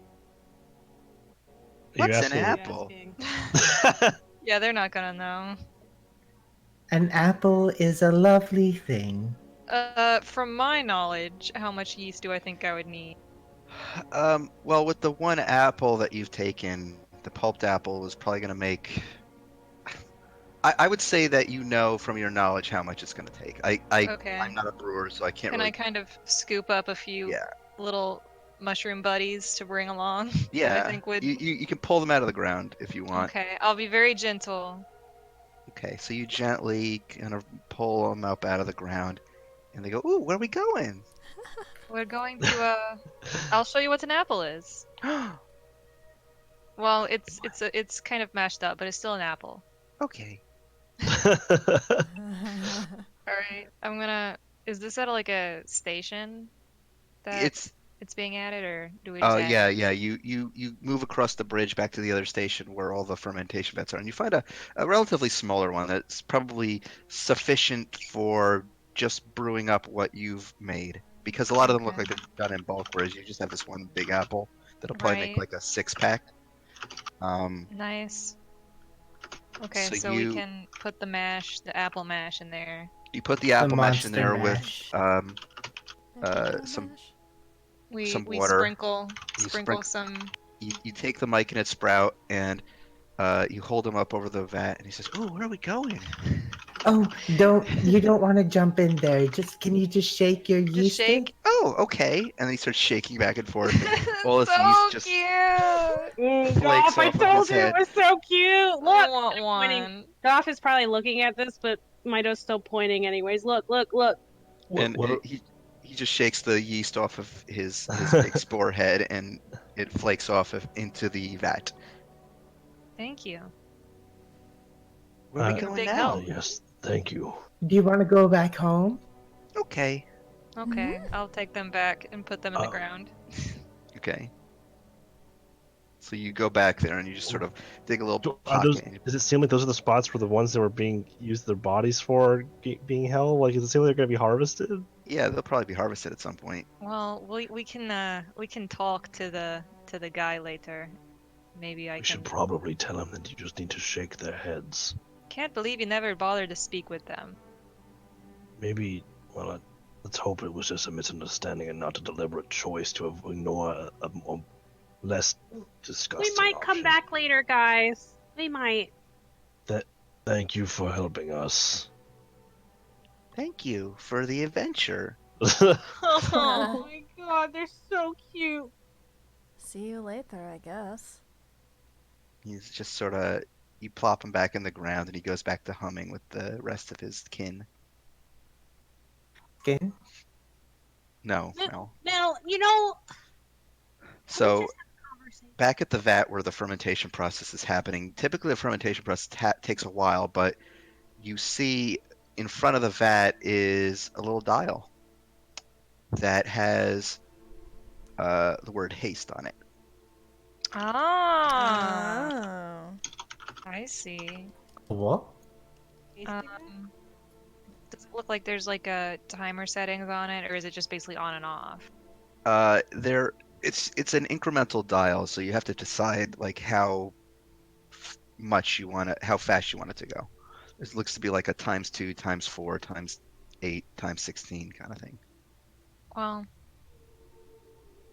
Are you What's an asking? apple? Yeah, they're not gonna know. An apple is a lovely thing. From my knowledge, how much yeast do I think I would need? Well, with the one apple that you've taken, the pulped apple was probably going to make. I would say that you know from your knowledge how much it's going to take. I'm Okay. not a brewer, so I can't Can I really. kind of scoop up a few Yeah, little mushroom buddies to bring along that I yeah. think would. You can pull them out of the ground if you want. Okay, I'll be very gentle. Okay, so you gently kind of pull them up out of the ground, and they go, "Ooh, where are we going?" We're going to I'll show you what an apple is. Well, it's kind of mashed up, but it's still an apple. Okay. All right, I'm gonna. Is this at like a station that It's it's being added, or do we just add yeah, it? yeah. You move across the bridge back to the other station where all the fermentation vats are, and you find a relatively smaller one that's probably sufficient for just brewing up what you've made. Because a lot of them look Okay. like they're done in bulk, whereas you just have this one big apple that'll probably make Right. like a 6 pack. Nice. Okay, So so we can put the apple mash in there. you put the The apple mash in monster there with mash. The apple some mash. We some we water. sprinkle You sprinkle sprinkle some. you take the mic and its sprout and you hold him up over the vat, and he says, "Ooh, where are we going?" Oh, you don't want to jump in there. Can you just shake your Just yeast in? shake. Oh, okay. And he starts shaking back and forth, and all this yeast So just cute. flakes Goff, I off of his told you it head. was so cute. I Look, want I'm pointing. one. Goff is probably looking at this, but Mito's still pointing anyways. Look, look, look. And what? he just shakes the yeast off of his big spore head, and it flakes off into the vat. Thank you. Where are we You're a going big now? help. Yes, thank you. Do you want to go back home? Okay. Okay, I'll take them back and put them in the Uh, ground. Okay. So you go back there and you just sort of dig a little Are those? pocket. And Does it seem like those are the spots where the ones that were being used their bodies for being held? Like, does it seem like they're going to be harvested? yeah, they'll probably be harvested at some point. Well, we can talk to the guy later. Maybe I We should can. probably tell them that you just need to shake their heads. Can't believe you never bothered to speak with them. Maybe, well, let's hope it was just a misunderstanding and not a deliberate choice to ignore a more less disgusting We might come option. back later, guys. We might. Thank you for helping us. Thank you for the adventure. Oh my god, they're so cute. See you later, I guess. He's just sort of you plop him back in the ground, and he goes back to humming with the rest of his kin. Skin? No, No, no. Now, you know, can we So just have a conversation? back at the vat where the fermentation process is happening, typically the fermentation process takes a while, but you see in front of the vat is a little dial that has the word haste on it. Ah, Oh. I see. What? Um, does it look like there's like a timer settings on it, or is it just basically on and off? There, it's an incremental dial, so you have to decide like how fast you want it to go. It looks to be like a times 2, times 4, times 8, times 16 kind of thing. Well,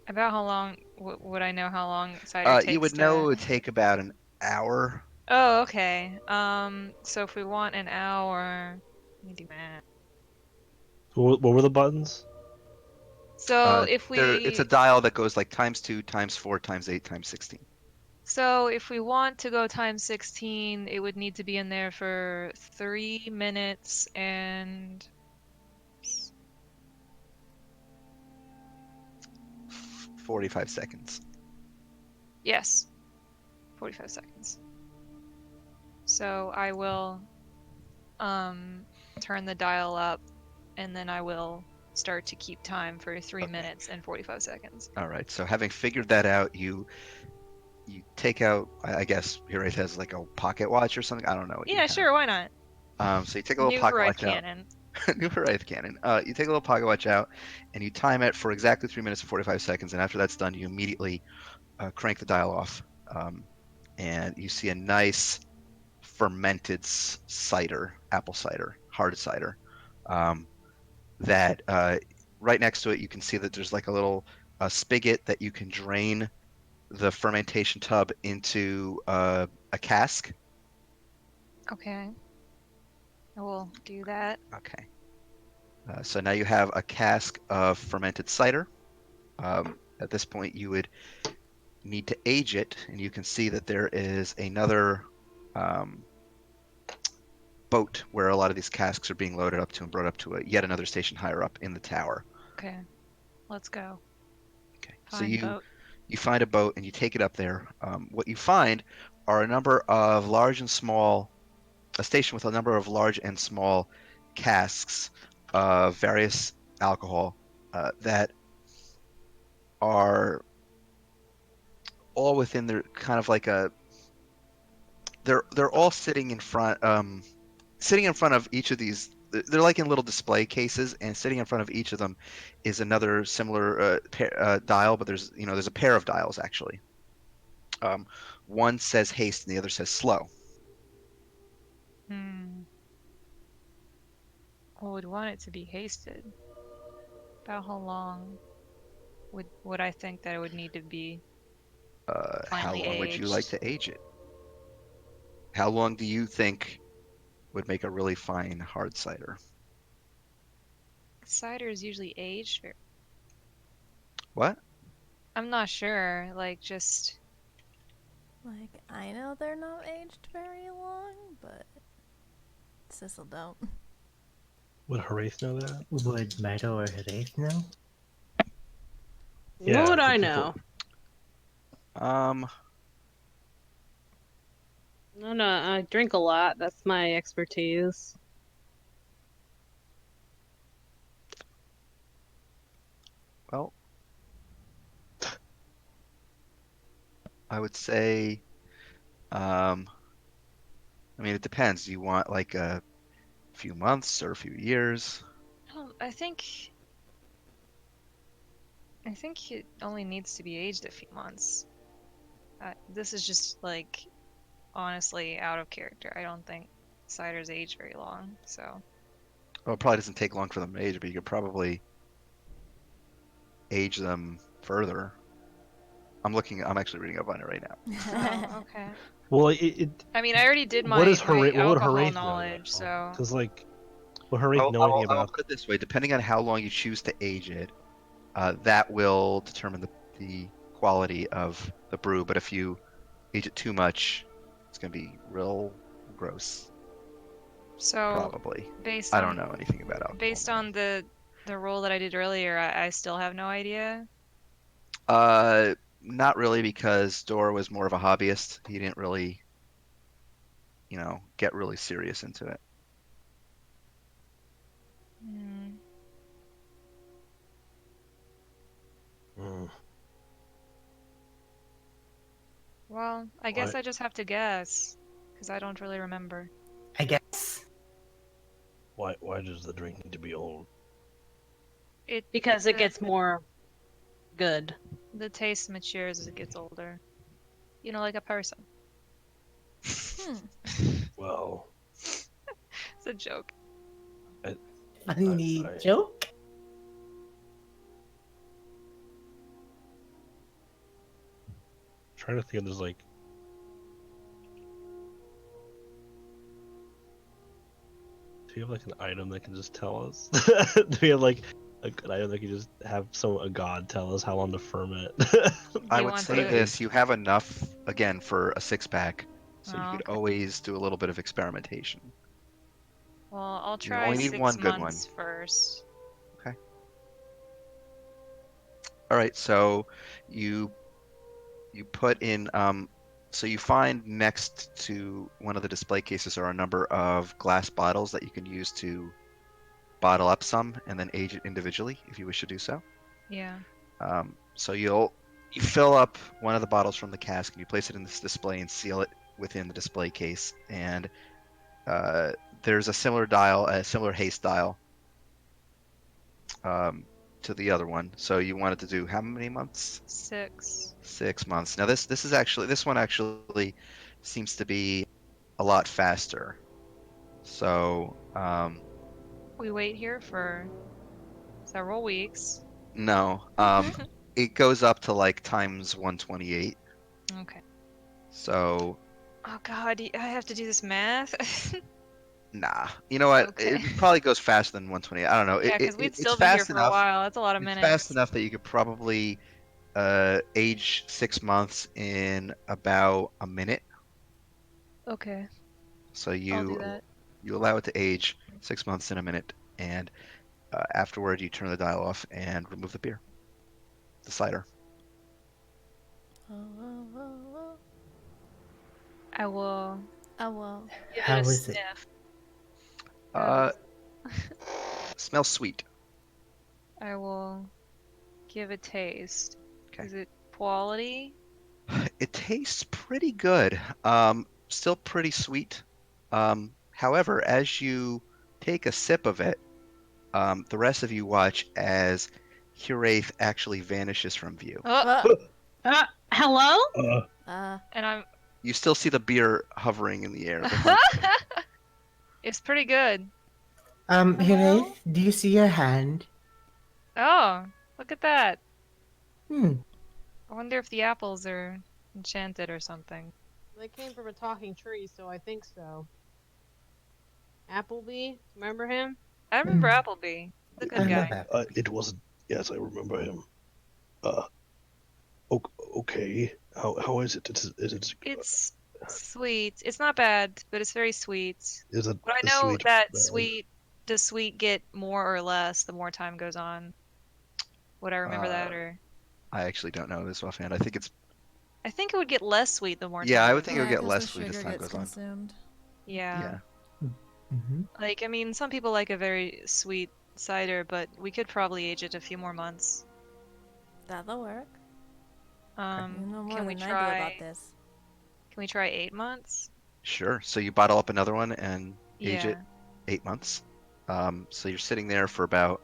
about how long would I know how long cider You takes would know it to? would take about an hour. Oh, okay. So if we want an hour, let me do math. What were the buttons? So if It's a we dial that goes like times 2, times 4, times 8, times 16. So if we want to go times 16, it would need to be in there for 3 minutes and 45 seconds. yes, 45 seconds. So I will turn the dial up and then I will start to keep time for 3 Okay. minutes and 45 seconds. All right. So having figured that out, you you take out, I guess Hirate has like a pocket watch or something. I don't know what you Yeah, have. sure, why not? So you take a little New pocket Variety watch out. Cannon. New Horizon Cannon. You take a little pocket watch out, and you time it for exactly 3 minutes and 45 seconds. And after that's done, you immediately crank the dial off, and you see a nice fermented cider, apple cider, hard cider. Um, that right next to it, you can see that there's like a little spigot that you can drain the fermentation tub into a cask. Okay. I will do that. Okay. So now you have a cask of fermented cider. At this point, you would need to age it, and you can see that there is another um, boat where a lot of these casks are being loaded up to and brought up to yet another station higher up in the tower. Okay. Let's go. Okay, so Find boat. you find a boat and you take it up there. What you find are a number of large and small, a station with a number of large and small casks of various alcohol that are all within their kind of like a they're all sitting in front of each of these. They're like in little display cases, and sitting in front of each of them is another similar dial, but there's a pair of dials actually. um, One says haste and the other says slow. Hmm. I would want it to be hasted. About how long would I think that it would need to be How finally long would you like aged? to age it? How long do you think would make a really fine hard cider? Cider is usually aged. What? I'm not sure. Like, just Like, I know they're not aged very long, but Sissel don't. Would Horace know that? Would Meadow or Heraith know? Yeah, what would the I people- know? Um, No, I drink a lot. That's my expertise. well, I would say, I mean, it depends. Do you want like a few months or a few years? I think it only needs to be aged a few months. This is just like honestly out of character. I don't think ciders age very long. So Well, it probably doesn't take long for them to age, but you could probably age them further. I'm actually reading up on it right now. oh, okay. Well, it I mean, I already did what my is Horace? What would alcohol Horace know? knowledge, so Because like, would Horace I'll, know I'll, anything I'll about? put it this way: depending on how long you choose to age it, that will determine the quality of the brew. But if you age it too much, it's gonna be real gross, so probably. based I on don't know anything about alcohol. based on the roll that I did earlier, I still have no idea. Not really, because Dora was more of a hobbyist. He didn't really, get really serious into it. Hmm. Mm, Well, I guess Why- I just have to guess, because I don't really remember. I guess. why does the drink need to be old? Because it the- gets more good. The taste matures as it gets older. You know, like a person. Hmm. Well, It's a joke. Funny I- joke? trying to think of there's like. Do we have like an item that can just tell us? Do we have like an item that can just have a god tell us how long to ferment? I you would want say to- this: you have enough again for a six-pack, so you Oh, could okay. always do a little bit of experimentation. Well, I'll You try only need 6 one good one. months first. All right, so you put in so you find next to one of the display cases are a number of glass bottles that you can use to bottle up some and then age it individually if you wish to do so. Yeah. So you'll You fill up one of the bottles from the cask and you place it in this display and seal it within the display case. And uh, there's a similar dial, a similar haste dial um, to the other one. So you wanted to do how many months? 6. 6 months. Now this one actually seems to be a lot faster. So We wait here for several weeks. no, it goes up to like times 128. Okay. So Oh God, I have to do this math. nah, you know what? Okay. It probably goes faster than 128. I don't know. Yeah, because we'd It's still be here fast for a enough. while. That's a lot of It's fast minutes. enough that you could probably age 6 months in about a minute. Okay, So I'll do that. you allow it to age 6 months in a minute, and afterward you turn the dial off and remove the beer, the cider. Oh, oh, oh, oh. I will Oh well. give it a How is it? sniff. Uh, smells sweet. I will give a taste. Okay. Is it quality? It tastes pretty good. Still pretty sweet. However, as you take a sip of it, the rest of you watch as Huraith actually vanishes from view. Oh, Hello? and I'm. You still see the beer hovering in the air behind you. It's pretty good. Hello? Hireth, do you see your hand? Oh, look at that. Hmm. I wonder if the apples are enchanted or something. They came from a talking tree, so I think so. Appleby, remember him? I remember Mm. Appleby. He's a I good love guy. Appleby. It wasn't. Yes, I remember him. Uh, okay. How is it? It's sweet. It's not bad, but it's very sweet. Is it But I a know sweet that bad? does sweet get more or less the more time goes on? Would I remember that Uh, or I actually don't know this offhand. I think it's I think it would get less sweet the more yeah. time I would goes think it would on. Yeah, get because less the sweet as sugar time gets goes on. consumed. Yeah. Yeah. Mm-hmm. Like I mean, some people like a very sweet cider, but we could probably age it a few more months. That'll work. Okay. You know more Can we than I do try about this. 8 months? Sure. So you bottle up another one and age it Yeah. 8 months. So you're sitting there for about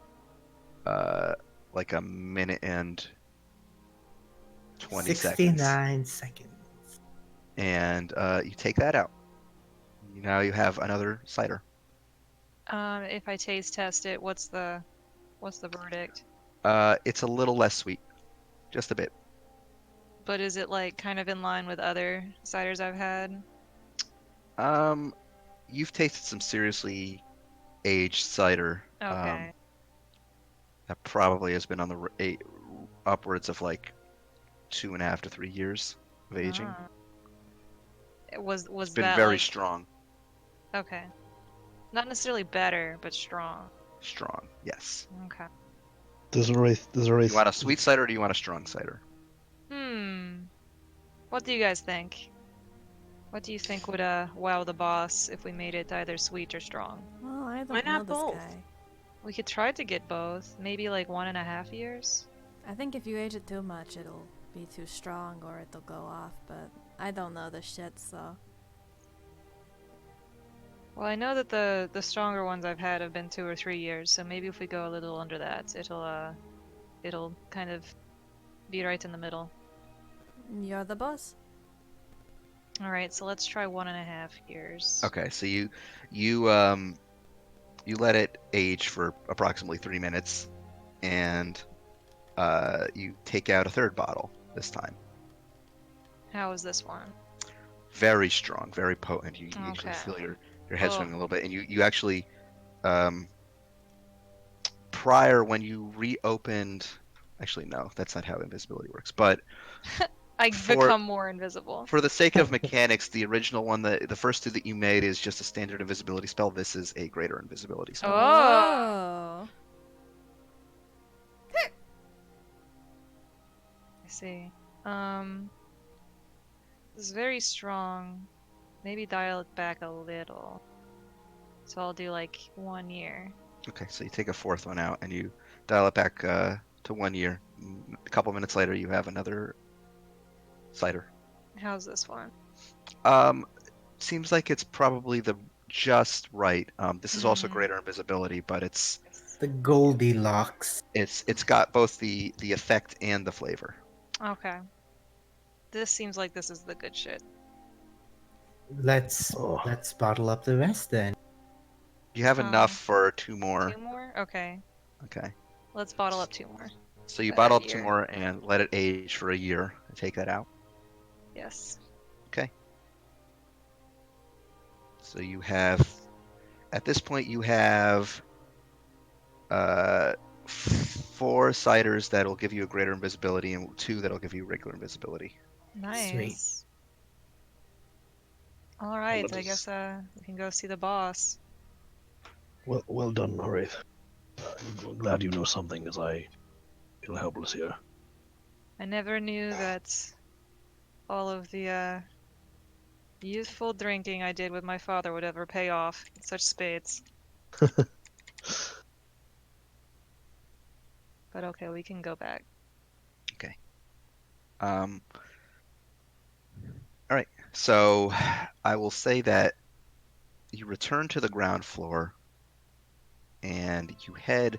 uh like a minute and 20 seconds, 69 seconds. and you take that out. Now you have another cider. If I taste test it, what's the verdict? It's a little less sweet, just a bit. But is it like kind of in line with other ciders I've had? Um, you've tasted some seriously aged cider. Okay. That probably has been on the upwards of like 2.5 to 3 years of aging. Ah. Was It's was been that very like strong. okay? Not necessarily better, but strong. Strong, yes. Okay. Does a wraith? Does a wraith? You want a sweet cider or do you want a strong cider? Hmm. What do you guys think? What do you think would wow the boss if we made it either sweet or strong? Well, I Why don't know not this both? guy. We could try to get both. Maybe like 1.5 years. I think if you age it too much, it'll be too strong or it'll go off, but I don't know this shit, so. Well, I know that the stronger ones I've had have been 2 or 3 years, so maybe if we go a little under that, it'll kind of be right in the middle. You're the boss. All right, so let's try 1.5 years. Okay, so you let it age for approximately 3 minutes, and you take out a third bottle this time. How is this one? Very strong, very potent. You usually Okay. feel your head Oh. swimming a little bit, and you actually um, prior when you reopened. Actually, no, that's not how invisibility works. But I for become more invisible. for the sake of mechanics, the original one, the first two that you made is just a standard invisibility spell. This is a greater invisibility spell. Oh. Oh. I see. This is very strong. Maybe dial it back a little. So I'll do like 1 year. Okay, so you take a fourth one out and you dial it back to 1 year. A couple minutes later, you have another cider. How's this one? Um, Seems like it's probably the just right. This is also Hmm. greater invisibility, but The Goldilocks. it's got both the effect and the flavor. Okay. This seems like this is the good shit. Let's Oh, let's bottle up the rest then. You have enough Um, for two more. 2 more? Okay. Okay. Let's bottle up 2 more. So you That are bottle a up two year. more and let it age for a year and take that out. Yes. Okay. So you have, at this point, you have uh, 4 ciders that'll give you a greater invisibility and 2 that'll give you regular invisibility. Sweet. Nice. All well, right, that I is guess we can go see the boss. well done, Wraith. I'm glad you know something, as I feel helpless here. I never knew that all of the youthful drinking I did with my father would ever pay off in such spades. But okay, we can go back. Okay. All right. So I will say that you return to the ground floor and you head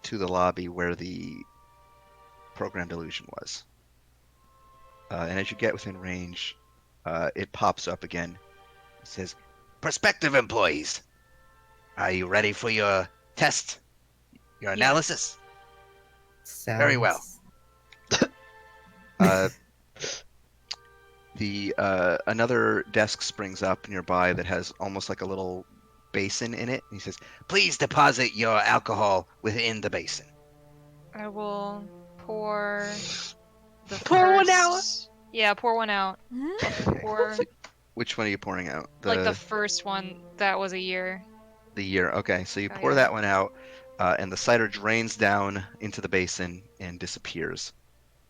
to the lobby where the programmed illusion was. And as you get within range, it pops up again. It says, "Prospective employees, are you ready for your test? Your analysis? Yes. Very well. Sounds Uh, the another desk springs up nearby that has almost like a little basin in it. He says, Please deposit your alcohol within the basin." I will pour the Pour one out. first. Yeah, pour one out. I'll okay, pour so which one are you pouring out? like the first one that was a year. The year. Okay, so you Oh, pour yeah. that one out, and the cider drains down into the basin and disappears.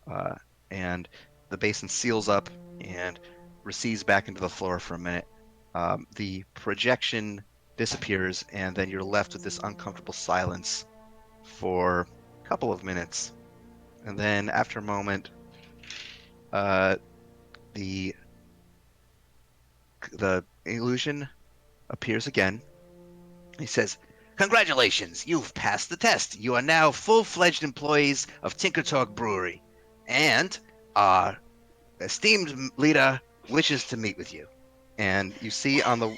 Uh, and the basin seals up and recedes back into the floor for a minute. The projection disappears, and then you're left with this uncomfortable silence for a couple of minutes. And then after a moment, uh, the the illusion appears again. He says, "Congratulations, you've passed the test. You are now full-fledged employees of Tinker Talk Brewery, and our esteemed leader wishes to meet with you." And you see on the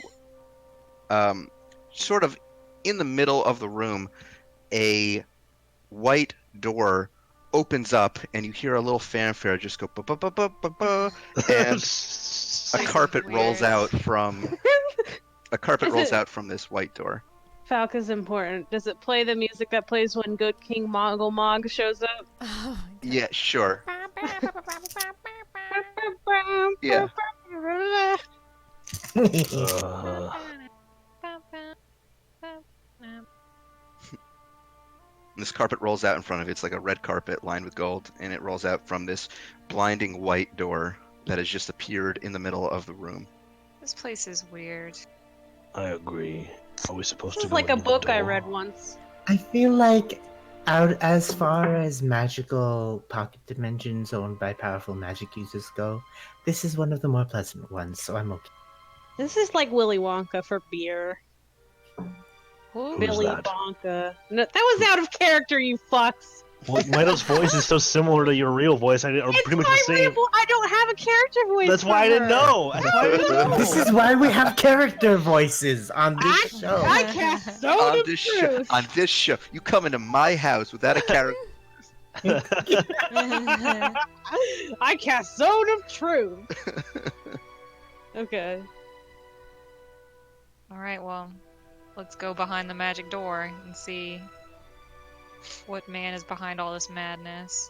um, sort of in the middle of the room, a white door opens up, and you hear a little fanfare just go ba ba ba ba ba ba, and a Place is carpet rolls weird. out from Is it this white door. Falca's important? Does it play the music that plays when Good King Moggle Mog shows up? Oh my god. Yeah, sure. Yeah. Uh, This carpet rolls out in front of you. It's like a red carpet lined with gold, and it rolls out from this blinding white door that has just appeared in the middle of the room. This place is weird. I agree. Are we supposed This to is go like a into the book I door? read once. I feel like out as far as magical pocket dimensions owned by powerful magic users go, this is one of the more pleasant ones, so I'm okay. This is like Willy Wonka for beer. Who? Who's Billy that? Wonka. No, that was out of character, you fucks. Well, Milo's voice is so similar to your real voice. Are It's pretty much my the same. real. I don't have a character voice. That's for why I didn't her. know. That's why I didn't know. This is why we have character voices on I, this show. I cast Zone On of this show, Truth. on this show, you come into my house without a character. I cast Zone of Truth. Okay. All right, well, let's go behind the magic door and see what man is behind all this madness.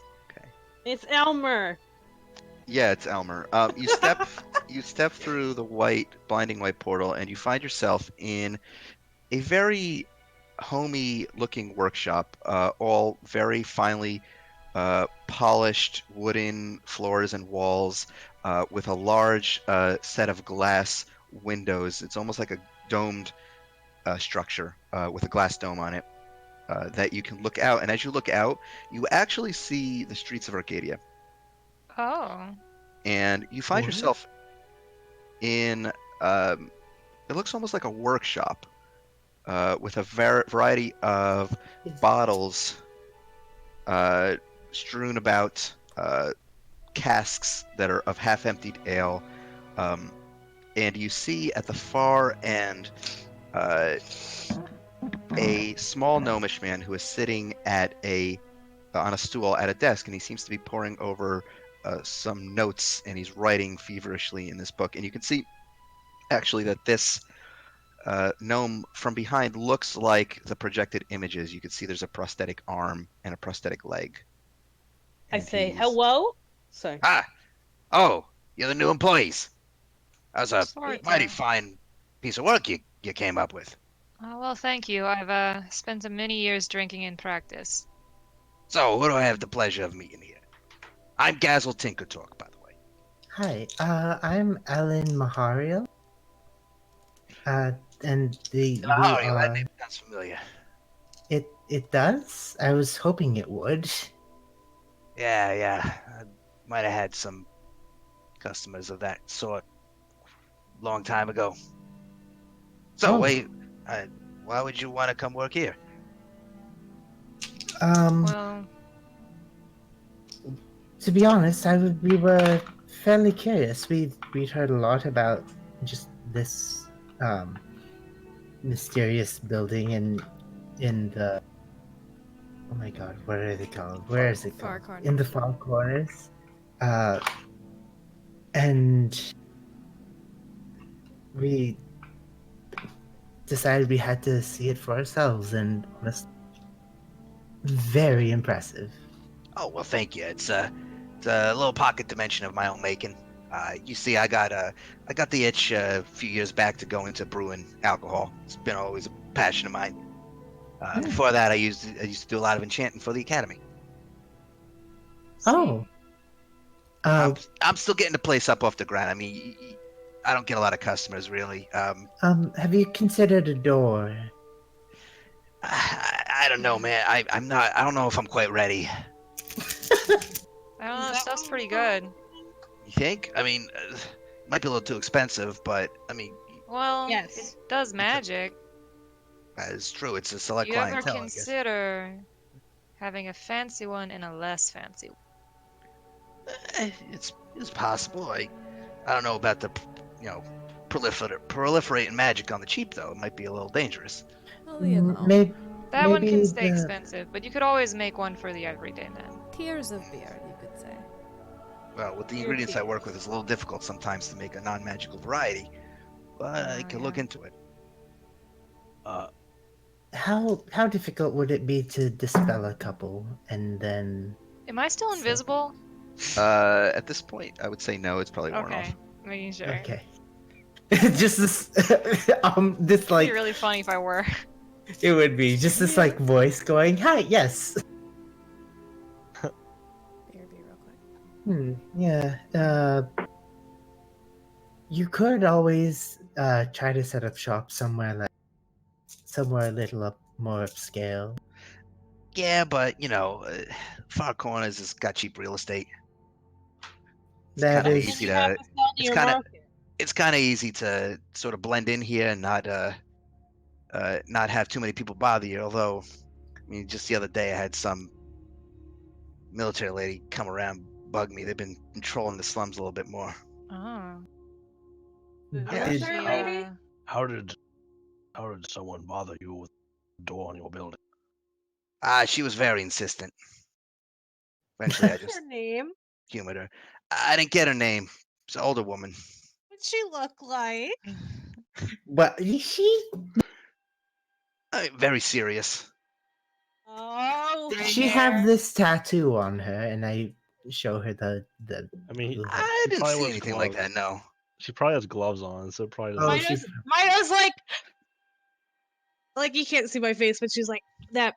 It's Elmer. Yeah, it's Elmer. You step through the blinding white portal, and you find yourself in a very homey looking workshop, all very finely polished wooden floors and walls, with a large set of glass windows. It's almost like a domed structure with a glass dome on it. that you can look out. And as you look out, you actually see the streets of Arcadia. Oh. And you find What? yourself in, it looks almost like a workshop with a variety of bottles strewn about, casks that are of half-emptied ale. And you see at the far end a small gnomish man who is sitting at on a stool at a desk, and he seems to be poring over some notes, and he's writing feverishly in this book. And you can see actually that this gnome from behind looks like the projected images. You can see there's a prosthetic arm and a prosthetic leg. I And say, he's hello? Sorry. Ah, oh, you're the new employees. That's a mighty Sorta. fine piece of work you came up with. Oh, well, thank you. I've spent many years drinking in practice. So, who do I have the pleasure of meeting here? I'm Gazel Tinkertalk, by the way. Hi, I'm Alan Mahario. And we How are you? That are. name sounds familiar. It does. I was hoping it would. Yeah. I might have had some customers of that sort long time ago. So, Oh. wait, why would you want to come work here? Well, To be honest, we were fairly curious. We'd heard a lot about just this mysterious building in the, oh my god, what are they called? Where is it Far called? corners. In the far corners. And we decided we had to see it for ourselves, and it was very impressive. Oh, well, thank you. It's a little pocket dimension of my own making. You see, I got the itch a few years back to go into brewing alcohol. It's been always a passion of mine. Before that, I used to do a lot of enchanting for the academy. Oh. I'm still getting the place up off the ground. I mean, I don't get a lot of customers really. Have you considered a door? I don't know, man. I'm not. I don't know if I'm quite ready. I don't know, that stuff's pretty good. You think? I mean, might be a little too expensive, but I mean, Well, Yes. it does magic. that is true. It's a select You ever clientele, I guess. consider having a fancy one and a less fancy one? It's possible. I don't know about the proliferating magic on the cheap though. It might be a little dangerous. Well, you know, Maybe, That one can maybe stay expensive, but you could always make one for the everyday man. tiers of beer, you could say. Well, with the Your ingredients I tiers. work with, it's a little difficult sometimes to make a non-magical variety, but I Oh, can yeah. look into it. How difficult would it be to dispel a couple and then? Am I still invisible? At this point, I would say no. It's probably worn Okay, off. making sure. Okay. Just this, this It'd like be really funny if I were. it would be just this like voice going, "Hi, yes." Beer, real quick. Yeah. You could always try to set up shop somewhere a little more upscale. Yeah, but Far Corners has got cheap real estate. It's That kind of is- easy You have to. to sell to It's your kind of. market. It's kind of easy to sort of blend in here and not have too many people bother you. Although, I mean, just the other day I had some military lady come around bug me. They've been controlling the slums a little bit more. Oh. The I Yeah. wish military we, lady? How did someone bother you with the door on your building? She was very insistent. Eventually, I What's just her name? humored her. I didn't get her name. It's an older woman. What'd she look like? What she Very serious. Oh, did her she have hair. this tattoo on her? And I show her the. I mean, little- I didn't probably see wears anything like gloves. that. No. She probably has gloves on, so it probably Oh, doesn't. she- Mine was like you can't see my face, but she's like that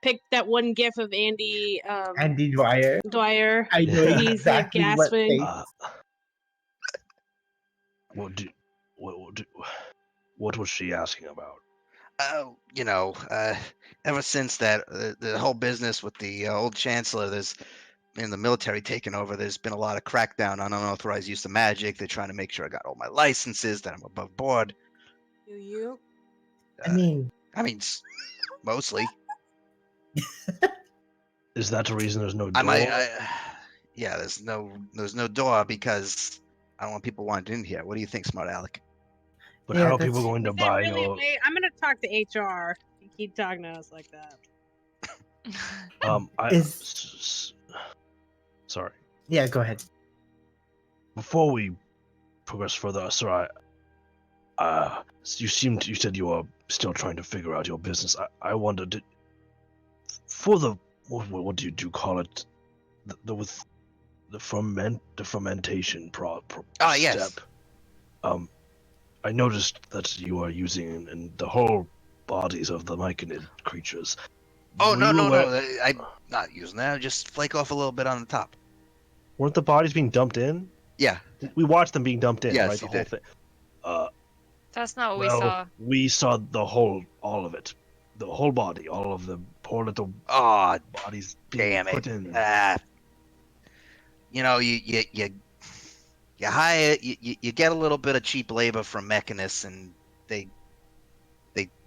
one gif of Andy Andy Dwyer. Dwyer. I know Yeah. He's like exactly what gasping. face. What what was she asking about? Ever since that the whole business with the old chancellor, there's in the military taking over. There's been a lot of crackdown on unauthorized use of magic. They're trying to make sure I got all my licenses, that I'm above board. Do you? I Uh, mean, I mean, mostly. Is that the reason there's no I door? might. Yeah, there's no door because I don't want people wandering in here. What do you think, Smart Alec? But yeah, how are people that's- going to Is it buy really? your? Wait, I'm gonna talk to HR. You keep talking to us like that. Sorry. yeah, go ahead. Before we progress further, sir, you said you are still trying to figure out your business. I wondered, for the what do you call it? With the fermentation Yes. step. I noticed that you are using in the whole bodies of the myconid creatures. Oh Were no you no aware- no! I'm not using that. Just flake off a little bit on the top. Weren't the bodies being dumped in? Yeah. We watched them being dumped in, Yes, right? The you whole did. thing. That's not what we Well, saw. we saw all of it, the whole body, all of the poor little Oh bodies being damn put it! in. You hire you get a little bit of cheap labor from mechanists, and they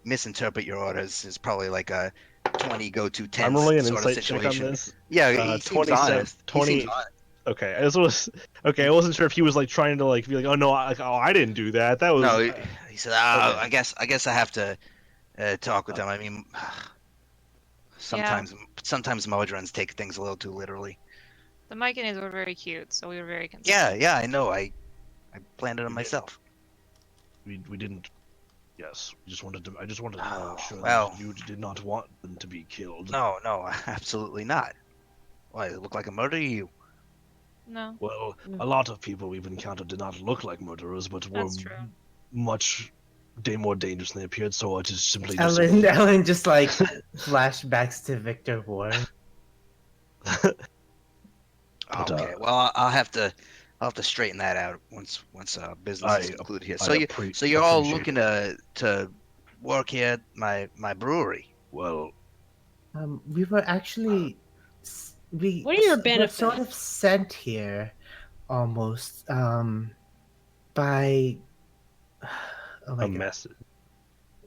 misinterpret your orders. It's probably like a 20 go to 10 I'm rolling an sort of insight check on situation. this. Yeah, he seems 27, honest. 20. He seems honest. Okay, this was okay. I wasn't sure if he was like trying to like be like, oh no, I didn't do that. That was No, he said, okay. I guess I have to talk with them. I mean, Yeah, sometimes Modrons take things a little too literally. the Myconids were very cute, so we were very concerned. Yeah, I know. I planted them We did. myself. We didn't. Yes, I just wanted to Oh, make sure well. that you did not want them to be killed. No, absolutely not. Why, it look like a murder to you? No, Well, a lot of people we've encountered did not look like murderers, but were that's true. much more dangerous than they appeared. So it is simply just Ellen just like flashbacks to Victor Ward. But, Okay, well, I'll have to straighten that out once business is I- concluded here. I So you're all appreciate looking to work here at my brewery. Well, We were actually we What are your were benefits? sort of sent here almost by oh my a god, message.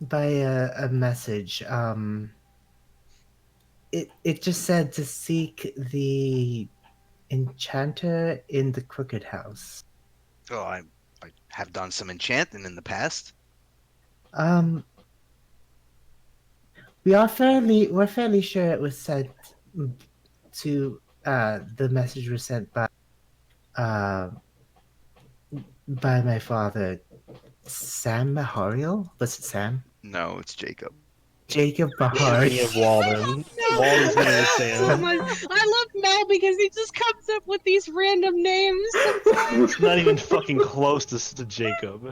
by a message. It just said to seek the enchanter in the Crooked House. Oh, I have done some enchanting in the past. We're fairly sure it was sent to the message was sent uh by my father, Sam Mahariel. Was it Sam? No, it's Jacob. Jacob Thinking Bahari. of Walden. Walden's gonna be So Sam. much. I love Mel because he just comes up with these random names. It's not even fucking close to Jacob.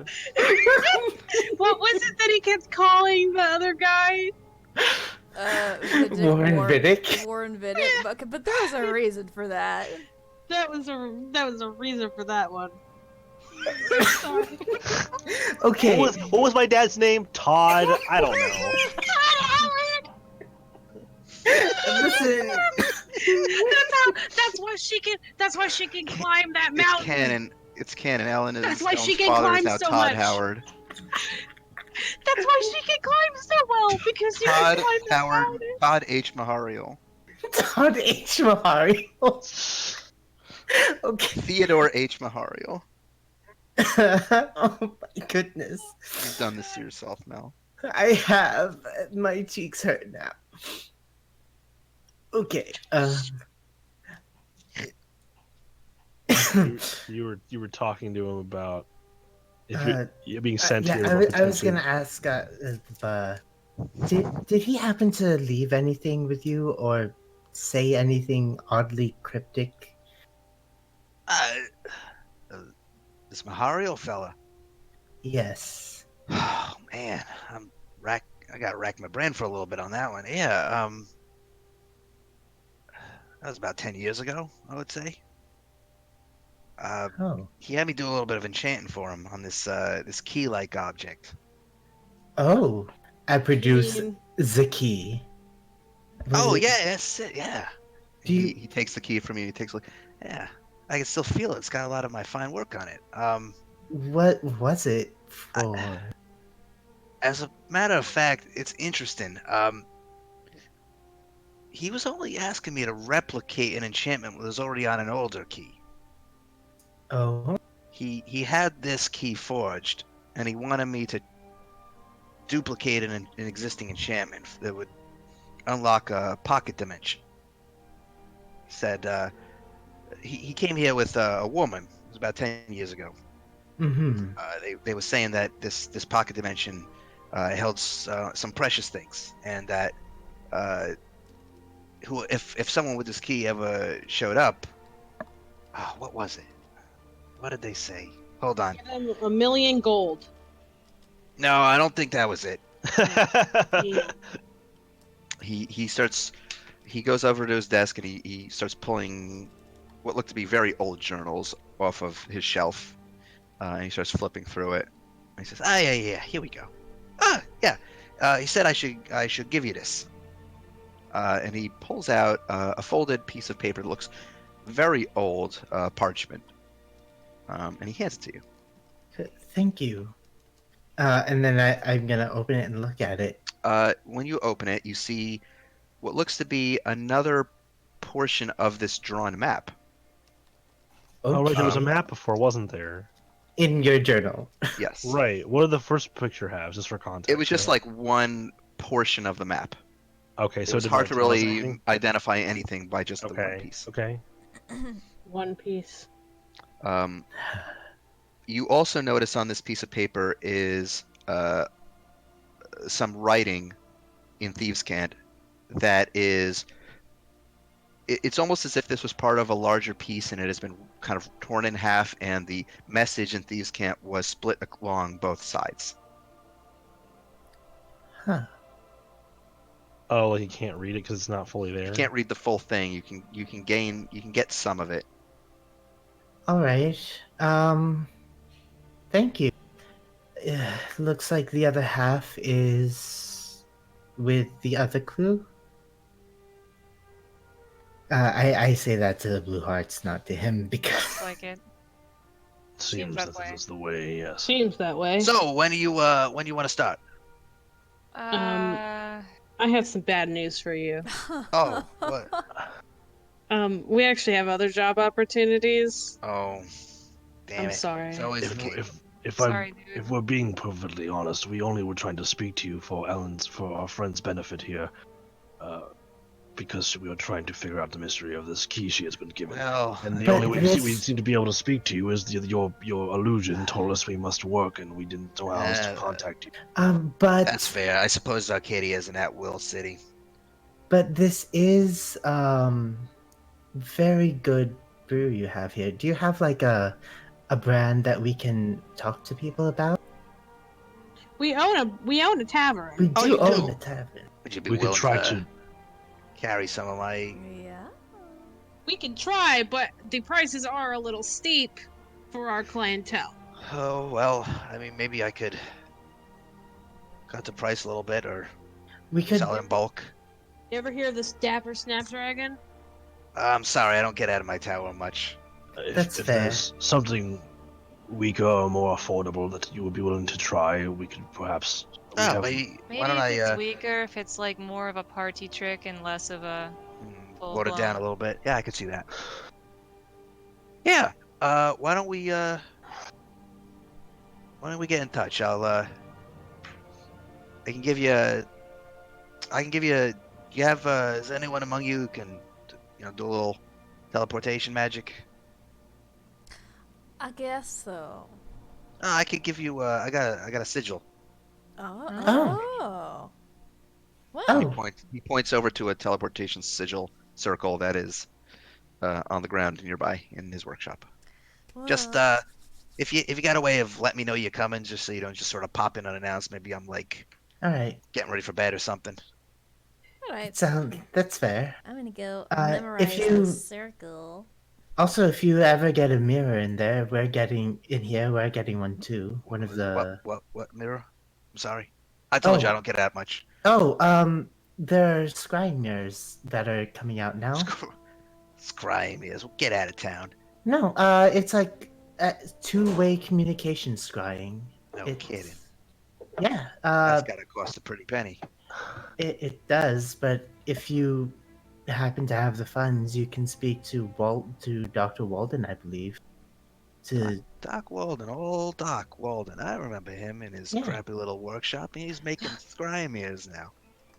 What was it that he kept calling the other guy? Warren Vidic. Warren Vidic. But there was a reason for that. That was a reason for that one. Sorry. Okay. What was my dad's name? Todd. I don't know. Listen. That's why she can climb that mountain. It's canon. Ellen is That's why she Ellen's can father is climb now so Todd much. Howard. That's why she can climb so well because she Todd can climb that Howard. mountain. Todd H. Mahariel. Todd H. Mahariel. Okay. Theodore H. Mahariel. Oh my goodness. You've done this to yourself, Mel. I have. My cheeks hurt now. Okay. You were talking to him about if Uh, you're being sent yeah, here. I was gonna ask. Did he happen to leave anything with you or say anything oddly cryptic? This Mahariel fella. Yes. Oh man, I got to rack my brain for a little bit on that one. Yeah, that was about 10 years ago, I would say. Oh. He had me do a little bit of enchanting for him on this key-like object. Oh. I produce mean- the key. Was Oh it? yeah, that's it. Yeah. Do you? He takes the key from you. He takes a look. Yeah, I can still feel it. It's got a lot of my fine work on it. What was it I, for? as a matter of fact, it's interesting. He was only asking me to replicate an enchantment that was already on an older key. Oh, He had this key forged, and he wanted me to duplicate an existing enchantment that would unlock a pocket dimension. He said he came here with a woman. It was about 10 years ago. mm-hmm. They were saying that this pocket dimension held some precious things, and that who if someone with this key ever showed up, what was it? What did they say? Hold on. Give them $1 million gold. No, I don't think that was it. Yeah. He goes over to his desk and he starts pulling what look to be very old journals off of his shelf, and he starts flipping through it. And he says, yeah, here we go. Yeah. He said I should give you this. And he pulls out a folded piece of paper that looks very old, parchment, and he hands it to you. Thank you. And then I'm gonna open it and look at it. When you open it, you see what looks to be another portion of this drawn map. Okay. Oh, right, there was a map before, wasn't there? In your journal. Yes. Right. What did the first picture have, just for context? It was just right? like one portion of the map. Okay, It so was did hard that to tell us really anything? identify anything by just the one Okay. piece. Okay. One Piece. You also notice on this piece of paper is some writing in Thieves' Cant that is. It's almost as if this was part of a larger piece and it has been kind of torn in half, and the message in Thieves' Cant was split along both sides. Huh. Oh, like you can't read it because it's not fully there. You can't read the full thing. You can get some of it. All right. Thank you. Looks like the other half is with the other clue. I say that to the Blue Hearts, not to him, because Looks like it. Seems that that way. this is the way. Yes. Seems that way. So when do you want to start? Uh, I have some bad news for you. Oh, what? We actually have other job opportunities. Oh, damn I'm it. sorry. It's always the case. sorry, dude. If we're being perfectly honest, we only were trying to speak to you for our friend's benefit here, because we were trying to figure out the mystery of this key she has been given. Well, And the But only way this- we seem to be able to speak to you is your illusion told us we must work, and we didn't know how else to contact you. but that's fair. I suppose Arcadia is an at-will city. but this is very good brew you have here. Do you have like a brand that we can talk to people about? We own a tavern. We Oh, do you own do? a tavern. Would you be We could willing try to to. carry some of my... Yeah. We can try, but the prices are a little steep for our clientele. Oh, well, I mean, maybe I could cut the price a little bit or We could. sell it in bulk. You ever hear of this Dapper Snapdragon? I'm sorry, I don't get out of my tower much. That's If fair. there's something weaker or more affordable that you would be willing to try, we could perhaps. We Oh, have- maybe, Maybe why don't if it's I weaker, if it's like more of a party trick and less of a load it down a full-blown- little bit? Yeah, I could see that. Yeah, why don't we get in touch? I can give you you have is anyone among you who can do a little teleportation magic? I guess so. I could give you I got a sigil. Oh. Well, Oh. He points over to a teleportation sigil circle that is on the ground nearby in his workshop. Just well, if you got a way of letting me know you're coming, just so you don't just sort of pop in unannounced. Maybe I'm like All right. getting ready for bed or something. all right. That's fair. I'm gonna go if memorize you- the circle. Also, if you ever get a mirror in there, we're getting one too. One of the What mirror? I'm sorry. I told you I don't get that much. Oh, there are scrying mirrors that are coming out now. Scrying is. Well, get out of town. No, it's like two-way communication scrying. No It's, kidding. Yeah, That's gotta cost a pretty penny. it does, but if you happen to have the funds, you can speak to Dr. Walden, I believe. To Doc Walden, old Doc Walden. I remember him in his Yeah. crappy little workshop, and he's making scrying mirrors now.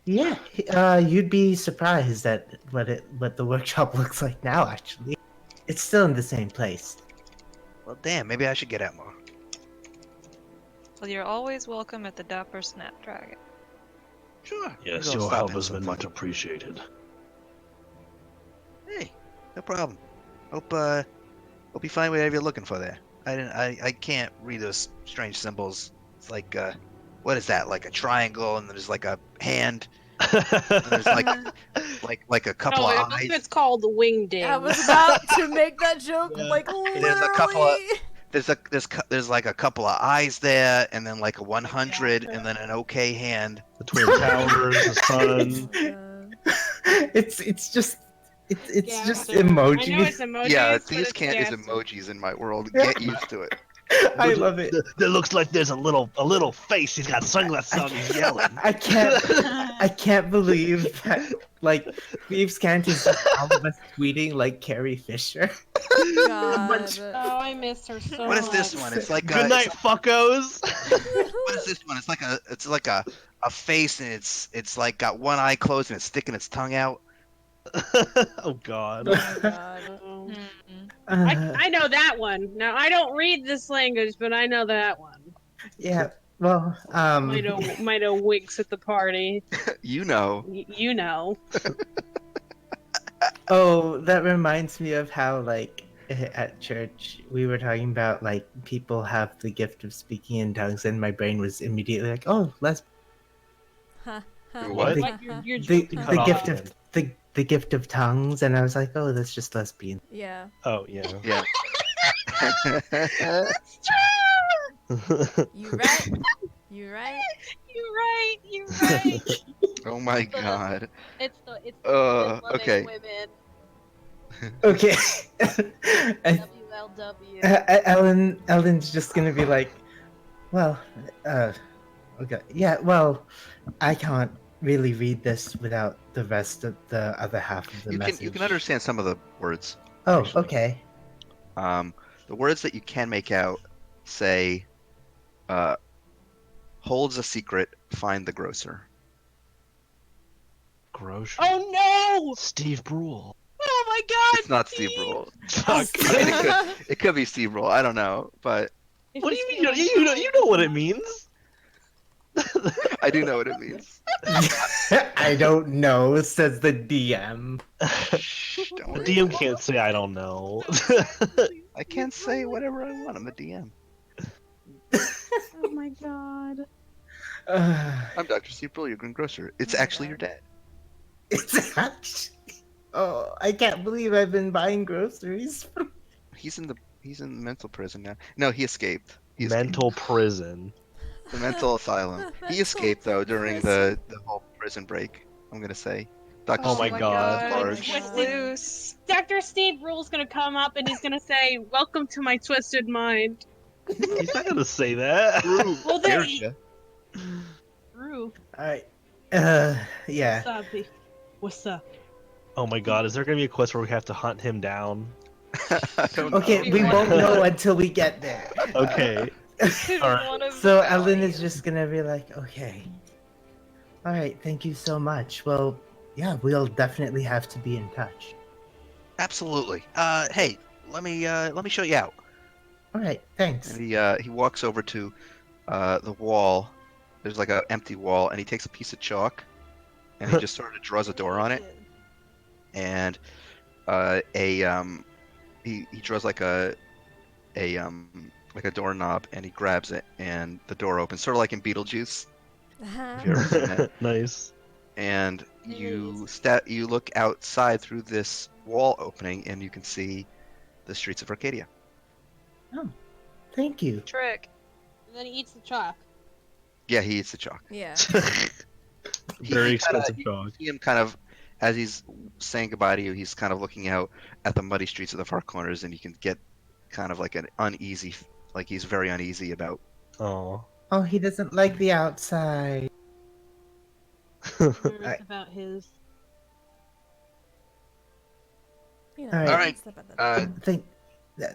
Yeah, you'd be surprised at what the workshop looks like now. Actually, it's still in the same place. Well, damn, maybe I should get out more. Well, you're always welcome at the Dapper Snapdragon. Sure. Yes, We'll your stop help in has been some much fun. appreciated. Hey, no problem. Hope you find whatever you're looking for there. I can't read those strange symbols. It's like what is that? Like a triangle, and there's like a hand, and there's like a couple Oh, of eyes. it's called wingding. I was about to make that joke, Yeah. like There's a couple of- literally. There's like a couple of eyes there, and then like a 100, and then an okay hand. The Twin Towers, the sun. It's just just Gasser. I know emojis. it's emojis. Yeah, but these it's can't is Gasser. emojis in my world. Get used to it. I love it. There looks like there's a little face. He's got sunglasses on. He's yelling. I can't believe that. Like, Thieves Can't is just all of us tweeting like Carrie Fisher. God. Oh, I miss her so much. What is this one? It's like Good night, fuckos. What is this one? It's like a face, and it's like got one eye closed and it's sticking its tongue out. Oh God. Oh my God. Oh. Uh, I know that one. Now I don't read this language, but I know that one. yeah. Well, Might have winks at the party. You know. You know. Oh, that reminds me of how, like, at church, we were talking about, like, people have the gift of speaking in tongues, and my brain was immediately like, oh, Ha, ha, What? ha, What? ha. You're the joking. Cut off gift again. of the gift of tongues, and I was like, oh, that's just lesbian. Yeah. Oh yeah. Yeah. You right? You right? You're right. You're right. Oh my god. It's the Okay. women. Okay. I- WLW. Ellen's just gonna be like, well, okay, yeah, well, I can't really read this without the rest of the other half of the message. You can understand some of the words. Oh, actually. okay. The words that you can make out say, holds a secret, find the grocer. Gross. Oh no! Steve Brule. Oh my God! It's not Steve Brule. Fuck. It could be Steve Brule. I don't know, but If What do you you mean? You know what it means? I do know what it means. I don't know, says the DM. Shh, don't The worry. DM can't say I don't know. I can't say whatever I want. I'm the DM. Oh my God! I'm Dr. Steve Brule, your greengrocer. It's Oh my actually your God. dad. It's actually. Oh, I can't believe I've been buying groceries. He's in mental prison now. No, he escaped. He escaped. Mental prison. The mental asylum. He escaped though during the whole prison break. I'm gonna say. Dr. Oh my Steve God. Brule It's is Large. large. loose. Dr. Steve Rule's gonna come up and he's gonna say, "Welcome to my twisted mind." He's not gonna say that. Well, there. Scares ya. Rue, Alright. Yeah. what's up? What's up? Oh my God, is there gonna be a quest where we have to hunt him down? I don't know. Okay, we won't know until we get there. Okay. Alright. One of So the Ellen is values. just gonna be like, okay. Alright, thank you so much. Well, yeah, we'll definitely have to be in touch. Absolutely. Hey, let me show you out. Alright, thanks. And he walks over to the wall. There's like an empty wall, and he takes a piece of chalk, and he just sort of draws a door on it, and he draws like a doorknob, and he grabs it, and the door opens, sort of like in Beetlejuice. Have you ever seen that? Nice. And you look outside through this wall opening, and you can see the streets of Arcadia. Thank you. Trick. And then he eats the chalk. Yeah, he eats the chalk. Yeah. Very He expensive you dog. see him kind of, as he's saying goodbye to you, he's kind of looking out at the muddy streets of the far corners, and you can get kind of like an uneasy, like he's very uneasy about. Oh. Oh, he doesn't like the outside. Nervous I- about his. You know, All All right. one right, step at a uh, time.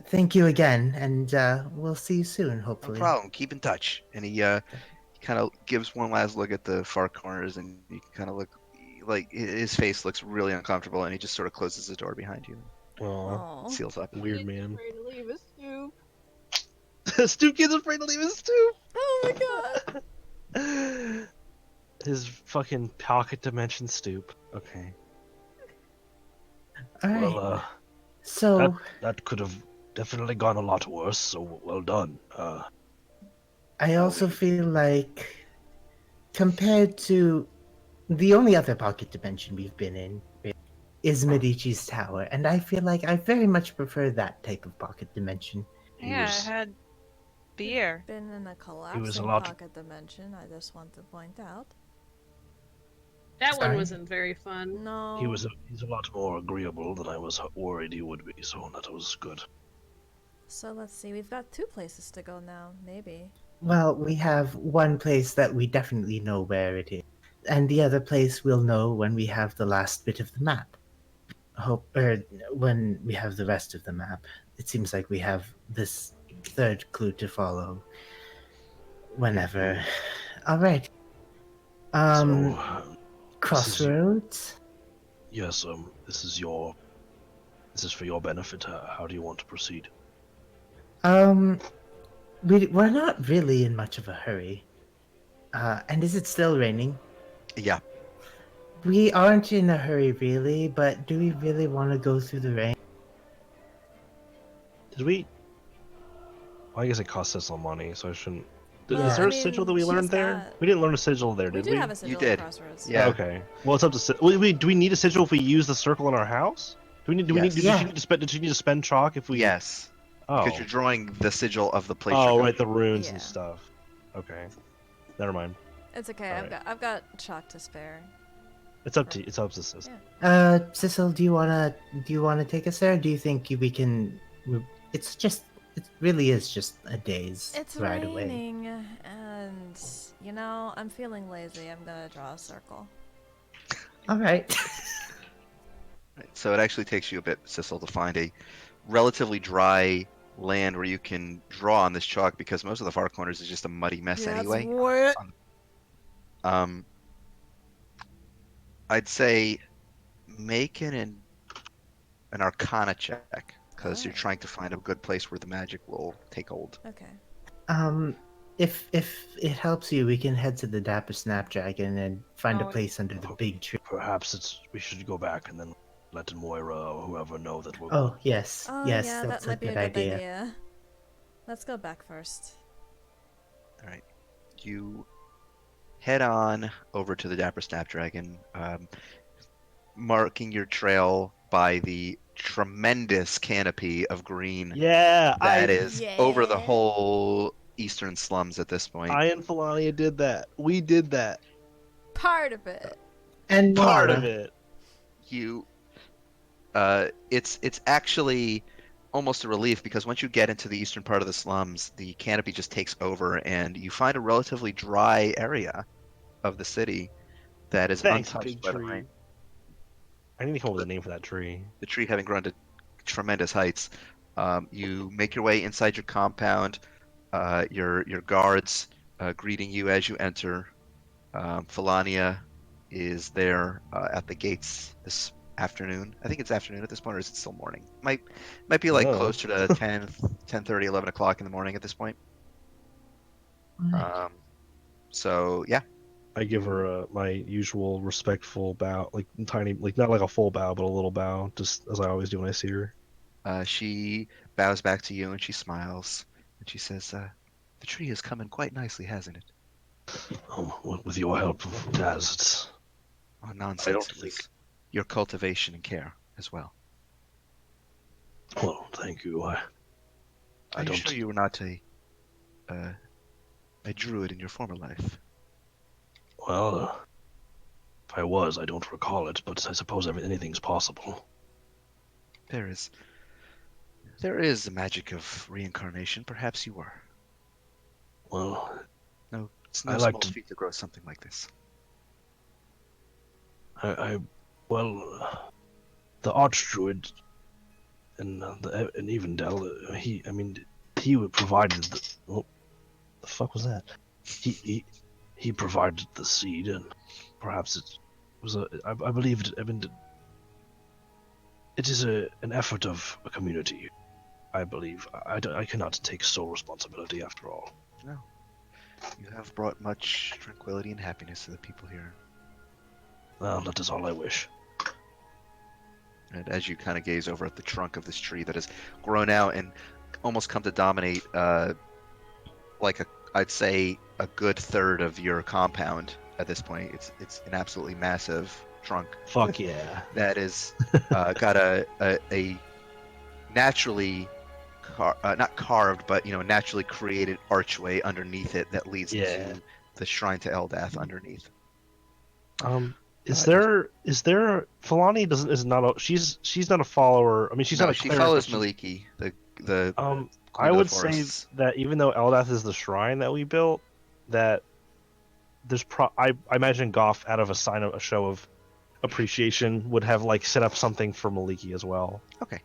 Thank you again, and we'll see you soon, no hopefully. problem. Keep in touch. And he kind of gives one last look at the far corners, and you can kind of look like his face looks really uncomfortable, and he just sort of closes the door behind you Oh. Oh. and seals up. Weird Kid's man. afraid to leave his stoop. Stoop Kid's afraid to leave his stoop. Oh my god. His fucking pocket dimension stoop. Okay. All right. Well, So that could have definitely gone a lot worse. So well done. I also we- feel like, compared to the only other pocket dimension we've been in, is Medici's tower, and I feel like I very much prefer that type of pocket dimension. He Yeah, was. it had beer. Been in a was collapsing allowed to- pocket dimension, I just want to point out. That Sorry? one wasn't very fun. No. He's a lot more agreeable than I was worried he would be. So that was good. So let's see, we've got 2 places to go now, maybe. Well, we have one place that we definitely know where it is, and the other place we'll know when we have the last bit of the map. Hope, or when we have the rest of the map. It seems like we have this third clue to follow. Whenever. All right. So Crossroads. yes, this is for your benefit. How do you want to proceed? We're not really in much of a hurry. And is it still raining? Yeah, We aren't in a hurry, really, but do we really want to go through the rain? Did we? Well, I guess it costs us some money, so I shouldn't. Well, Is there I a sigil that mean, we she's learned there? got- We didn't learn a sigil there, We did do we? have a sigil did. at Crossroads. Yeah. Okay. Well, it's up to. Wait, do we need a sigil if we use the circle in our house? Do we need? Do we need? Yes. Does Yeah. she need to spend? Does she need to spend chalk if we? yes, Oh. because you're drawing the sigil of the place. Oh, you're right, going. the runes Yeah. and stuff. Okay. Never mind. It's okay. Alright. I've got chalk to spare. It's up to it's up to sis. Yeah. Cecil, do you wanna take us there? Do you think we can? It really is just a day's It's ride away. raining, and you know, I'm feeling lazy. I'm gonna draw a circle. All right. Right, so it actually takes you a bit, Sissel, to find a relatively dry land where you can draw on this chalk because most of the far corners is just a muddy mess anyway. What? Um, I'd say make an Arcana check because you're Alright. trying to find a good place where the magic will take hold. Okay. If it helps you, we can head to the Dapper Snapdragon and find a Oh, place under the big tree. Perhaps we should go back and then let Moira or whoever know that we're. Oh yes, Oh yes, yeah, that's that might be a good good idea. idea. Let's go back first. All right, you head on over to the Dapper Snapdragon, marking your trail by the tremendous canopy of green Yeah, that is over the Yeah. whole eastern slums at this point. I and Felania did that. We did that. Part of it. And Part Moana. of it. You, it's actually almost a relief because once you get into the eastern part of the slums, the canopy just takes over, and you find a relatively dry area of the city that is Thanks, untouched big by the tree. rain. I need to come up with a name for that tree. The tree having grown to tremendous heights. You make your way inside your compound. Your guards greeting you as you enter. Felania is there at the gates this afternoon. I think it's afternoon at this point, or is it still morning? Might be like Oh. closer to 10:30, 11 o'clock in the morning at this point. So yeah, I give her my usual respectful bow, like tiny, like not like a full bow, but a little bow, just as I always do when I see her. she bows back to you and she smiles and she says, "The tree has come in quite nicely, hasn't it?" With your help, Daz, it's Oh, nonsense. I don't It think- was your cultivation and care as well. well. Thank you. I Are you don't. sure you were not a a druid in your former life? Well, if I was, I don't recall it, but I suppose anything's possible. There is there is the magic of reincarnation. Perhaps you were. Well, No, it's I no like small to. feat to grow something like this. I well, the Archdruid and Evendell, he would provided the fuck was that? He he he provided the seed, and perhaps it was I believe it. I mean, it is an effort of a community. I believe I cannot take sole responsibility after all. No, you have brought much tranquility and happiness to the people here. Well, that is all I wish. And as you kind of gaze over at the trunk of this tree that has grown out and almost come to dominate, like I'd say a good third of your compound at this point. It's an absolutely massive trunk Fuck yeah. that is got a naturally not carved, but naturally created archway underneath it that leads Yeah. to the shrine to Eldath underneath. Is There's there Falani doesn't is not a she's not a follower. I mean, she's not no, a she cleric, but follows she Maliki, the I Queen of the would say Forests. that even though Eldath is the shrine that we built, that I imagine Goff out of a show of appreciation would have like set up something for Maliki as well. Okay.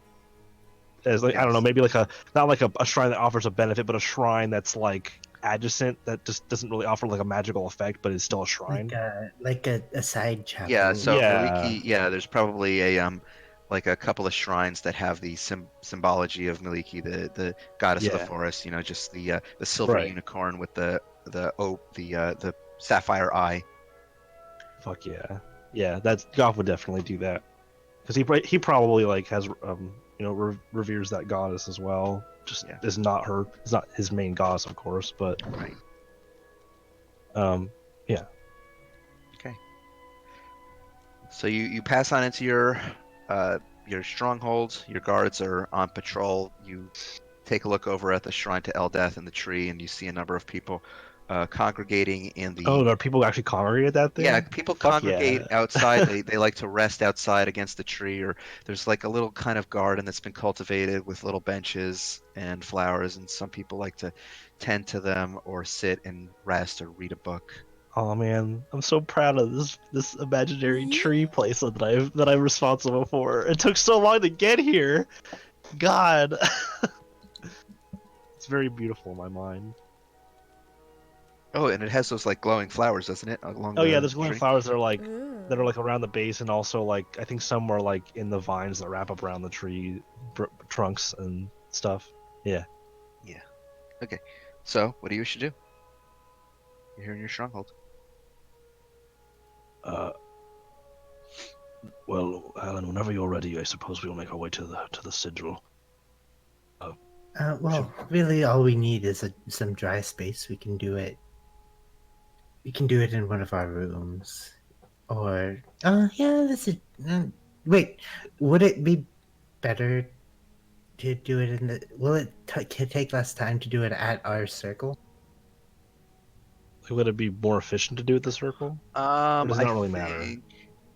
As like I don't know, Yes. maybe like not like a shrine that offers a benefit, but a shrine that's like adjacent that just doesn't really offer like a magical effect, but is still a shrine. Like a side Yeah, chapel. so Yeah. Maliki, yeah, there's probably a like a couple of shrines that have the symbology of Maliki, the goddess of the Yeah. forest, just the silver Right. unicorn with the sapphire eye. Fuck yeah. Yeah, that's Goff would definitely do that because he probably like has reveres that goddess as well. Just Yeah. is not her. It's not his main goddess, of course, but Right. yeah. Okay. So you pass on into your stronghold. Your guards are on patrol. You take a look over at the shrine to Eldath in the tree, and you see a number of people congregating in Oh, the. there are people who actually congregate at that Yeah, thing. people Fuck congregate yeah. outside. They like to rest outside against the tree, or there's like a little kind of garden that's been cultivated with little benches and flowers, and some people like to tend to them or sit and rest or read a book. Oh man, I'm so proud of this imaginary tree place that I'm responsible for. It took so long to get here. God, it's very beautiful in my mind. Oh, and it has those like glowing flowers, doesn't it, along Oh yeah, the there's glowing tree? flowers Ooh. that are like around the base, and also like I think some are like in the vines that wrap up around the tree trunks and stuff. Yeah. Yeah. Okay. So, what do you wish to do? You're here in your stronghold. Uh. Well, Alan, whenever you're ready, I suppose we'll make our way to the sigil. Well, really, all we need is some dry space. We can do it. We can do it in one of our rooms, or yeah, this is. Wait, would it be better to do it in the? Will it take less time to do it at our circle? Would it be more efficient to do it the circle? Or does it I not really matter? think.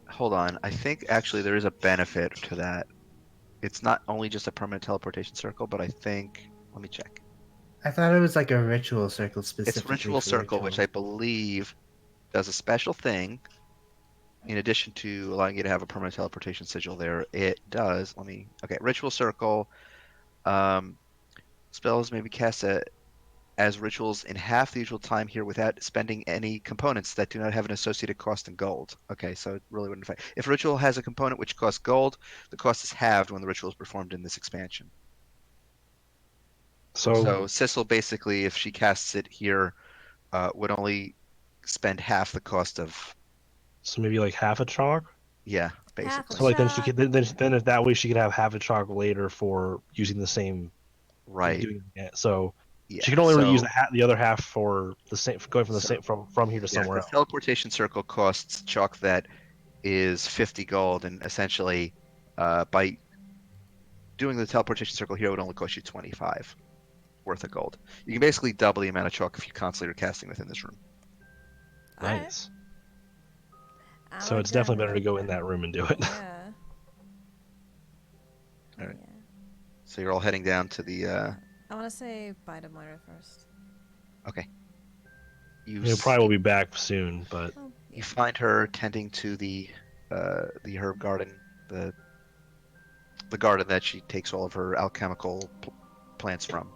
Hold on. I think actually there is a benefit to that. It's not only just a permanent teleportation circle, but I think. Let me check. I thought it was like a ritual circle It's specifically Ritual for Circle, which I rituals. believe does a special thing. In addition to allowing you to have a permanent teleportation sigil there, it does. Okay, Ritual Circle. Um, spells may be cast as rituals in half the usual time here without spending any components that do not have an associated cost in gold. Okay, so it really wouldn't affect. If a ritual has a component which costs gold, the cost is halved when the ritual is performed in this expansion. So So Sissel basically, if she casts it here, would only spend half the cost of, maybe like half a chalk. yeah, Half a So basically. like then she shot. could then if that way she could have half a chalk later for using the same Right. doing it. So Yeah. she can only really use So the other half for the same going from the so same from here to yeah, somewhere the else. teleportation circle costs chalk that is 50 gold, and essentially, by doing the teleportation circle here, it would only cost you 25. worth of gold. You can basically double the amount of chalk if you constantly are casting within this room. Alright. Nice. I'm So it's definitely better to gonna- go in that room and do it. Yeah. Alright. Yeah. So you're all heading down to the. I want to say bye to Moira first. You You probably will be back soon, but Oh, yeah. you find her tending to the herb garden, the garden that she takes all of her alchemical plants from.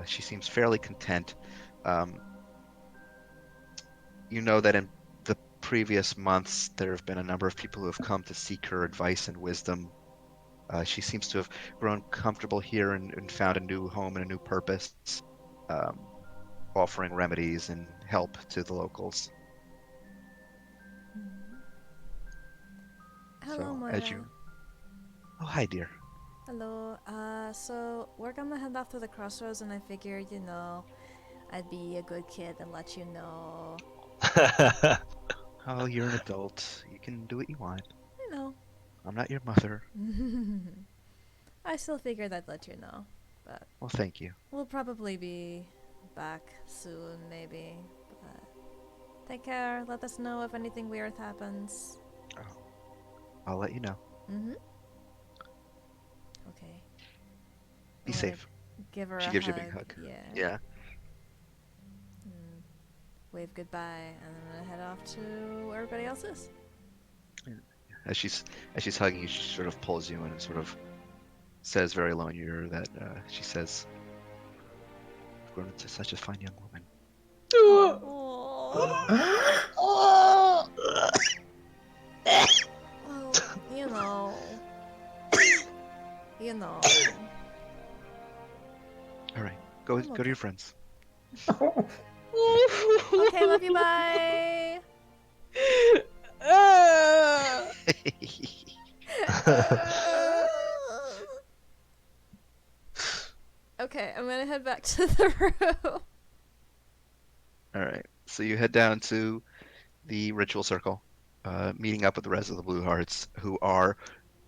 She seems fairly content. You know that in the previous months there have been a number of people who have come to seek her advice and wisdom. She seems to have grown comfortable here and found a new home and a new purpose, offering remedies and help to the locals. Hello, So Moira. as you, oh hi dear. Hello. So we're gonna head off to the crossroads, and I figured, I'd be a good kid and let you know. Oh, you're an adult. You can do what you want. I know. I'm not your mother. I still figured I'd let you know, but Well, thank you. we'll probably be back soon, maybe. But take care. Let us know if anything weird happens. I'll let you know. Mm-hmm. Okay. Be I wanna safe. Give her She a gives hug. you a big hug. Yeah. Yeah. Wave goodbye, and I'm gonna head off to where everybody else is. As she's hugging you, she sort of pulls you in and sort of says very low in your ear that she says, "You've grown into such a fine young woman." Oh. Well, you know. You know. All right, go I'm to okay. your friends. Okay, love you, bye. Okay, I'm gonna head back to the room. All right, so you head down to the ritual circle, meeting up with the rest of the Blue Hearts, who are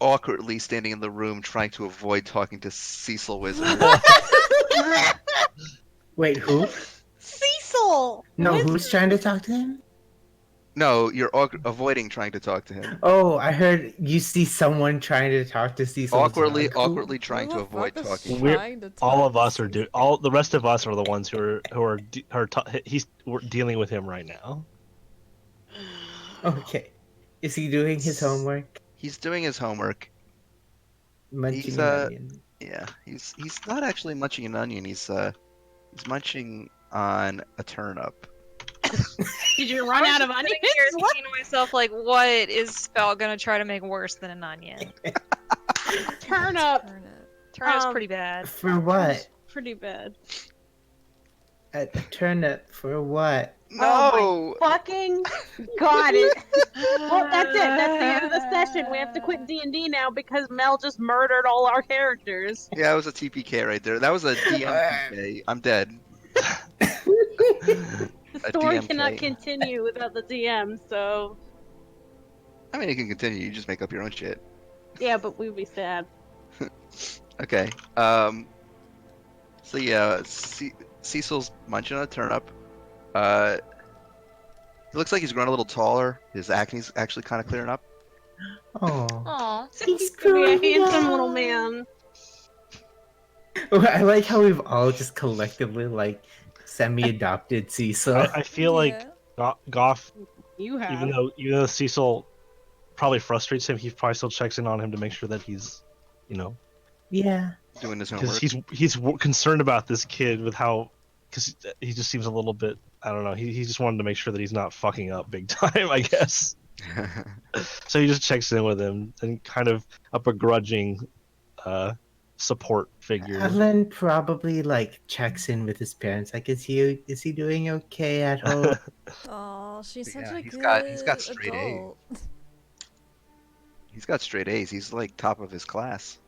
awkwardly standing in the room trying to avoid talking to Cecil Wizard. Wait, who? Cecil! No, Wizard! who's trying to talk to him? No, you're avoiding trying to talk to him. Oh, I heard you see someone trying to talk to Cecil's Awkwardly, dog. Who? awkwardly trying Who to the avoid fuck is talking. We're- trying to all talk of us to are Cecil? all the rest of us are the ones who are we're dealing with him right now. Okay. Is he doing his homework? He's doing his homework. Munching He's an onion. yeah, he's not actually munching an onion. He's munching on a turnip. Did you run out of onions? Sitting here thinking to myself, like, what is Spell gonna try to make worse than an onion? Turnip. Turnip's Um, pretty bad. For what? Pretty bad. A turnip for what? Oh my fucking god! Well, that's it. That's the end of the session. We have to quit D&D now because Mel just murdered all our characters. Yeah, that was a TPK right there. That was a DMPK. I'm dead. The A story DMK. cannot continue without the DM. So I mean, it can continue. You just make up your own shit. yeah, but we'd be sad. Okay. So yeah, Cecil's munching on a turnip. It looks like he's grown a little taller. His acne's actually kind of clearing up. Oh. Aw. He's Could be a growing handsome up. little man. I like how we've all just collectively semi-adopted Cecil. I feel like Goff, You have. even though Cecil probably frustrates him, he probably still checks in on him to make sure that he's, Yeah. Doing his because homework. he's concerned about this kid with how, because he just seems a little bit, I don't know, he just wanted to make sure that he's not fucking up big time, I guess. So he just checks in with him and kind of a begrudging support figure. Alan probably checks in with his parents. Is he doing okay at home? Oh, she's such Yeah, a he's good got straight A's. adult. He's got straight A's. He's like top of his class.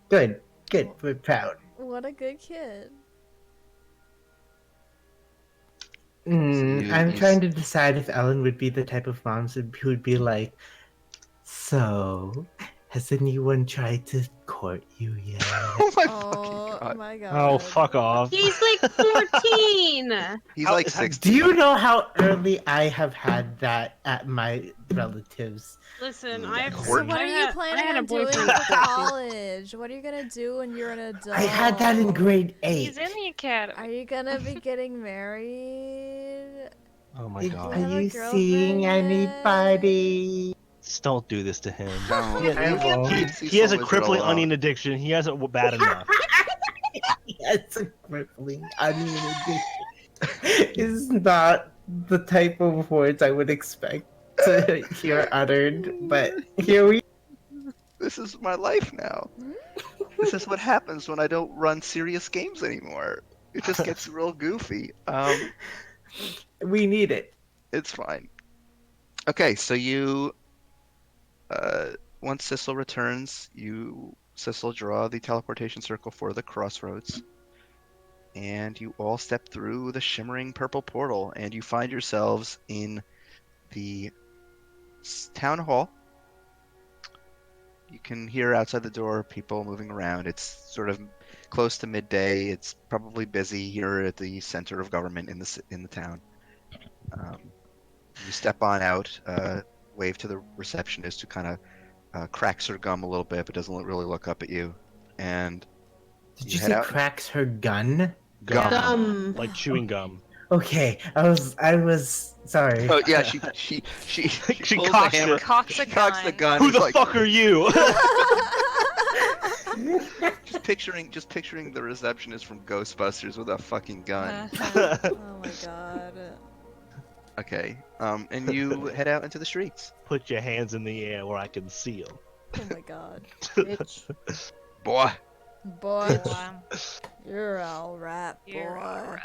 Good. We're proud. What a good kid. I'm trying to decide if Ellen would be the type of mom who'd be like, so, has anyone tried to court you yet. Oh my fucking Oh god. my god. Oh, fuck off. He's like 14. He's How- like how- 16. Do you know how early I have had that at my relatives? Listen, Mm, I've So what I are you had- I planning had a on doing boyfriend for at 14. college? What are you gonna do when you're an adult? I had that in grade 8. He's in the academy. Are you gonna be getting married? Oh my Do you Are have god. a you girlfriend seeing yet? anybody? Just don't do this to him. Don't. He, I won't. Leave he has Cecil a Wizard crippling alone. onion addiction. He has it bad enough. It's a crippling onion addiction. It's not the type of words I would expect to hear uttered, but here we This is my life now. This is what happens when I don't run serious games anymore. It just gets real goofy. need it. It's fine. Okay, so you, once Sissel returns, Sissel, draw the teleportation circle for the crossroads, and you all step through the shimmering purple portal, and you find yourselves in the town hall. You can hear outside the door people moving around. It's sort of close to midday. It's probably busy here at the center of government in the town. You step on out, wave to the receptionist, who kind of cracks her gum a little bit, but doesn't really look up at you. And Did You you head say out? cracks her gun? gum. Dumb. Like chewing gum. Okay, I was sorry. Oh yeah, she She pulls the cocks hammer. it. Cocks a She cocks the gun. gun. Who It's the like, fuck are you? just picturing the receptionist from Ghostbusters with a fucking gun. Oh my god. Okay. And you head out into the streets. Put your hands in the air where I can see them. Oh my god. Bitch. Boy, Boy, Wow. you're alright, boy. You're alright.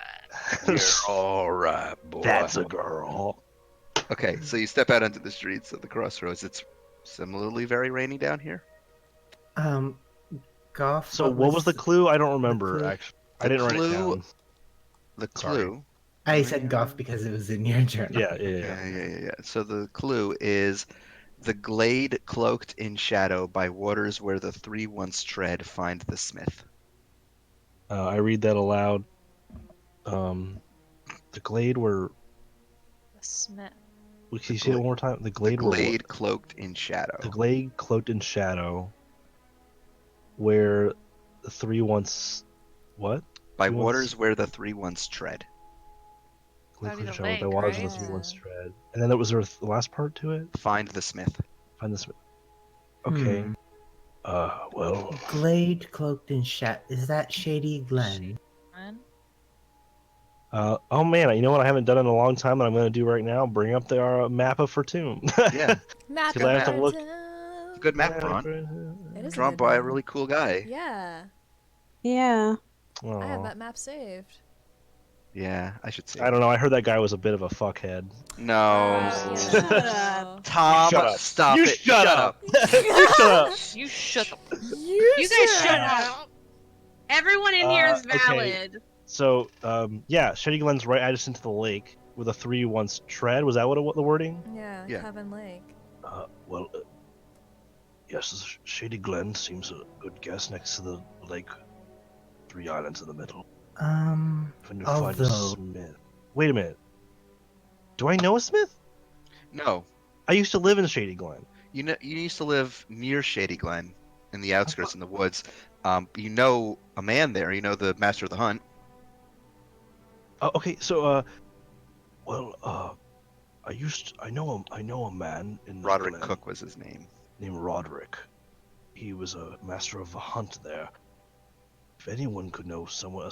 you're all right, boy. That's a girl. Okay, so you step out onto the streets of the crossroads. It's similarly very rainy down here. Goff. So what was the clue? I don't remember. clue? Actually, I The didn't write it clue- down. The Sorry. clue. I said Goff because it was in your journal. Yeah. Yeah. So the clue is the glade cloaked in shadow by waters where the three once tread find the smith. I read that aloud. The glade where. The Smith. Can you say it one more time? The The glade where. glade cloaked in shadow. The glade cloaked in shadow. Where the three once. What? By Three once- waters where the three once tread. That'd be Glade the cloaked in shadow. lake, By waters right? where the three once Yeah. tread. And then was there the last part to it? Find the smith. Find this. Okay. Hmm. Well. Glade cloaked in shat. Is that Shady Glen? Man. Oh man, you know what I haven't done in a long time that I'm going to do right now? Bring up the map of Fortune. Yeah, Map Because I have to look- Fortune. good map drawn. It is a Drawn good by a map. really cool guy. Yeah, Yeah. I have Aw. that map saved. Yeah, I should say. I don't know. I heard that guy was a bit of a fuckhead. No. Yeah, Shut up. Tom, Shut up. stop You it. shut up. You shut up. You shut up. You guys shut up. Everyone in here is okay. valid. So, yeah, Shady Glen's right adjacent to the lake with a three once tread. Was that what the wording? Yeah, Yeah. Cabin Lake. Well, yes, Shady Glen seems a good guess next to the lake. 3 islands in the middle. When you find a Although- smith. Wait a minute. Do I know a smith? No. I used to live in Shady Glen. You used to live near Shady Glen, in the outskirts in the woods. You know a man there. You know the master of the hunt. Okay, so I know a man in the Roderick Glen Cook was his name. named Roderick. He was a master of the hunt there. If anyone could know someone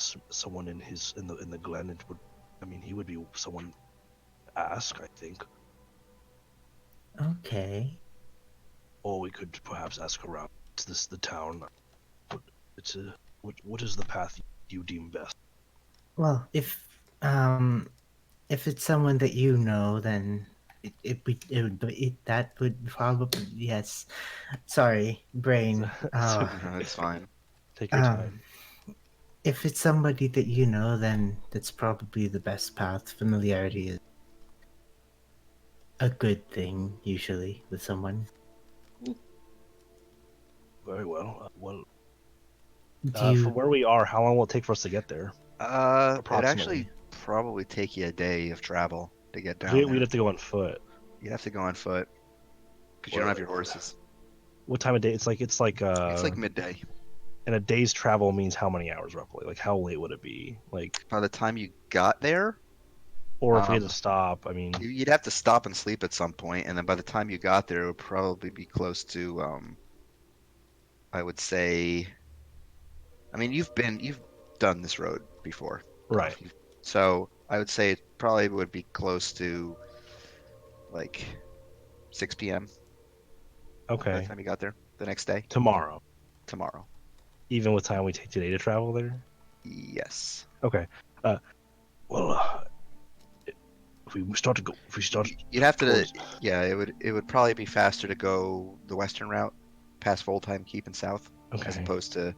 in the Glen, it would. I mean, he would be someone to ask, I think. Okay. Or we could perhaps ask around the town. But what is the path you deem best? Well, if it's someone that you know, then that would probably yes. Sorry, brain. No, it's fine. Take your time. If it's somebody that you know, then that's probably the best path. Familiarity is a good thing usually with someone. Very well. Well, Do you? From where we are, how long will it take for us to get there? It'd Approximately. actually probably take you a day of travel to get 'Cause down we'd there. have to go on foot. You'd have to go on foot because you don't Well, have your horses. What time of day? It's like It's like midday. and a day's travel means how many hours roughly? Like how late would it be? Like, By the time you got there, or if we had to um, stop, I mean, you'd have to stop and sleep at some point, and then by the time you got there, it would probably be close to, I would say, I mean, you've done this road before, right. Dolph. So I would say it probably would be close to like 6 p.m. by the Okay. time you got there the next day, Tomorrow, tomorrow. even with time we take today to travel there. Yes. Okay. Uh, well, if we start to go, if we start You'd have to, towards, yeah, it would probably be faster to go the western route, past Voltheim Keep and south, as okay. opposed to,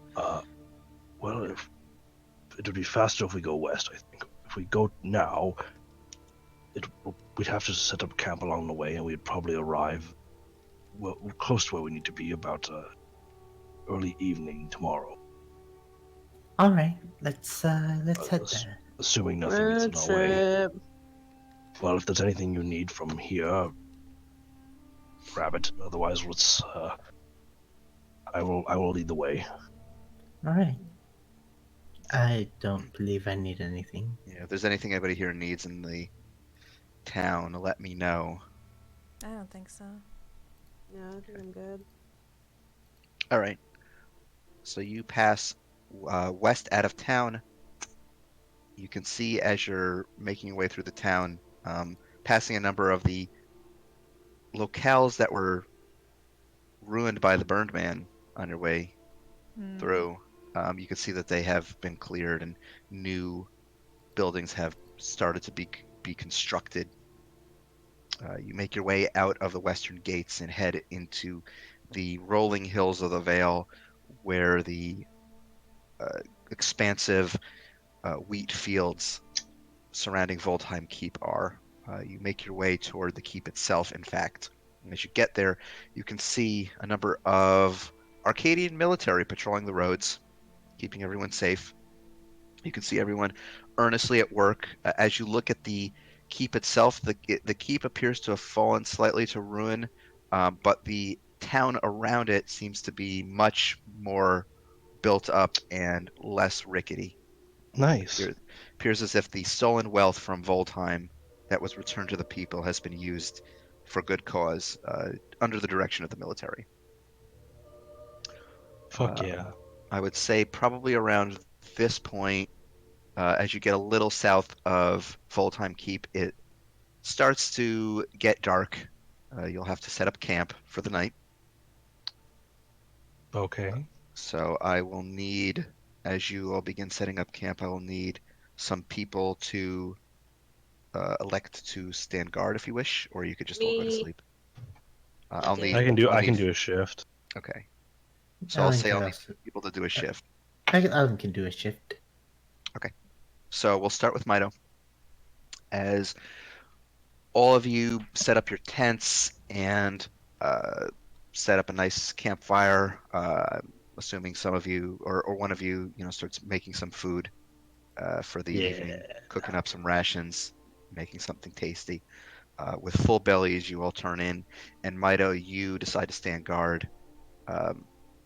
Well, if it would be faster if we go west. I think if we go now, we'd have to set up camp along the way, and we'd probably arrive well close to where we need to be about early evening tomorrow, All right, let's head ass- there. assuming nothing gets in our way. Well, if there's anything you need from here, grab it. Otherwise, let's. I will lead the way. All right. I don't believe I need anything. if there's anything anybody here needs in the town, let me know. I don't think so. No, I think I'm good. All right. So you pass west out of town. You can see as you're making your way through the town, passing a number of the locales that were ruined by the burned man on your way Hmm. through. You can see that they have been cleared and new buildings have started to be constructed. You make your way out of the western gates and head into the rolling hills of the Vale, where the expansive wheat fields surrounding Voldheim Keep are. You make your way toward the keep itself, in fact. And as you get there, you can see a number of Arcadian military patrolling the roads, keeping everyone safe. You can see everyone earnestly at work. As you look at the keep itself, the keep appears to have fallen slightly to ruin, but the town around it seems to be much more built up and less rickety. Nice. It appears as if the stolen wealth from Voldheim that was returned to the people has been used for good cause under the direction of the military. Fuck Uh, yeah. I would say probably around this point, as you get a little south of Voldheim Keep, it starts to get dark. You'll have to set up camp for the night. Okay. So I will need, as you all begin setting up camp, I will need some people to elect to stand guard if you wish, or you could just all go to Me. sleep. I'll Okay. need, I'll I need, can do a shift. okay. So I'll Alan say can I'll need also. people to do a shift. Alan can do a shift. Okay. So we'll start with Mito. As all of you set up your tents and uh, set up a nice campfire, assuming some of you or one of you, starts making some food for the Yeah. evening, cooking up some rations, making something tasty. With full bellies, you all turn in, and Mito, you decide to stand guard, um,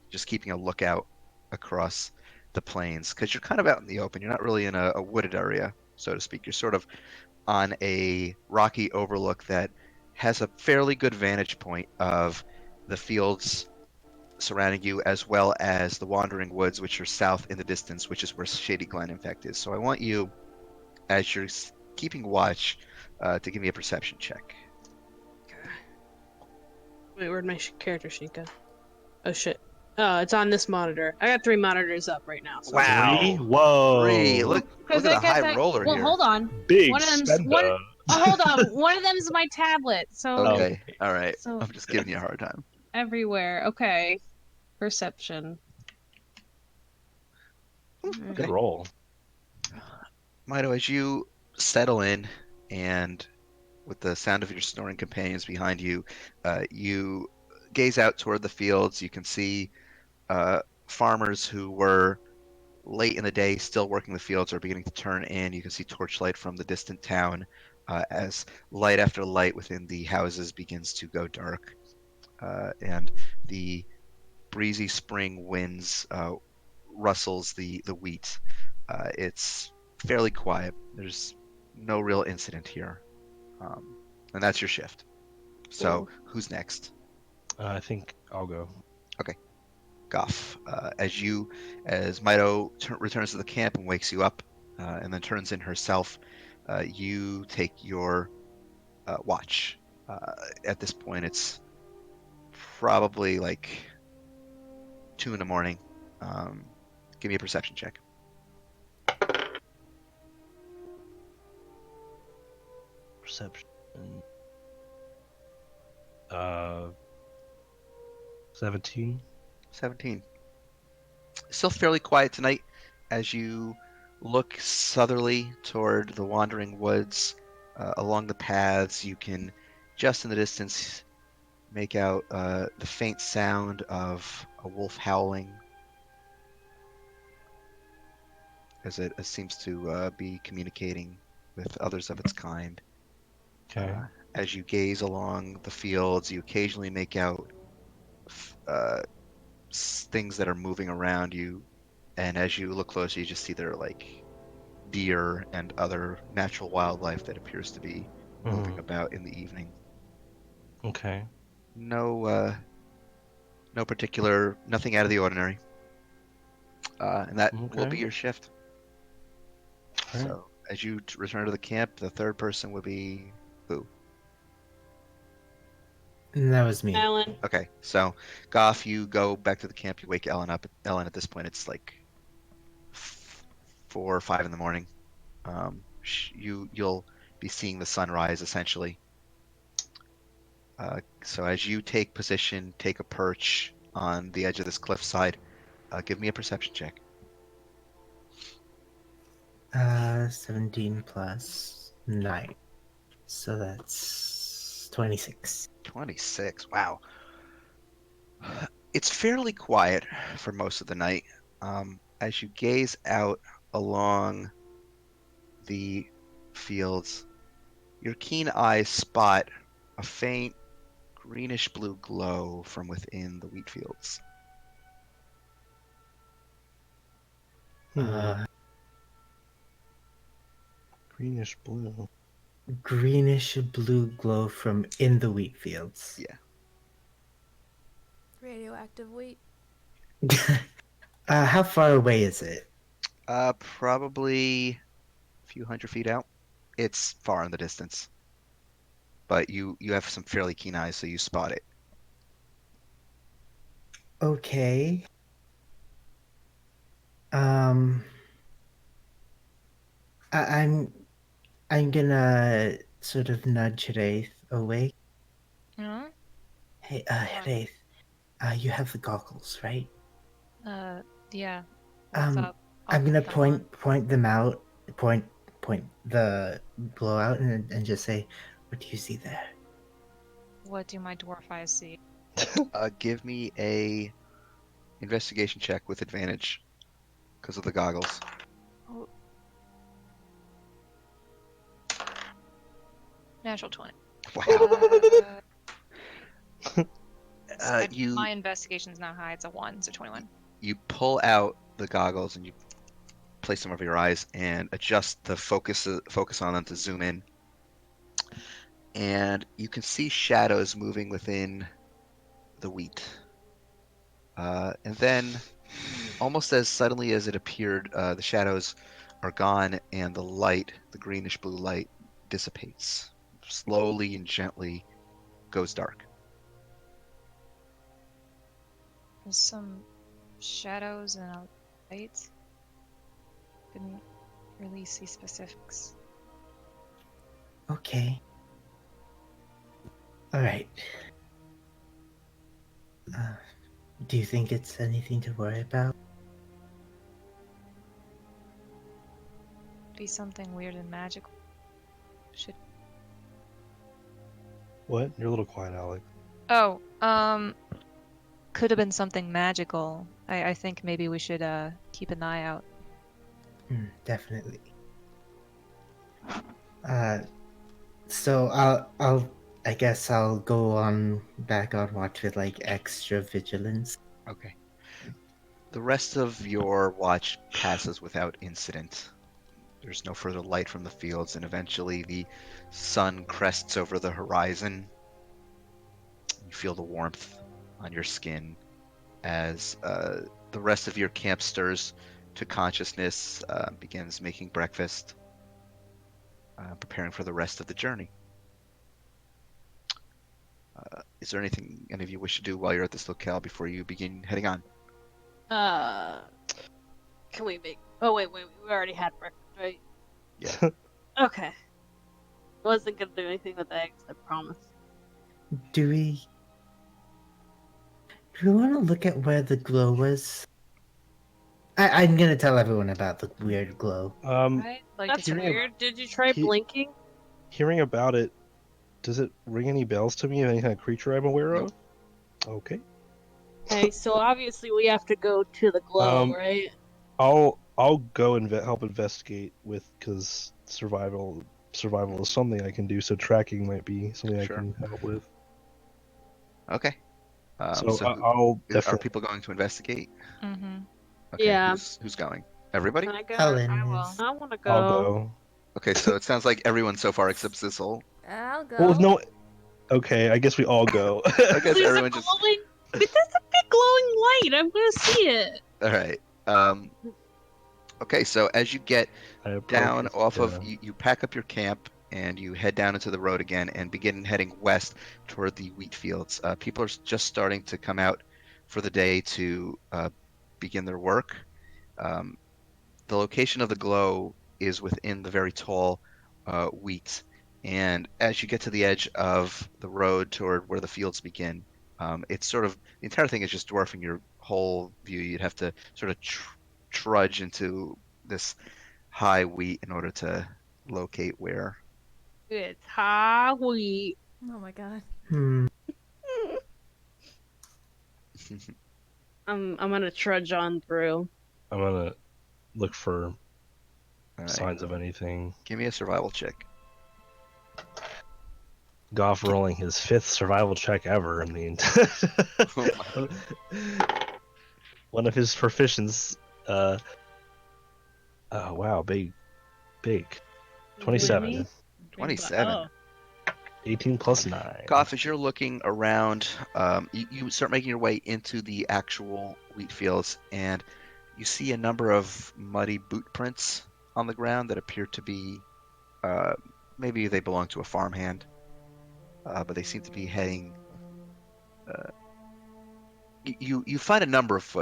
just keeping a lookout across the plains because you're kind of out in the open. You're not really in a wooded area, so to speak. You're sort of on a rocky overlook that has a fairly good vantage point of the fields surrounding you, as well as the wandering woods, which are south in the distance, which is where Shady Glen, in fact, is. So I want you, as you're keeping watch, to give me a perception check. Wait, where'd my character sheet go? Oh shit. Oh, it's on this monitor. I got 3 monitors up right now. So Wow. 3? Whoa. 3. Look because at I the got high that. roller Well, here. hold on. Big One of them's one. spender. Oh, hold on. One of them's my tablet. So Okay. All right. So- I'm just giving you a hard time. everywhere. Okay. Perception. Good roll. Mito, as you settle in and with the sound of your snoring companions behind you, you gaze out toward the fields. You can see farmers who were late in the day, still working the fields, are beginning to turn in. You can see torchlight from the distant town as light after light within the houses begins to go dark. And the breezy spring winds rustles the wheat. It's fairly quiet. There's no real incident here. And that's your shift. So Cool. who's next? I think I'll go. Okay. Goff. As Mito returns to the camp and wakes you up, and then turns in herself, you take your watch. At this point, it's probably like 2 in the morning. Give me a perception check. Perception. 17. 17. Still fairly quiet tonight as you look southerly toward the wandering woods. Along the paths, you can just in the distance make out the faint sound of a wolf howling as it seems to be communicating with others of its kind. Okay. As you gaze along the fields, you occasionally make out uh, things that are moving around you, and as you look closer, you just see there are like deer and other natural wildlife that appears to be moving about in the evening. Okay. No, no particular, nothing out of the ordinary, and that will be Okay. your shift. All right. So, as you return to the camp, the third person would be who? And that was me. Alan. Okay, so Goff, you go back to the camp. You wake Ellen up. Ellen, at this point, it's like 4 or 5 in the morning. You'll be seeing the sunrise essentially. So as you take position, take a perch on the edge of this cliffside, give me a perception check. 17 plus 9. So that's 26. 26. Wow. It's fairly quiet for most of the night. As you gaze out along the fields, your keen eyes spot a faint greenish blue glow from within the wheat fields. Uh, Greenish blue. greenish blue glow from in the wheat fields. Yeah. Radioactive wheat. How far away is it? Probably a few hundred feet out. It's far in the distance, but you have some fairly keen eyes, so you spot it. Okay. Um, I'm gonna sort of nudge Wraith awake. Hmm? Hey, Wraith, you have the goggles, right? Yeah. What's up? I'm gonna put them on. point them out, point the blowout, and just say, "What do you see there?" What do my dwarf eyes see? Give me a investigation check with advantage because of the goggles. Oh. Natural 20. Wow. My investigation's not high. It's a 1, so 21. You pull out the goggles and you place them over your eyes and adjust the focus on them to zoom in. And you can see shadows moving within the wheat. And then, almost as suddenly as it appeared, the shadows are gone and the light, the greenish blue light, dissipates. Slowly and gently goes dark. There's some shadows and a light. Couldn't really see specifics. Okay. All right. Do you think it's anything to worry about? Be something weird and magical. Should. What? You're a little quiet, Alex. Oh, could have been something magical. I think maybe we should keep an eye out Definitely. So I guess I'll go on back on watch with like extra vigilance. Okay. The rest of your watch passes without incident. There's no further light from the fields, and eventually the sun crests over the horizon. You feel the warmth on your skin as the rest of your camp stirs to consciousness, begins making breakfast, preparing for the rest of the journey. Is there anything any of you wish to do while you're at this locale before you begin heading on? Can we make? Oh wait, we already had breakfast, right? Yeah. Okay. I wasn't gonna do anything with eggs, I promise. Do we want to look at where the glow was? I'm gonna tell everyone about the weird glow. Right? Like That's it's hearing weird. weird. Did you try he- blinking? Hearing about it, does it ring any bells to me of any kind of creature I'm aware Nope. of? Okay. Okay, so obviously we have to go to the glow, Um, right? I'll go and help investigate with because survival is something I can do. So tracking might be something I Sure. can help with. Okay. So So I'll are definitely. people going to investigate? Mm-hmm. Okay, Yeah. who's going? Everybody? Can I go? Helen I will. is. I want to I'll go. go. Okay, so it sounds like everyone so far except Sissel. I'll go. Well, no. Okay, I guess we all go. I guess There's a everyone just. glowing. But that's a big glowing light. I'm gonna see it. All right. Okay, so as you get I approach down with, off of, you pack up your camp and you head down into the road again and begin heading west toward the wheat fields. People are just starting to come out for the day to begin their work. Um, the location of the glow is within the very tall wheat. And as you get to the edge of the road toward where the fields begin, it's sort of the entire thing is just dwarfing your whole view. You'd have to sort of trudge into this high wheat in order to locate where. It's Howie. Oh my god. I'm gonna trudge on through. I'm gonna look for All right. signs of anything. Give me a survival check. Goff rolling his 5th survival check ever in the one of his proficients. Oh wow, big. 27. Really? 27. Oh. 18 plus 9. Goff, as you're looking around, you start making your way into the actual wheat fields, and you see a number of muddy boot prints on the ground that appear to be maybe they belong to a farmhand, but they seem to be heading. You find a number of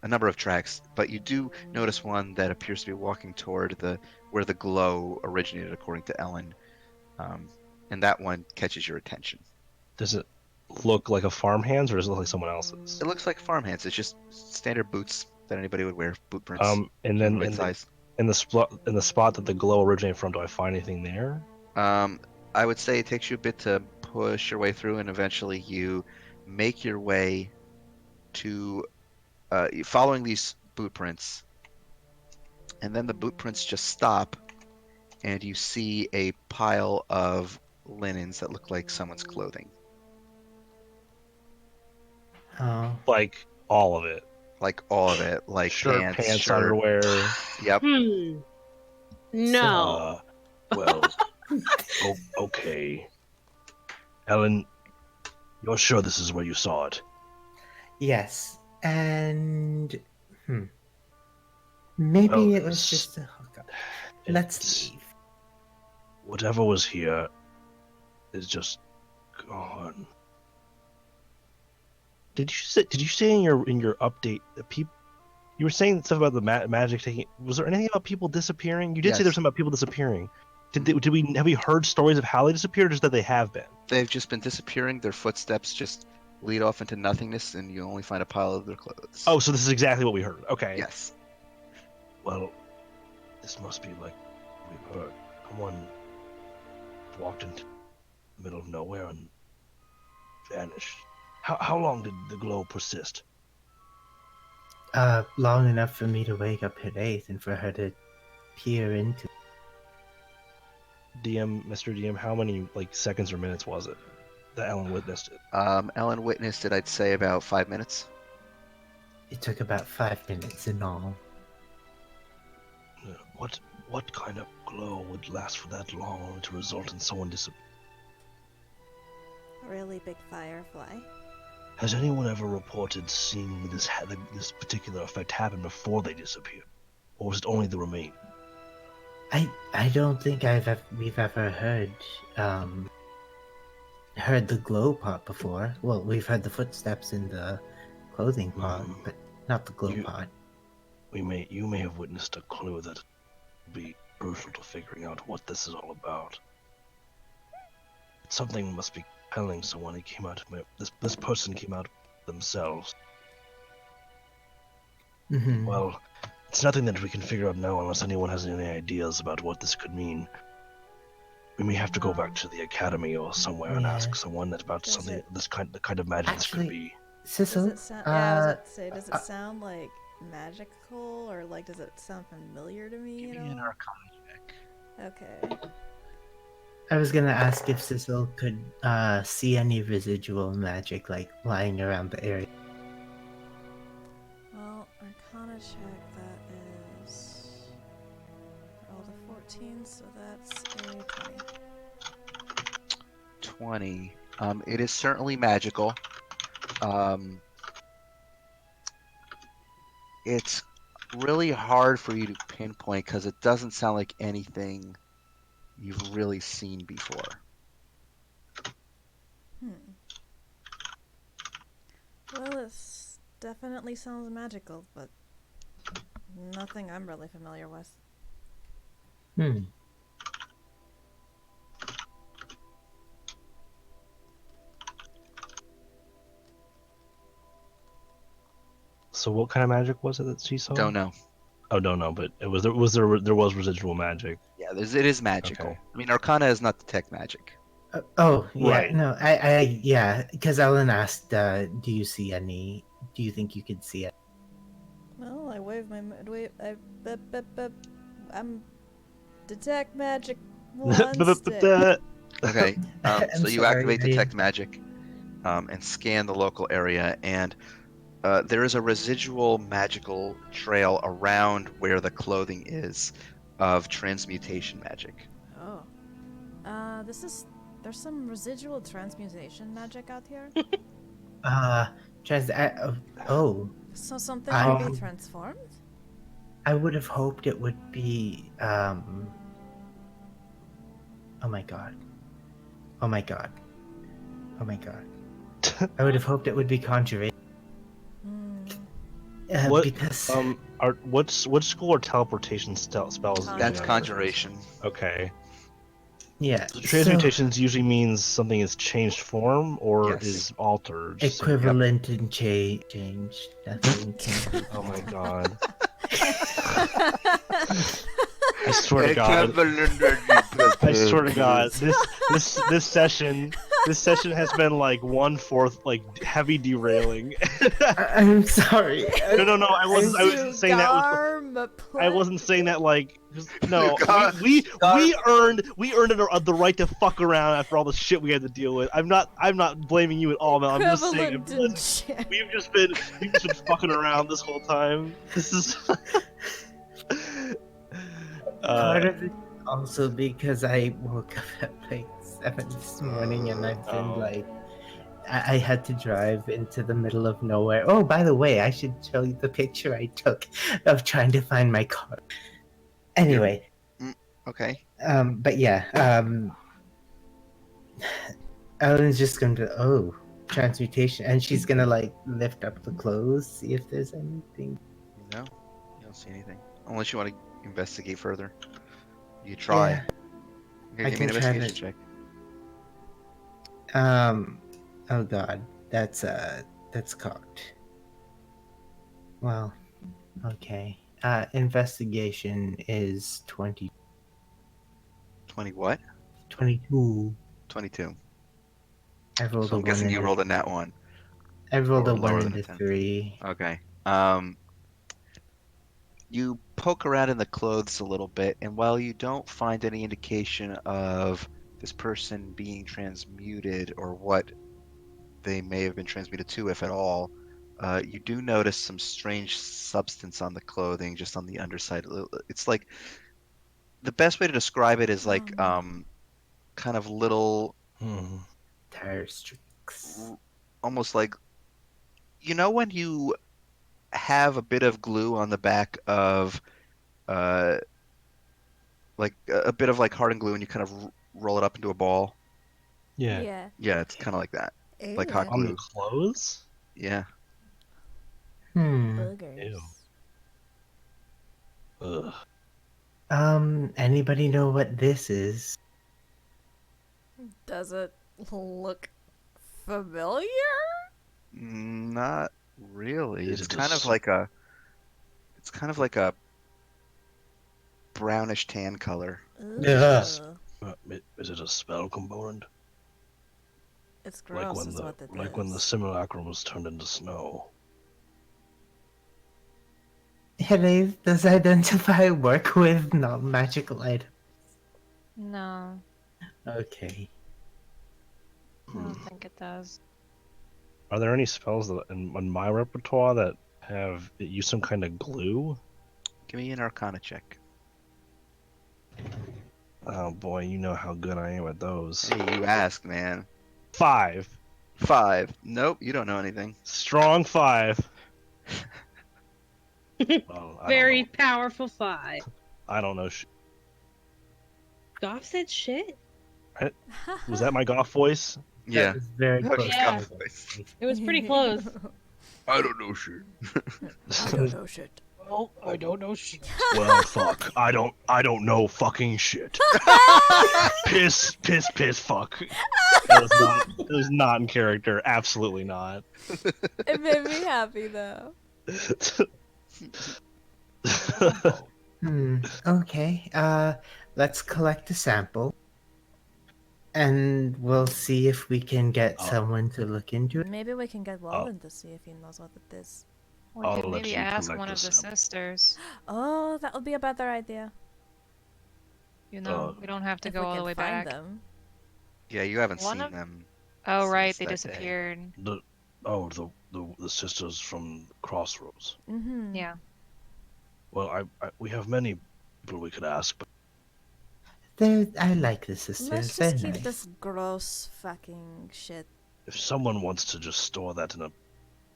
a number of tracks, but you do notice one that appears to be walking toward where the glow originated, according to Ellen. And that one catches your attention. Does it look like a farmhand's or does it look like someone else's? It looks like farmhands. It's just standard boots that anybody would wear, boot prints. And then humanoid size. in the spot that the glow originated from, do I find anything there? I would say it takes you a bit to push your way through, and eventually you make your way to following these boot prints, and then the boot prints just stop, and you see a pile of linens that look like someone's clothing. Oh. Like all of it. Like all of it, like Shirt, pants, shirt. underwear. Yep. No. Well, okay. Ellen, you're sure this is where you saw it? Yes, and maybe Well, it was just a hookup. Let's leave. Whatever was here is just gone. Did you say in your update that people? You were saying stuff about the magic taking. Was there anything about people disappearing? You did say there was Yes. something about people disappearing. Have we heard stories of how they disappeared, or just that they have been? They've just been disappearing. Their footsteps just lead off into nothingness, and you only find a pile of their clothes. Oh, so this is exactly what we heard. Okay. Yes. Well, this must be like we've heard. Someone walked into the middle of nowhere and vanished. How long did the glow persist? long enough for me to wake up at 8 and for her to peer into. Mr. DM, how many like seconds or minutes was it that Ellen witnessed it? Ellen witnessed it, I'd say, about 5 minutes. It took about 5 minutes in all. What kind of glow would last for that long only to result in someone disappearing? Really big firefly. Has anyone ever reported seeing this particular effect happen before they disappeared, or was it only the remain? I don't think we've ever heard the glow pot before. Well, we've heard the footsteps in the clothing pod, but not the glow pot. You may have witnessed a clue that will be crucial to figuring out what this is all about. Something must be compelling someone. This person came out themselves. Mm-hmm. Well, it's nothing that we can figure out now unless anyone has any ideas about what this could mean. We may have to go back to the academy or somewhere and ask someone about the kind of magic this could be. Sissel, Does it sound, yeah, I was about to say, does it sound like magical, or like does it sound familiar to me? Give me an Arcana check. Okay. I was gonna ask if Sissel could see any residual magic like lying around the area. Well, Arcana check, that is... rolled a 14, so that's a 20. 20. It is certainly magical. It's really hard for you to pinpoint because it doesn't sound like anything you've really seen before. Well, it definitely sounds magical, but nothing I'm really familiar with. So what kind of magic was it that she saw? Don't know. Oh, don't know, but there was residual magic. Yeah, it is magical. Okay. I mean, Arcana is not detect magic. Oh, yeah, Right. no, yeah, because Ellen asked, do you think you could see it? Well, I wave my... I'm... detect magic one stick. Okay, I'm so you sorry, activate detect magic and scan the local area, and there is a residual magical trail around where the clothing is of transmutation magic. Oh. There's some residual transmutation magic out here? So something can be transformed? I would have hoped it would be, oh my god. Oh my god. Oh my god. I would have hoped it would be conjuration. Because... what school are teleportation spells? That's conjuration. Okay. Yeah. So transmutations usually means something is changed form or is altered. Equivalent and change. Nothing can. Oh my god. I swear to God. I swear to God. This session has been like 1/4 like heavy derailing. I'm sorry. No. I wasn't saying that. I wasn't saying that like. No, we earned the right to fuck around after all the shit we had to deal with. I'm not blaming you at all, man. I'm just saying we've just been fucking around this whole time. This is. Part of it also because I woke up at like 7 this morning and I've been like, I had to drive into the middle of nowhere. Oh, by the way, I should show you the picture I took of trying to find my car. Anyway. Okay. But yeah, Ellen's just going to, transmutation, and she's gonna like lift up the clothes, see if there's anything. No, you don't see anything. Unless you want to investigate further. You try. Yeah. Okay, give me an investigation check. Oh god, that's cocked. Well, okay. Investigation is 20. 20 what? 22. 22. I rolled so I'm guessing you rolled a nat 1. I rolled a lower 1 than and a 10. 3. Okay. You poke around in the clothes a little bit, and while you don't find any indication of this person being transmuted or what they may have been transmuted to, if at all, you do notice some strange substance on the clothing, just on the underside. It's like the best way to describe it is like kind of little, Hmm. Tire streaks. almost like when you have a bit of glue on the back of uh like a bit of like hardened glue, and you kind of roll it up into a ball. Yeah. Yeah. Yeah, it's kind of like that, like hot Ew. On the glue. clothes? Yeah. Boogers. Ew. Ugh. Anybody know what this is? Does it look familiar? Not really. Is It's it kind of just like a it's kind of like a brownish tan color. Ugh. is it a spell component? It's Like gross, when is the what it like when the is. simulacrum was turned into snow. Hello, does identify work with non-magical items? No, Okay. I Hmm. don't think it does. Are there any spells that in my repertoire that use some kind of glue? Give me an Arcana check. Oh boy, you know how good I am at those. Hey, you asked, man. 5. 5. Nope, you don't know anything. Strong 5. Well, I don't Very know. powerful 5. I don't know. Goff said shit. Was that my goth voice? Yeah. That was very That was close. just Yeah. God's voice. It was pretty close. I don't know shit. I don't know shit. Well, I don't know shit. Well, fuck. I don't know fucking shit. Piss, fuck. It was not in character. Absolutely not. It made me happy though. Okay. Let's collect a sample. And we'll see if we can get someone to look into it. Maybe we can get Walden to see if he knows what it is. We I'll could let maybe you ask collect one the of the sample. sisters. Oh, that would be a better idea. You know, we don't have to If go we all the can way find back. them. Yeah, you haven't One seen of- them. Oh, right, since they that day. disappeared. The sisters from Crossroads. Mm-hmm. Yeah. Well, we have many people we could ask, but I like the sisters. Let's They're just keep nice. this gross fucking shit. if someone wants to just store that in a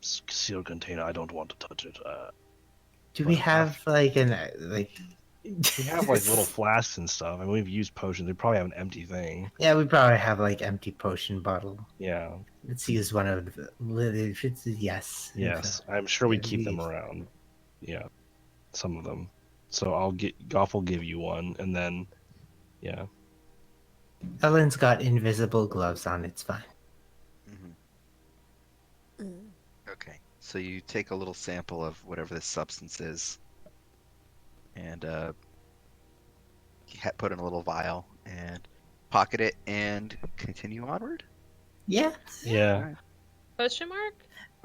sealed container, I don't want to touch it. Do we Well, have like like? We have like little flasks and stuff, and we've used potions. We probably have an empty thing. Yeah, we probably have like empty potion bottle. Yeah. Let's use one of the. Yes. Yes, I'm sure we Yeah, keep them these. around. Yeah, some of them. So Goff will give you one, and then, yeah. Ellen's got invisible gloves on. It's fine. Okay, so you take a little sample of whatever this substance is, and put in a little vial and pocket it and continue onward. Yeah. Yeah. Question mark?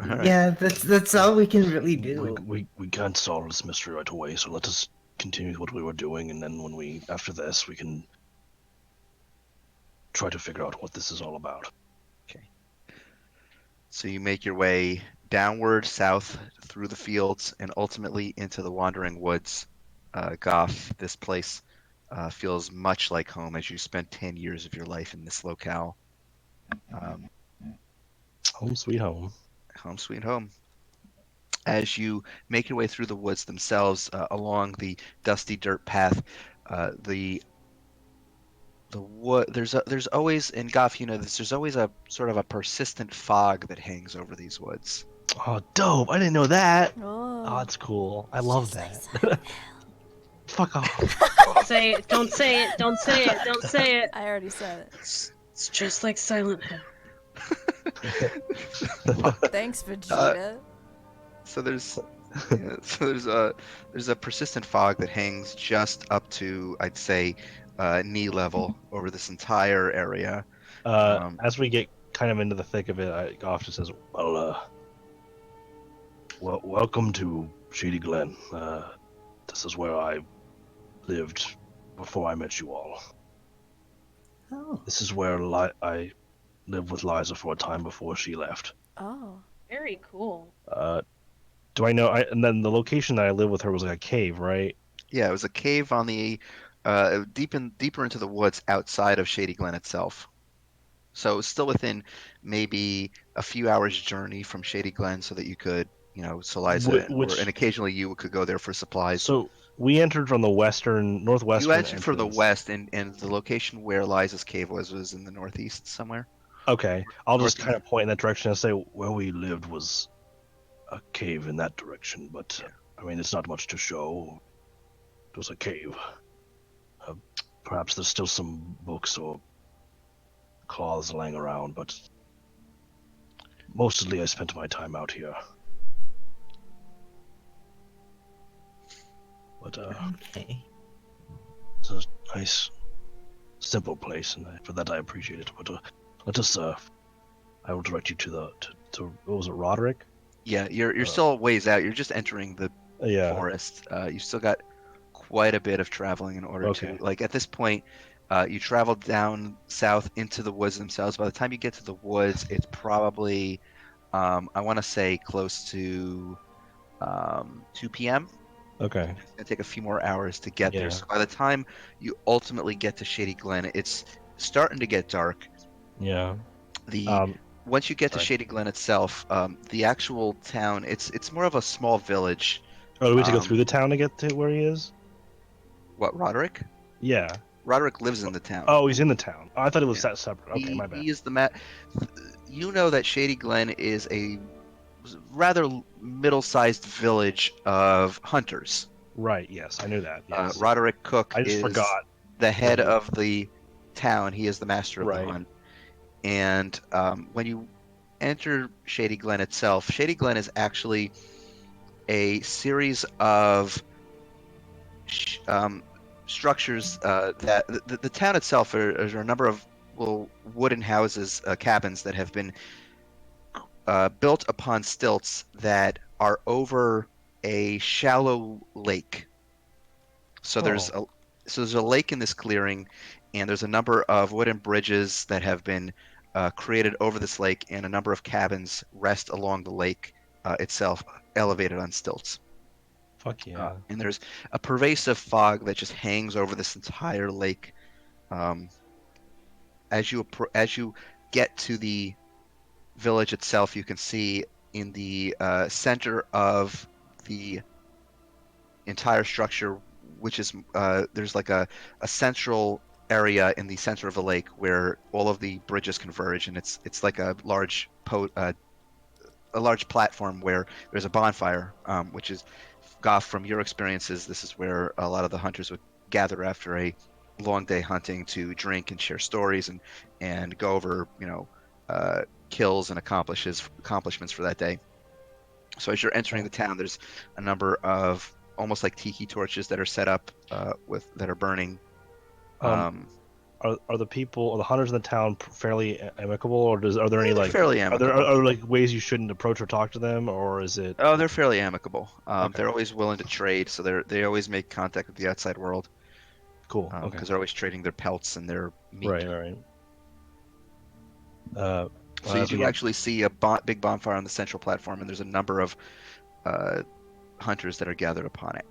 All right. Yeah. That's all we can really do. We can't solve this mystery right away, so let us continue with what we were doing, and then after this, we can try to figure out what this is all about. So you make your way downward, south, through the fields, and ultimately into the wandering woods. Goff, this place feels much like home as you spent 10 years of your life in this locale. Home sweet home. Home sweet home. As you make your way through the woods themselves, along the dusty dirt path, the wood there's always, in Goff, there's always a sort of a persistent fog that hangs over these woods. Oh, dope! I didn't know that. Oh. Oh, that's cool. I love that. Fuck off. Say it. Don't say it. Don't say it. Don't say it. I already said it. It's just like Silent Hill. Thanks, Vegeta. So there's there's a persistent fog that hangs just up to, I'd say, knee level over this entire area. As we get kind of into the thick of it, Goff just says, "Well, welcome to Shady Glen. This is where I lived before I met you all. Oh. This is where I lived with Liza for a time before she left. Oh. Very cool. Do I know? And then the location that I lived with her was like a cave, right? Yeah, it was a cave on the deeper into the woods outside of Shady Glen itself. So it was still within maybe a few hours journey from Shady Glen, so that you could, Saliza, and Which occasionally you could go there for supplies. so we entered from the You northwestern entered from the entrance. west, and the location where Liza's cave was in the northeast somewhere. Okay, I'll just kind Northeast. of point in that direction and say where we lived was a cave in that direction, but Yeah. I mean it's not much to show. It was a cave. Uh, Perhaps there's still some books or cloths laying around, but mostly I spent my time out here. But Okay. it's a nice, simple place, and for that I appreciate it. But let us. I will direct you to what was it, Roderick? Yeah, you're still a ways out. You're just entering the Yeah. forest. You've still got quite a bit of traveling in order Okay. to, like, at this point, you travel down south into the woods themselves. By the time you get to the woods, it's probably, I want to say, close to 2 p.m. Okay. It's gonna take a few more hours to get there. Yeah. So by the time you ultimately get to Shady Glen, it's starting to get dark. Yeah. The Once you get to Sorry. Shady Glen itself, the actual town, it's more of a small village. Oh, do we have to go through the town to get to where he is? What, Roderick? Yeah. Roderick lives in the town. Oh, he's in the town. Oh, I thought it was Yeah. that separate. Okay, my bad. He is You know that Shady Glen is a rather middle-sized village of hunters. Right. Yes, I knew that. Yes. Roderick Cook I just is forgot. the head Right. of the town. He is the master of the Right. hunt. And when you enter Shady Glen itself, Shady Glen is actually a series of structures that the town itself are a number of little wooden houses, cabins that have been built upon stilts that are over a shallow lake. So there's a lake in this clearing, and there's a number of wooden bridges that have been created over this lake, and a number of cabins rest along the lake itself, elevated on stilts. Fuck yeah. And there's a pervasive fog that just hangs over this entire lake. Um, as you get to the village itself, you can see in the center of the entire structure, which is there's like a central area in the center of the lake where all of the bridges converge, and it's like a large platform where there's a bonfire, which is, Goff, from your experiences, this is where a lot of the hunters would gather after a long day hunting to drink and share stories and go over, kills and accomplishments for that day. So as you're entering the town, there's a number of almost like tiki torches that are set up that are burning. Are the people, are the hunters in the town fairly amicable, or are there any They're like fairly amicable. are like ways you shouldn't approach or talk to them, or is it? Oh, they're fairly amicable. Okay. They're always willing to trade, so they always make contact with the outside world. Cool. Okay. Because they're always trading their pelts and their meat. Right. So you do actually see a big bonfire on the central platform, and there's a number of hunters that are gathered upon it.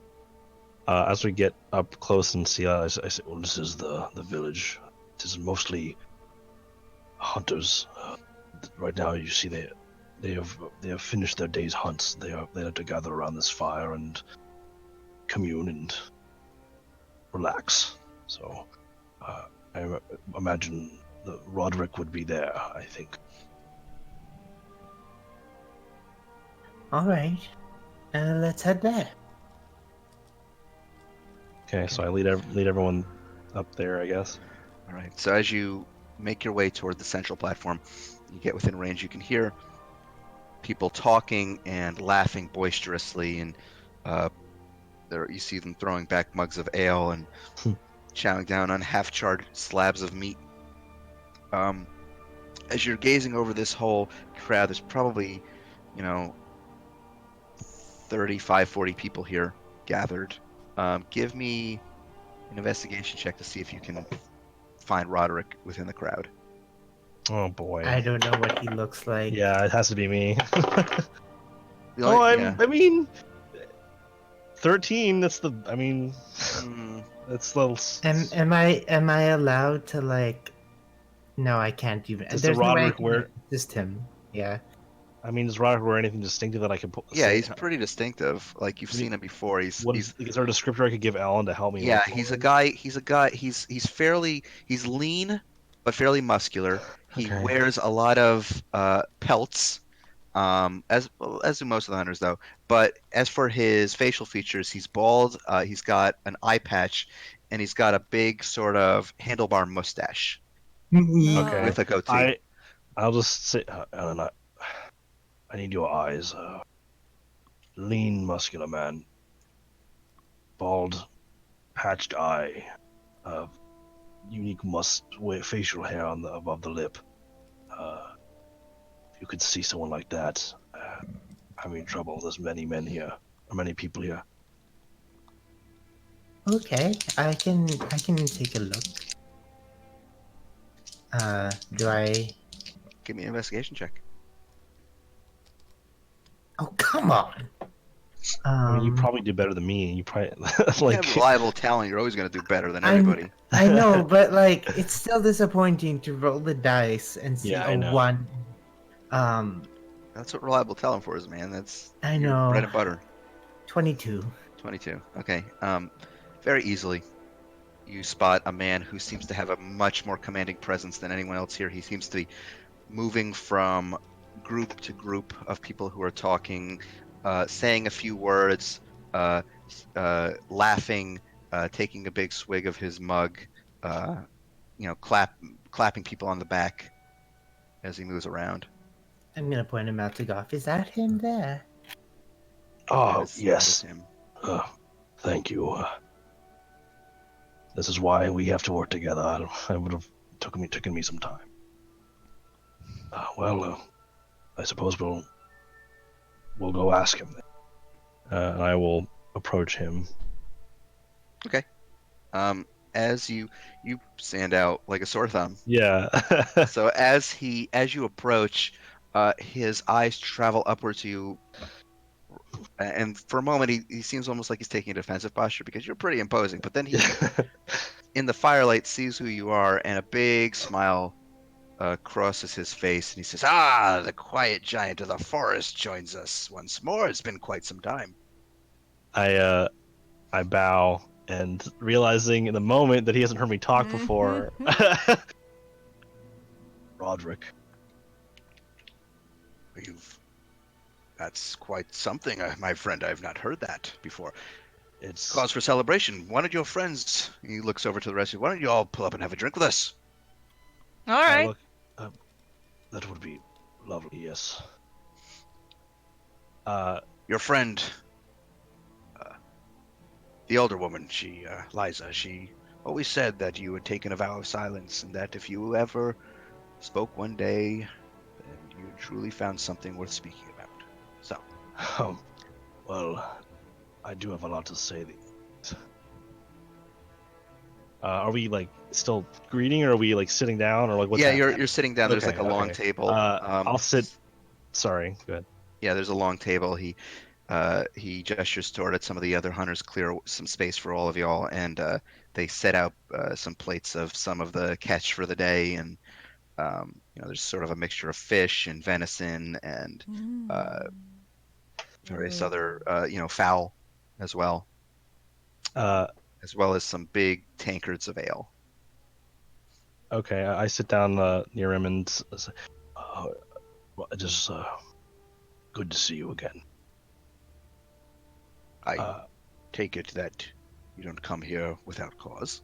As we get up close and see, I say, well, this is the village. This is mostly hunters. Right now, you see they have finished their day's hunts. They have to gather around this fire and commune and relax. So I imagine Roderick would be there, I think. All right. Let's head there. Okay, so I lead everyone up there, I guess. All right. So as you make your way toward the central platform, you get within range. You can hear people talking and laughing boisterously, and you see them throwing back mugs of ale and chowing down on half-charred slabs of meat. As you're gazing over this whole crowd, there's probably, 35, 40 people here gathered. Give me an investigation check to see if you can find Roderick within the crowd. Oh boy. I don't know what he looks like. Yeah, it has to be me. The Oh, only- yeah. I mean, 13. That's the. I mean, Mm, that's the. Am I allowed to like? No, I can't even. Does the There's no way I Roderick can wear? assist him. Yeah. I mean, does Roderick wear anything distinctive that I can yeah, say? he's pretty distinctive. Like you've I mean, seen him before. What is there a descriptor I could give Alan to help me Yeah, look for he's a him? guy. He's lean but fairly muscular. He Okay. wears a lot of pelts, as do most of the hunters though. But as for his facial features, he's bald. He's got an eye patch, and he's got a big sort of handlebar mustache Okay. with a goatee. I'll just say, Alan, I need your eyes. Lean, muscular man, bald, patched eye, unique facial hair on the above the lip. If you could see someone like that, having trouble. There's many men here, or many people here. Okay, I can take a look. Do I? Give me an investigation check. Oh, come on. I mean, you probably do better than me. You probably You like. have reliable talent. You're always going to do better than I everybody. I know, but like it's still disappointing to roll the dice and see Yeah, a I know. 1. That's what reliable talent for is, man. That's I your bread know. and butter. 22. 22. Okay. Very easily you spot a man who seems to have a much more commanding presence than anyone else here. He seems to be moving from group to group of people who are talking, saying a few words, laughing, taking a big swig of his mug, uh, clapping people on the back as he moves around. I'm gonna point him out to Goff. Is that him there? Oh That is yes. him. Thank you. This is why we have to work together. I would have taken me some time. I suppose we'll go ask him. And I will approach him. Okay. As you stand out like a sore thumb. Yeah. So as you approach, his eyes travel upward to you, and for a moment he seems almost like he's taking a defensive posture because you're pretty imposing. But then he, in the firelight, sees who you are, and a big smile crosses his face, and he says, "Ah, the quiet giant of the forest joins us once more. It's been quite some time." I bow and realizing in the moment that he hasn't heard me talk before. Roderick. That's quite something, my friend. I've not heard that before. It's Cause for celebration. One of your friends, he looks over to the rest of you, why don't you all pull up and have a drink with us? All right. look, that would be lovely. Yes. Your friend, the older woman, Liza, she always said that you had taken a vow of silence and that if you ever spoke one day, then you truly found something worth speaking about. So, well, I do have a lot to say. Are we like still greeting, or are we like sitting down, or like what's yeah, happening? you're sitting down. There's like a long table. I'll sit. Sorry, go ahead. Yeah, there's a long table. He gestures toward it. Some of the other hunters clear some space for all of y'all, and they set out some plates of some of the catch for the day. And there's sort of a mixture of fish and venison and various other fowl as well, as well as some big tankards of ale. Okay, I sit down near him and say, just good to see you again. I take it that you don't come here without cause.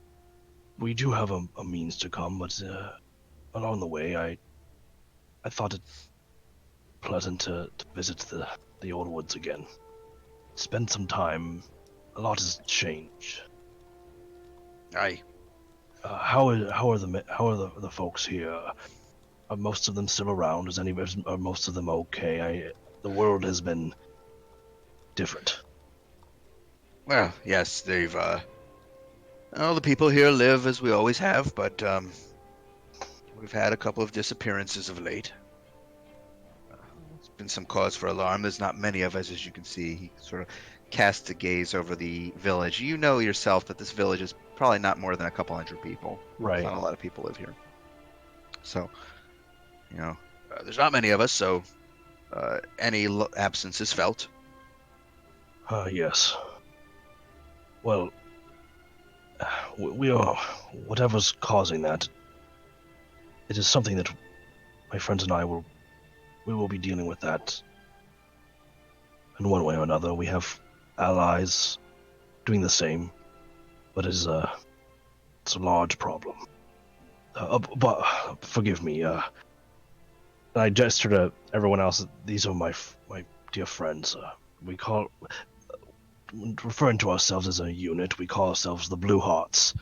We do have a means to come, but along the way, I thought it pleasant to visit the old woods again. Spend some time. A lot has changed. Aye. How are the folks here? Are most of them still around? Are most of them okay? The world has been different. Well, yes, they've all the people here live as we always have, but we've had a couple of disappearances of late. It's been some cause for alarm. There's not many of us, as you can see. He sort of casts a gaze over the village. You know yourself that this village is probably not more than a couple hundred people. Right. Not a lot of people live here. So, you know, there's not many of us, so any absence is felt. Yes. Well, we are. Whatever's causing that, it is something that my friends and I we will be dealing with that in one way or another. We have allies doing the same, but it's a large problem. But forgive me. I gesture to everyone else. These are my dear friends. We call, referring to ourselves as a unit, we call ourselves the Blue Hearts.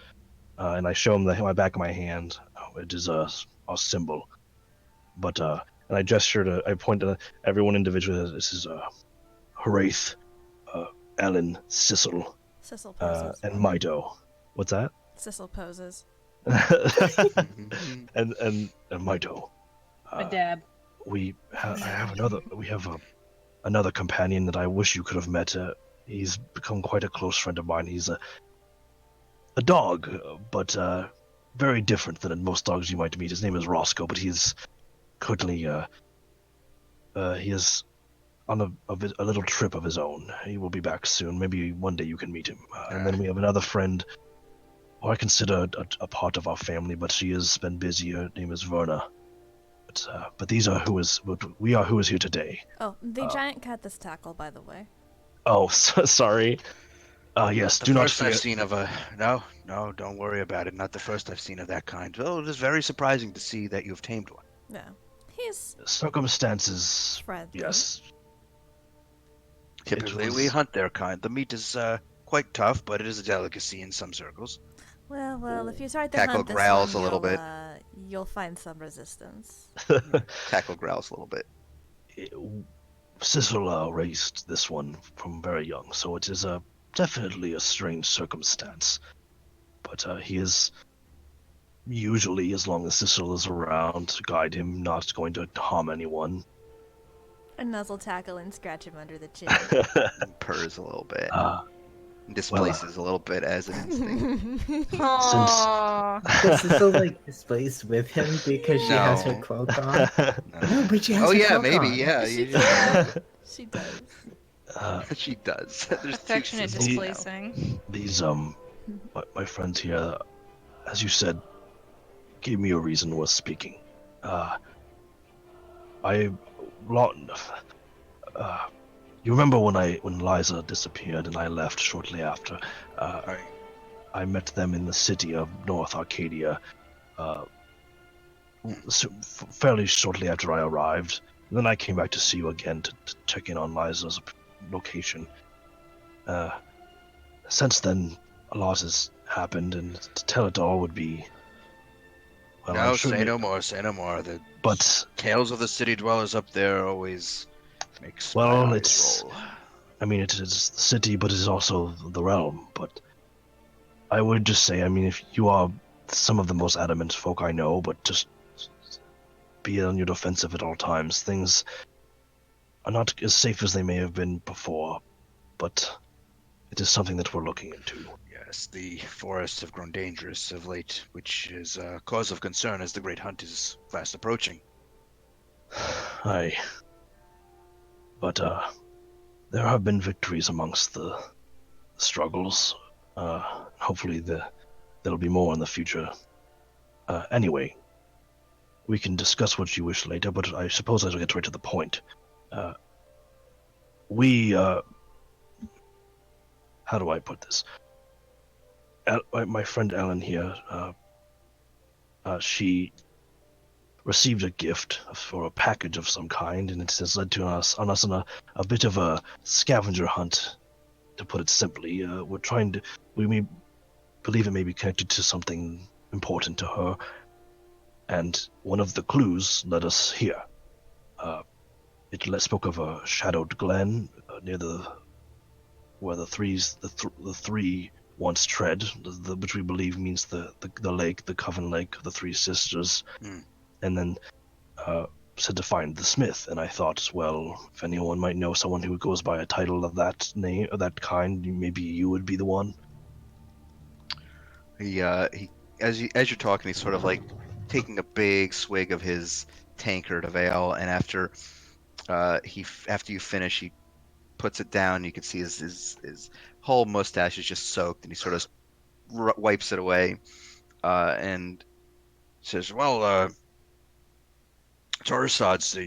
And I show them my back of my hand. It is our symbol. But and I gesture to, I point to everyone individually. This is Horaith, Ellen, Sissel, Sissel poses. and Mito. What's that? Sissel poses. and Mito. A dab. I have another companion that I wish you could have met. He's become quite a close friend of mine. He's a dog, but very different than most dogs you might meet. His name is Roscoe, but he's currently he is on a little trip of his own. He will be back soon. Maybe one day you can meet him. And then we have another friend who I consider a part of our family, but she has been busy. Her name is Verna. But these are we are who is here today. Oh, the giant cat this tackle, by the way. Oh, sorry. Yes, The do not first I've forget. seen of a no, don't worry about it. Not the first I've seen of that kind. Well, it is very surprising to see that you have tamed one. Yeah. He's Circumstances. friendly. Yes. Typically, we hunt their kind. The meat is quite tough, but it is a delicacy in some circles. Well, if you try to Tackle hunt this growls one, a little bit. You'll find some resistance. Tackle growls a little bit. Cicero raised this one from very young, so it is definitely a strange circumstance. But he is usually, as long as Cicero is around to guide him, not going to harm anyone. A nuzzle tackle and scratch him under the chin. Purrs a little bit. Displaces a little bit as an instinct. Aww. Does Sissel like displace with him because she has her No. cloak on? No. No, but she has Oh her yeah, cloak maybe. on. Yeah, She you- does. She does. she does. There's two Affectionate sisters now. displacing. These my friends here, as you said, gave me a reason was speaking. You remember when Liza disappeared and I left shortly after? Right. I met them in the city of North Arcadia, fairly shortly after I arrived. And then I came back to see you again to check in on Liza's location. Since then, a lot has happened, and to tell it all would be. Well, No, I'm sure say you- no more. Say no more. The But tales of the city dwellers up there always makes Well, my eyes it's- roll. I mean, it is the city, but it is also the realm. But I would just say, I mean, if you are some of the most adamant folk I know, but just be on your defensive at all times. Things are not as safe as they may have been before, but it is something that we're looking into. Yes, the forests have grown dangerous of late, which is a cause of concern as the great hunt is fast approaching. Aye. But there have been victories amongst the struggles. Hopefully there'll be more in the future. Anyway, we can discuss what you wish later, but I suppose I will get right to the point. How do I put this? My friend Ellen here, she received a gift for a package of some kind, and it has led to us on a bit of a scavenger hunt, to put it simply. We may believe it may be connected to something important to her, and one of the clues led us here. It spoke of a shadowed glen near the where the three once tread, which we believe means the lake, the Coven Lake of the Three Sisters, Hmm. and then said to find the smith. And I thought, well, if anyone might know someone who goes by a title of that name, of that kind, maybe you would be the one. He as you're talking, he's sort of like taking a big swig of his tankard of ale, and after you finish, he puts it down. You can see his whole mustache is just soaked, and he sort of wipes it away, and says, "Well, Torasad's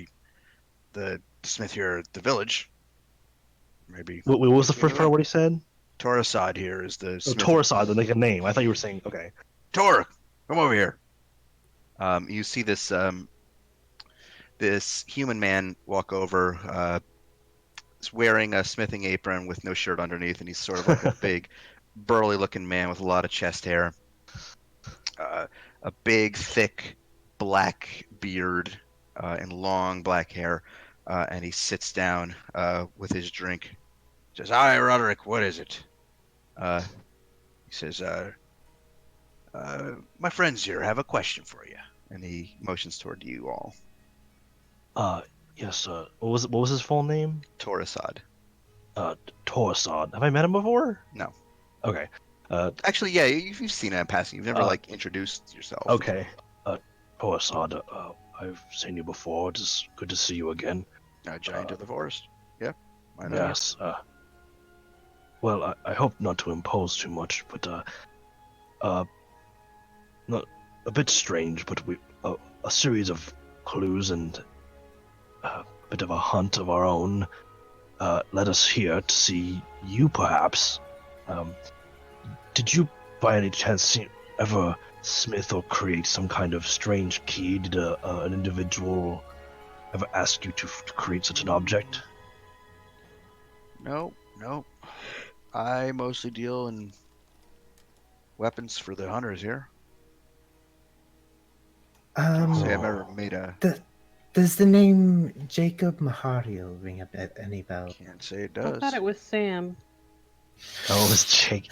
the smith here at the village. Maybe What was the point you in the first part of right. what he said? Torasad here is the Oh, smith. Torsad, like a name. I thought you were saying, okay. Tor, come over here." You see this human man walk over. He's wearing a smithing apron with no shirt underneath, and he's sort of like a big, burly-looking man with a lot of chest hair, a big, thick, black beard, and long black hair. And he sits down with his drink. Says, "Hi, Roderick. What is it?" Uh, he says, "My friends here have a question for you." And he motions toward you all. Uh, yes, what was his full name? Torasad. Torsad. Have I met him before? No. Okay. Actually, yeah, you've seen it in passing. You've never like introduced yourself. Okay. Torsad, I've seen you before. It's good to see you again. Giant of the forest. Yeah, I know. Yes. Well, I hope not to impose too much, but not a bit strange, but a series of clues and a bit of a hunt of our own led us here to see you, perhaps. Did you, by any chance, ever smith or create some kind of strange key? Did an individual ever ask you to create such an object? No, no. I mostly deal in weapons for the hunters here. Can't say I've ever made a. Does the name Jacob Mahariel ring any bell? Can't say it I does. thought it was Sam. Oh, it was Jake.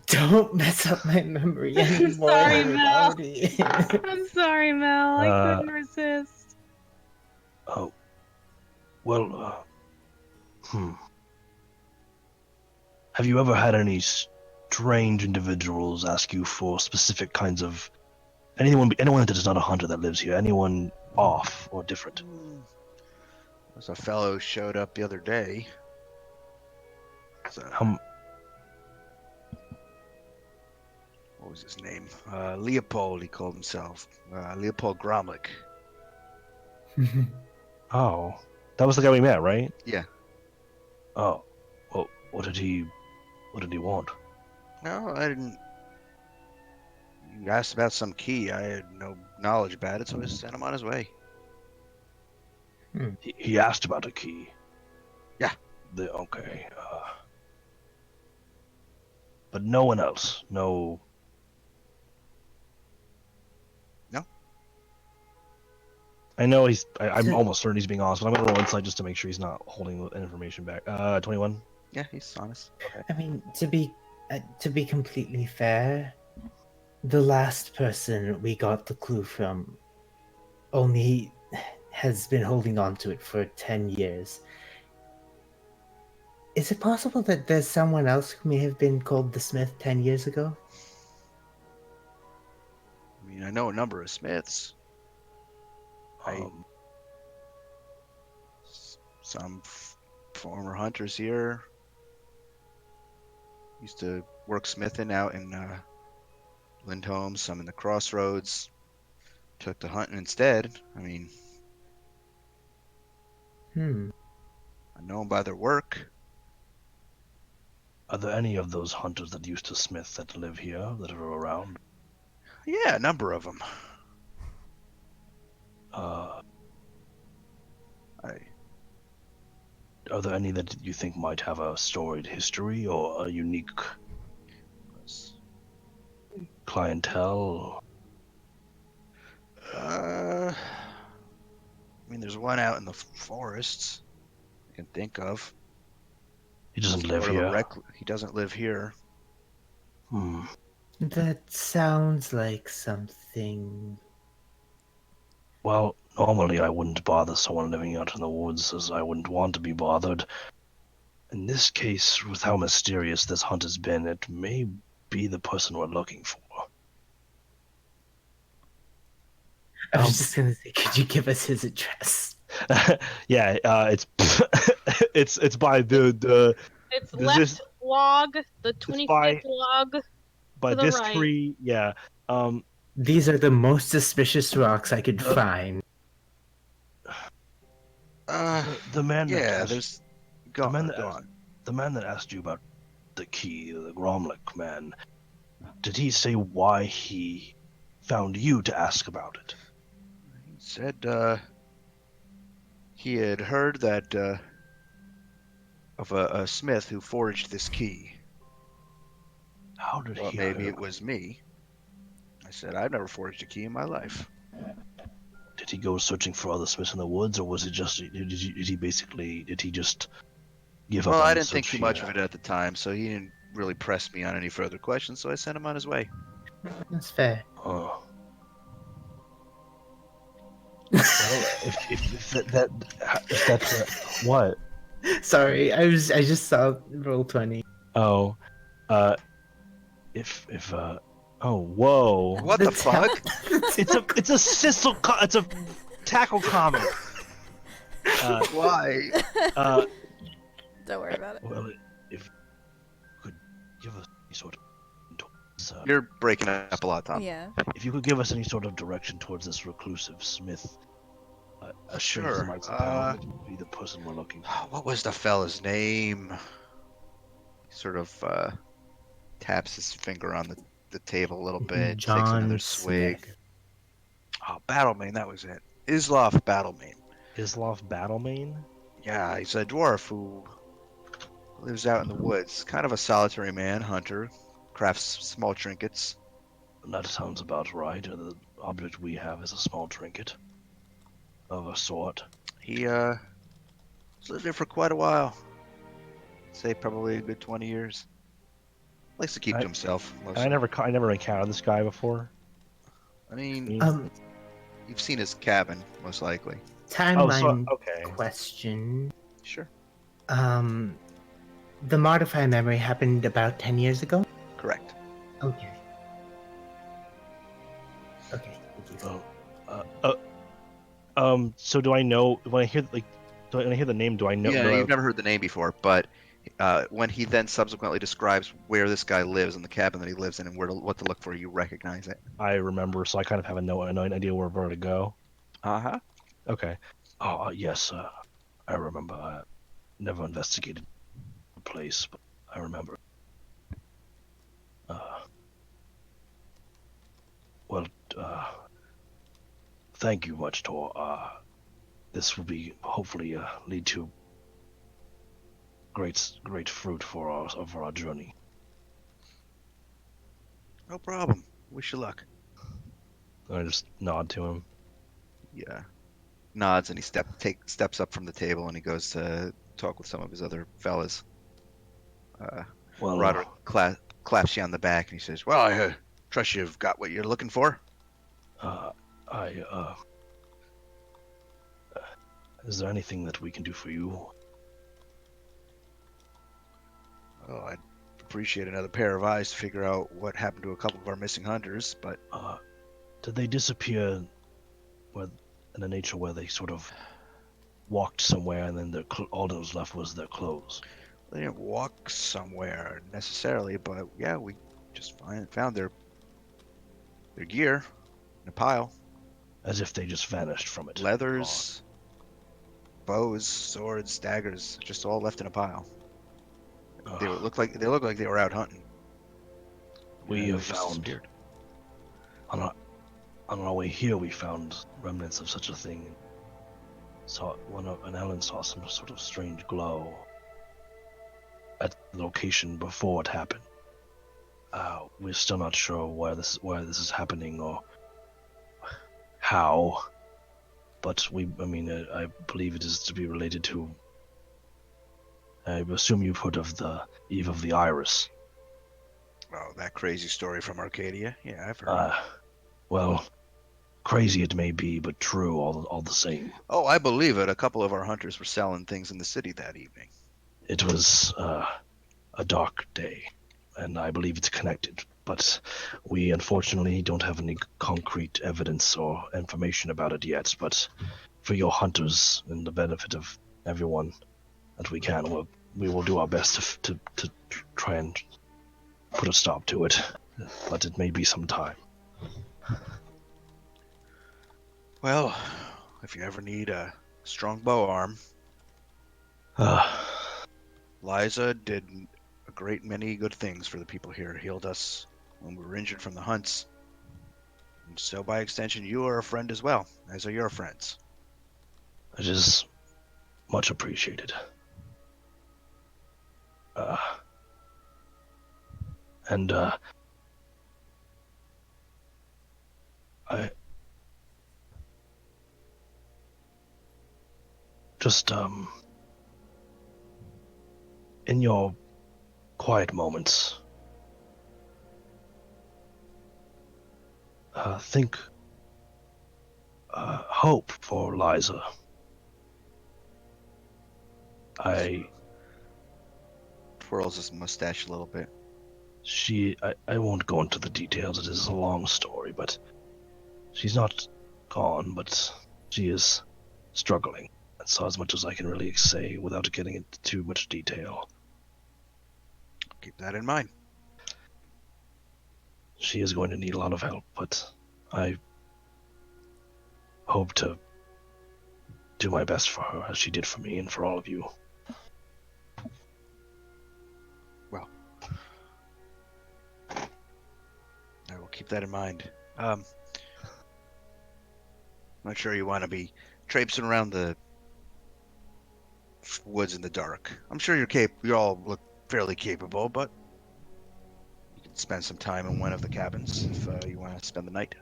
Don't mess up my memory I'm anymore sorry, Mel. without it. I'm sorry, Mel. I couldn't resist. Oh, well, Have you ever had any strange individuals ask you for specific kinds of anyone that is not a hunter that lives here? Anyone off or different? There's a fellow showed up the other day. What was his name? Leopold, he called himself. Leopold Gromlich. Oh, that was the guy we met, right? Yeah. Oh, well, what did he want? No, I didn't. You asked about some key. I had no knowledge about it, so I sent him on his way. He asked about a key. Yeah. Okay. But no one else. No. No. I know I'm almost certain he's being honest, but I'm gonna roll insight just to make sure he's not holding information back. 21. Yeah, he's honest. Okay. I mean, to be completely fair, the last person we got the clue from only has been holding on to it for 10 years. Is it possible that there's someone else who may have been called the Smith 10 years ago? I mean, I know a number of Smiths. Some former hunters here used to work smithing out in Lindholm, some in the Crossroads. Took to hunting instead. I mean, I know them by their work. Are there any of those hunters that used to smith that live here that are around? Yeah, a number of them. Are there any that you think might have a storied history or a unique clientele? I mean, there's one out in the forests I can think of. He doesn't live Sort of a here. he doesn't live here. Hmm. That sounds like something. Well, normally I wouldn't bother someone living out in the woods, as I wouldn't want to be bothered. In this case, with how mysterious this hunt has been, it may be the person we're looking for. I was just gonna say, could you give us his address? Yeah, it's it's by the It's does left this log, the it's 25th log by to the this right. tree. Yeah. These are the most suspicious rocks I could The- find. the man that Yeah, asked there's. the man Go that on. the man that asked you about the key, the Gromlik man. Did he say why he found you to ask about it? He said he had heard that of a smith who forged this key. How did Thought he maybe hear? it was me. I said I've never forged a key in my life. Did he go searching for other smiths in the woods, or was it just did he just give up Well, on I the didn't think search too here? much of it at the time, so he didn't really press me on any further questions, so I sent him on his way. That's fair. Oh. Well, if that's what? Sorry, I just saw roll 20. Oh, if oh whoa! What the fuck? It's a it's a tackle comet. Why? Don't worry about it. Well, if you could give us any sort of You're breaking up a lot, Tom. Yeah. if you could give us any sort of direction towards this reclusive smith, a Sure, strength might bound would be the person we're looking for. What was the fella's name? He sort of taps his finger on the table a little bit, takes another John swig. Smith. Oh, Battlemane, that was it. Islof Battlemane. Islof Battlemane? Yeah, he's a dwarf who lives out in the woods. Kind of a solitary man, hunter, crafts small trinkets. That sounds about right. The object we have is a small trinket of a sort. He has lived there for quite a while. I'd say probably a good 20 years. Likes to keep to himself. Mostly. I never encountered this guy before. I mean, you've seen his cabin, most likely. Timeline okay. question. Sure. The modify memory happened about 10 years ago? Correct. Okay. Okay, thank you. So do I know when I hear the name? Do I know? Yeah, you've never heard the name before, but when he then subsequently describes where this guy lives and the cabin that he lives in and what to look for, you recognize it. I remember, so I kind of have an idea where to go. Uh-huh. Okay. Oh, yes. I remember. I never investigated the place, but I remember. Thank you much, Tor. This will be hopefully lead to great fruit for our journey. No problem. Wish you luck. I just nod to him. Yeah. Nods and he steps up from the table and he goes to talk with some of his other fellas. Roderick claps you on the back and he says, "Well, I trust you've got what you're looking for." Is there anything that we can do for you? Oh, I'd appreciate another pair of eyes to figure out what happened to a couple of our missing hunters, but Did they disappear in a nature where they sort of walked somewhere and then all that was left was their clothes? they didn't walk somewhere necessarily, but yeah, we just found their gear in a pile. As if they just vanished from it. Leathers, bows, swords, daggers, just all left in a pile. They look like they were out hunting. We have just found disappeared. on our way here. We found remnants of such a thing. And Ellen saw some sort of strange glow at the location before it happened. We're still not sure where this is happening or how, but I believe it is to be related to I assume you've heard of the Eve of the Iris. Oh, that crazy story from Arcadia? Yeah, I've heard. Well, crazy it may be, but true all the same. Oh, I believe it. A couple of our hunters were selling things in the city that evening. It was a dark day, and I believe it's connected. But we unfortunately don't have any concrete evidence or information about it yet. But for your hunters and the benefit of everyone that we can, we will do our best to try and put a stop to it. But it may be some time. Well, if you ever need a strong bow arm, Liza did a great many good things for the people here. Healed us when we were injured from the hunts. And so by extension, you are a friend as well, as are your friends. It is much appreciated. And I just in your quiet moments, think hope for Liza. I Twirls his mustache a little bit. I won't go into the details. It is a long story, but she's not gone, but she is struggling. That's as much as I can really say without getting into too much detail. Keep that in mind. She is going to need a lot of help, but I hope to do my best for her as she did for me and for all of you. Well, I will keep that in mind. I'm not sure you want to be traipsing around the woods in the dark. I'm sure you all look fairly capable, but you can spend some time in one of the cabins if you want to spend the night.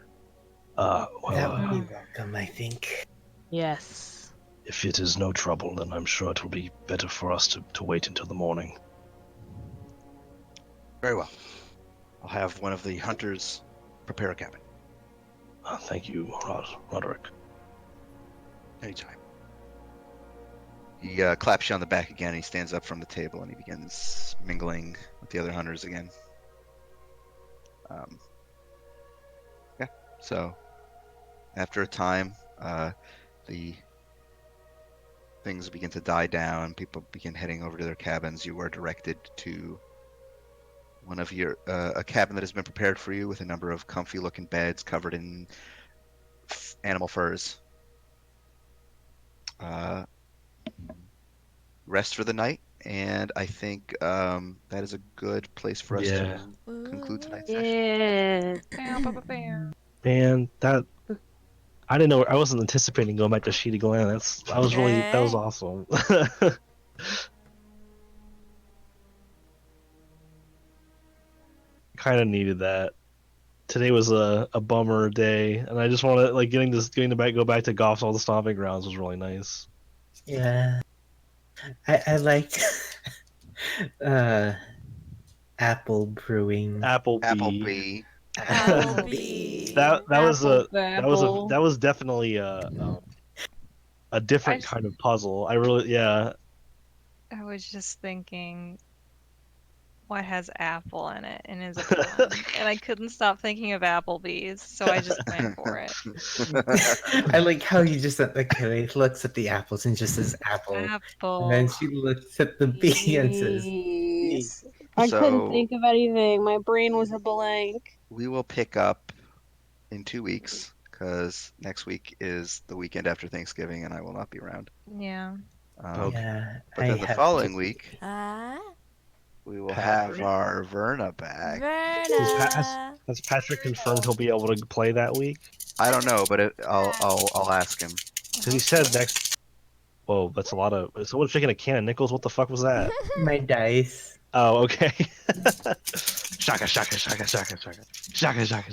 That Well, would be welcome, I think. Yes. if it is no trouble, then I'm sure it will be better for us to wait until the morning. Very well. I'll have one of the hunters prepare a cabin. Thank you, Roderick. Anytime. He claps you on the back again. He stands up from the table and he begins mingling with the other hunters again. Yeah. So after a time, the things begin to die down. People begin heading over to their cabins. You are directed to one of your a cabin that has been prepared for you with a number of comfy-looking beds covered in animal furs. Rest for the night, and I think that is a good place for us Yeah. to conclude tonight's session. Yeah. Bow, bow, bow, bow. Man, that I didn't know. I wasn't anticipating going back to Sheety Glen. That was awesome. Kind of needed that. Today was a bummer day, and I just wanted like getting to go back to Goff's all the stomping grounds was really nice. Yeah. I liked uh apple brewing. Applebee. Applebee. That was definitely a different I, kind of puzzle. I was just thinking, what has apple in it and is a blonde? And I couldn't stop thinking of Applebee's, so I just went for it. I like how you just okay, looks at the apples and just says apple. And then Apple. she looks at the bee and says bee. Jeez. I couldn't So think of anything. My brain was a blank. we will pick up in 2 weeks because next week is the weekend after Thanksgiving, and I will not be around. Yeah. Okay. Yeah. But I then the have following to- week, Ah, we will Patrick. have our Verna back. Verna. Has Patrick confirmed he'll be able to play that week? I don't know, but I'll ask him. Because he said next. Whoa, that's a lot of. Someone's shaking a can of nickels. What the fuck was that? my dice. Oh, okay. Shaka, shaka, shaka, shaka, shaka, shaka, shaka, shaka.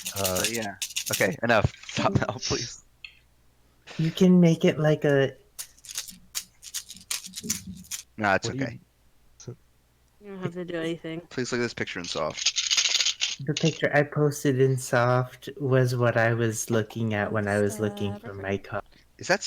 So yeah. Okay, enough. Stop now, please. You can make it like a No, it's What do okay. You don't have to do anything. Please look at this picture in soft. The picture I posted in soft was what I was looking at when I was looking for Perfect. my card. Is that